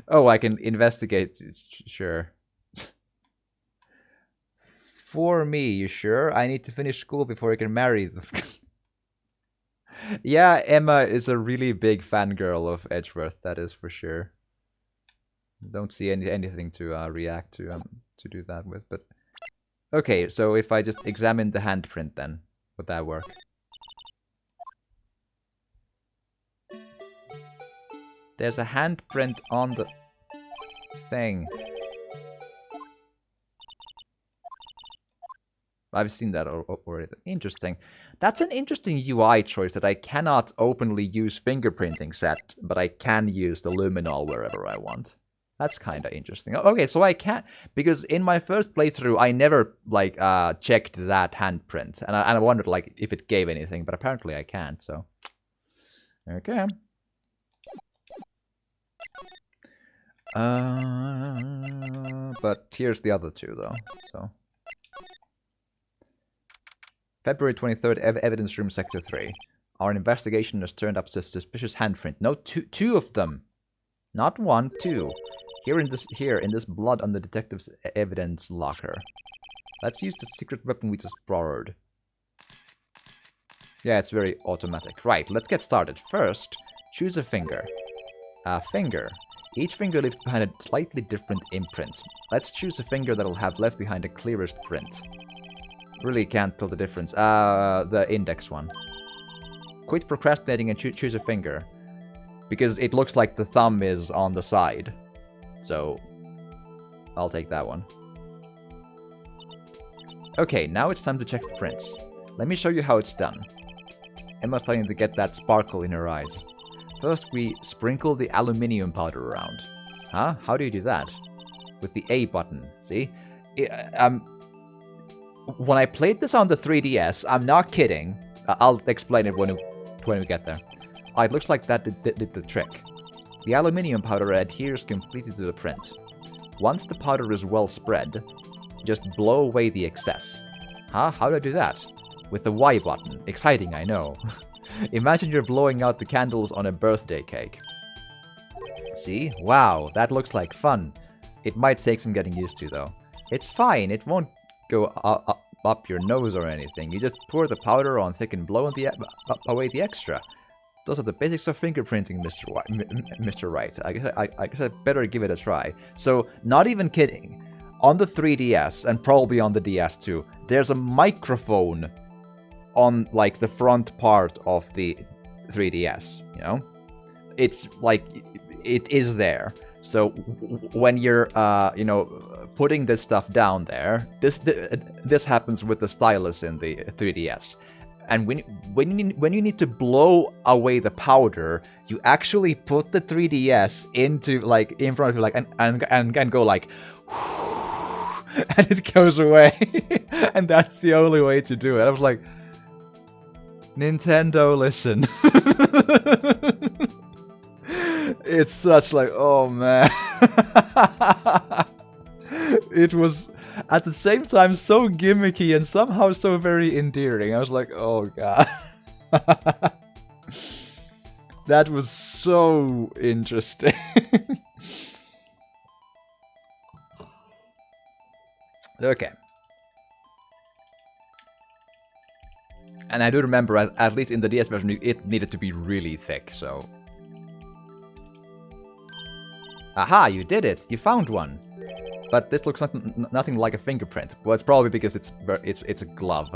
Oh, I can investigate. Sure. For me, you sure? I need to finish school before I can marry. Yeah, Emma is a really big fangirl of Edgeworth, that is for sure. Don't see anything to react to do that with, but... Okay, so if I just examine the handprint then, would that work? There's a handprint on the thing. I've seen that already. Interesting. That's an interesting UI choice that I cannot openly use fingerprinting set, but I can use the luminol wherever I want. That's kind of interesting. Okay, so I can't, because in my first playthrough, I never, like, checked that handprint, and I wondered, like, if it gave anything, but apparently I can't, so... Okay. But here's the other 2, though, so... February 23rd, Evidence Room, Sector 3. Our investigation has turned up a suspicious handprint. No, two of them. Not 1, 2. Here in this blood on the detective's evidence locker. Let's use the secret weapon we just borrowed. Yeah, it's very automatic. Right, let's get started. First, choose a finger. A finger. Each finger leaves behind a slightly different imprint. Let's choose a finger that'll have left behind the clearest print. Really can't tell the difference. The index one. Quit procrastinating and choose a finger. Because it looks like the thumb is on the side. So, I'll take that one. Okay, now it's time to check the prints. Let me show you how it's done. Emma's starting to get that sparkle in her eyes. First, we sprinkle the aluminium powder around. Huh? How do you do that? With the A button, see? When I played this on the 3DS, I'm not kidding. I'll explain it when we get there. It looks like that did the trick. The aluminium powder adheres completely to the print. Once the powder is well spread, just blow away the excess. Huh? How do I do that? With the Y button. Exciting, I know. Imagine you're blowing out the candles on a birthday cake. See? Wow, that looks like fun. It might take some getting used to, though. It's fine, it won't go up your nose or anything. You just pour the powder on thick and blow away the extra. Those are the basics of fingerprinting, Mr. Wright. I guess I better give it a try. So, not even kidding. On the 3DS, and probably on the DS too, there's a microphone on, like, the front part of the 3DS, you know? It's, like, it is there. So, when you're, you know, putting this stuff down there, this happens with the stylus in the 3DS. And when you need to blow away the powder, you actually put the 3DS into, like, in front of you, like, and go like, and it goes away. And that's the only way to do it. I was like, Nintendo, listen. It's such like, oh man. It was at the same time so gimmicky and somehow so very endearing. I was like, oh god. That was so interesting. Okay. And I do remember, at least in the DS version, it needed to be really thick, so... Aha, you did it! You found one! But this looks nothing like a fingerprint. Well, it's probably because it's a glove.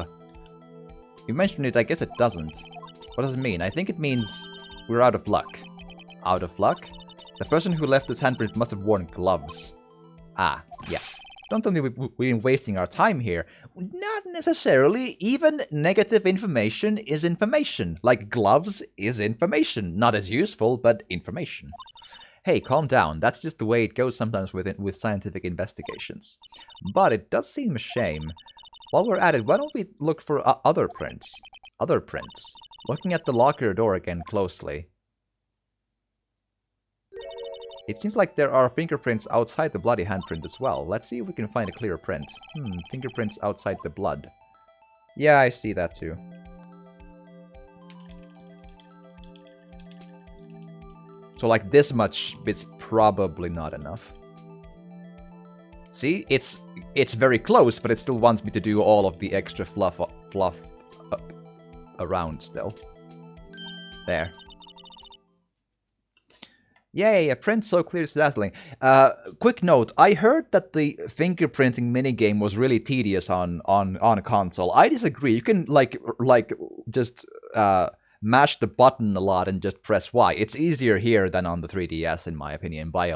You mentioned it, I guess it doesn't. What does it mean? I think it means we're out of luck. Out of luck? The person who left this handprint must have worn gloves. Ah, yes. Don't tell me we've been wasting our time here. Not necessarily. Even negative information is information. Like gloves is information. Not as useful, but information. Hey, calm down. That's just the way it goes sometimes with scientific investigations. But it does seem a shame. While we're at it, why don't we look for other prints? Other prints. Looking at the locker door again closely. It seems like there are fingerprints outside the bloody handprint as well. Let's see if we can find a clear print. Fingerprints outside the blood. Yeah, I see that too. So like this much is probably not enough. See, it's very close, but it still wants me to do all of the extra fluff around still. There. Yay, a print so clear it's dazzling. Quick note, I heard that the fingerprinting minigame was really tedious on a console. I disagree. You can like just mash the button a lot and just press Y. It's easier here than on the 3DS in my opinion, by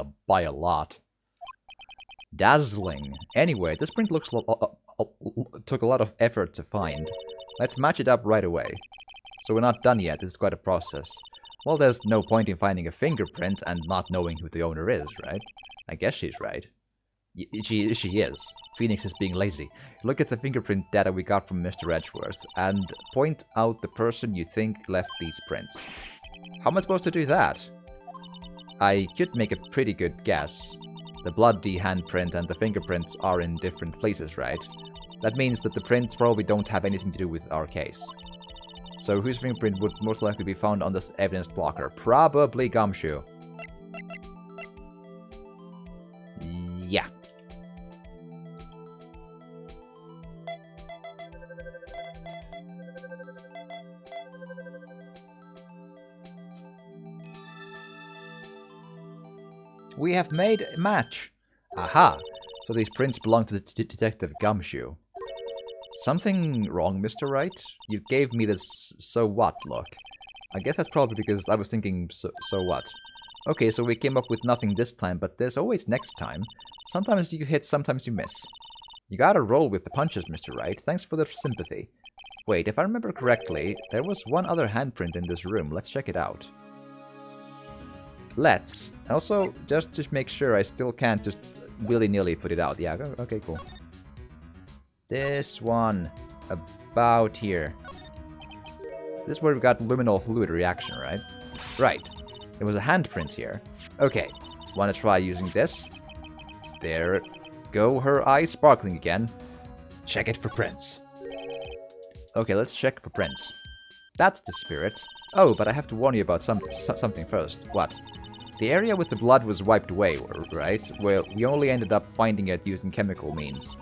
a lot. Dazzling. Anyway, this print looks took a lot of effort to find. Let's match it up right away. So we're not done yet. This is quite a process. Well, there's no point in finding a fingerprint and not knowing who the owner is, right? I guess she's right. She is. Phoenix is being lazy. Look at the fingerprint data we got from Mr. Edgeworth, and point out the person you think left these prints. How am I supposed to do that? I could make a pretty good guess. The bloody handprint and the fingerprints are in different places, right? That means that the prints probably don't have anything to do with our case. So whose fingerprint would most likely be found on this evidence blocker? Probably Gumshoe. Yeah. We have made a match. Aha. So these prints belong to the Detective Gumshoe. Something wrong, Mr. Wright? You gave me this so what look. I guess that's probably because I was thinking so what. Okay, so we came up with nothing this time, but there's always next time. Sometimes you hit, sometimes you miss. You gotta roll with the punches, Mr. Wright. Thanks for the sympathy. Wait, if I remember correctly, there was one other handprint in this room. Let's check it out. Let's. Also, just to make sure I still can't just willy-nilly put it out. Yeah, okay, cool. This one. About here. This is where we got luminol fluid reaction, right? Right. There was a handprint here. Okay. Wanna try using this? There go, her eyes sparkling again. Check it for prints. Okay, let's check for prints. That's the spirit. Oh, but I have to warn you about something first. What? The area with the blood was wiped away, right? Well, we only ended up finding it using chemical means.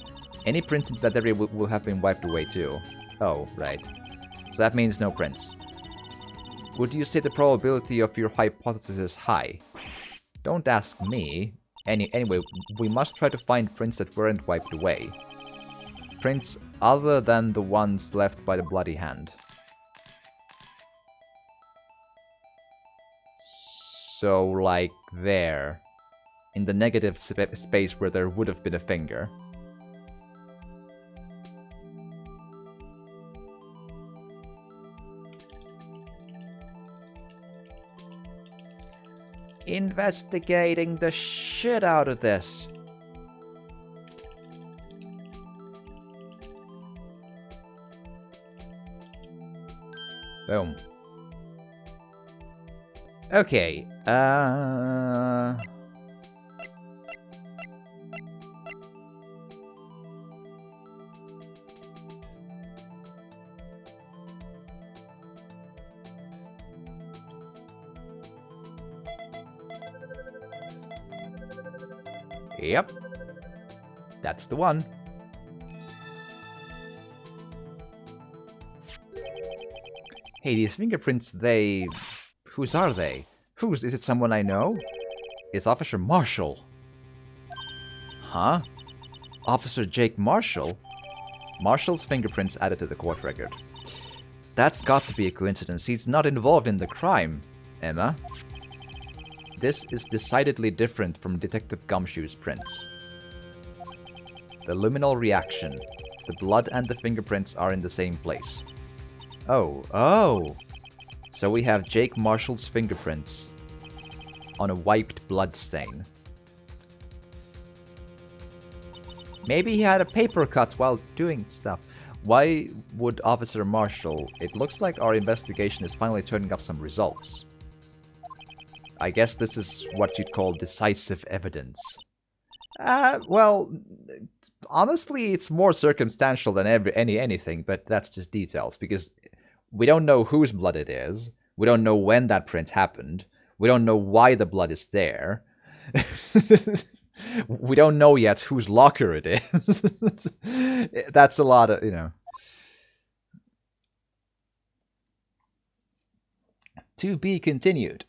Any prints in that area will have been wiped away too. Oh, right. So that means no prints. Would you say the probability of your hypothesis is high? Don't ask me. Anyway, we must try to find prints that weren't wiped away. Prints other than the ones left by the bloody hand. So, like there. In the negative space where there would have been a finger. Investigating the shit out of this. Boom. Okay, Yep. That's the one. Hey, these fingerprints, they... Whose are they? Whose? Is it someone I know? It's Officer Marshall. Huh? Officer Jake Marshall? Marshall's fingerprints added to the court record. That's got to be a coincidence. He's not involved in the crime, Emma. This is decidedly different from Detective Gumshoe's prints. The luminol reaction. The blood and the fingerprints are in the same place. Oh. So we have Jake Marshall's fingerprints on a wiped blood stain. Maybe he had a paper cut while doing stuff. Why would Officer Marshall? It looks like our investigation is finally turning up some results. I guess this is what you'd call decisive evidence. Well, honestly, it's more circumstantial than anything, but that's just details, because we don't know whose blood it is, we don't know when that print happened, we don't know why the blood is there, we don't know yet whose locker it is. That's a lot of, To be continued.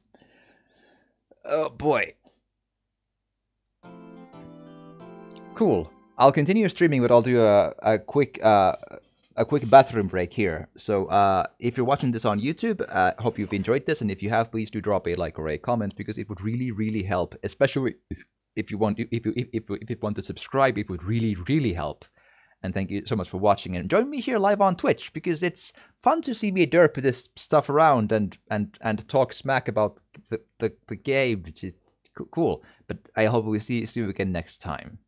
Oh boy. Cool. I'll continue streaming, but I'll do a quick bathroom break here. So if you're watching this on YouTube, hope you've enjoyed this, and if you have, please do drop a like or a comment, because it would really help, especially if you want to subscribe. It would really help. And thank you so much for watching, and join me here live on Twitch, because it's fun to see me derp this stuff around and talk smack about the game, which is cool. But I hope we see you again next time.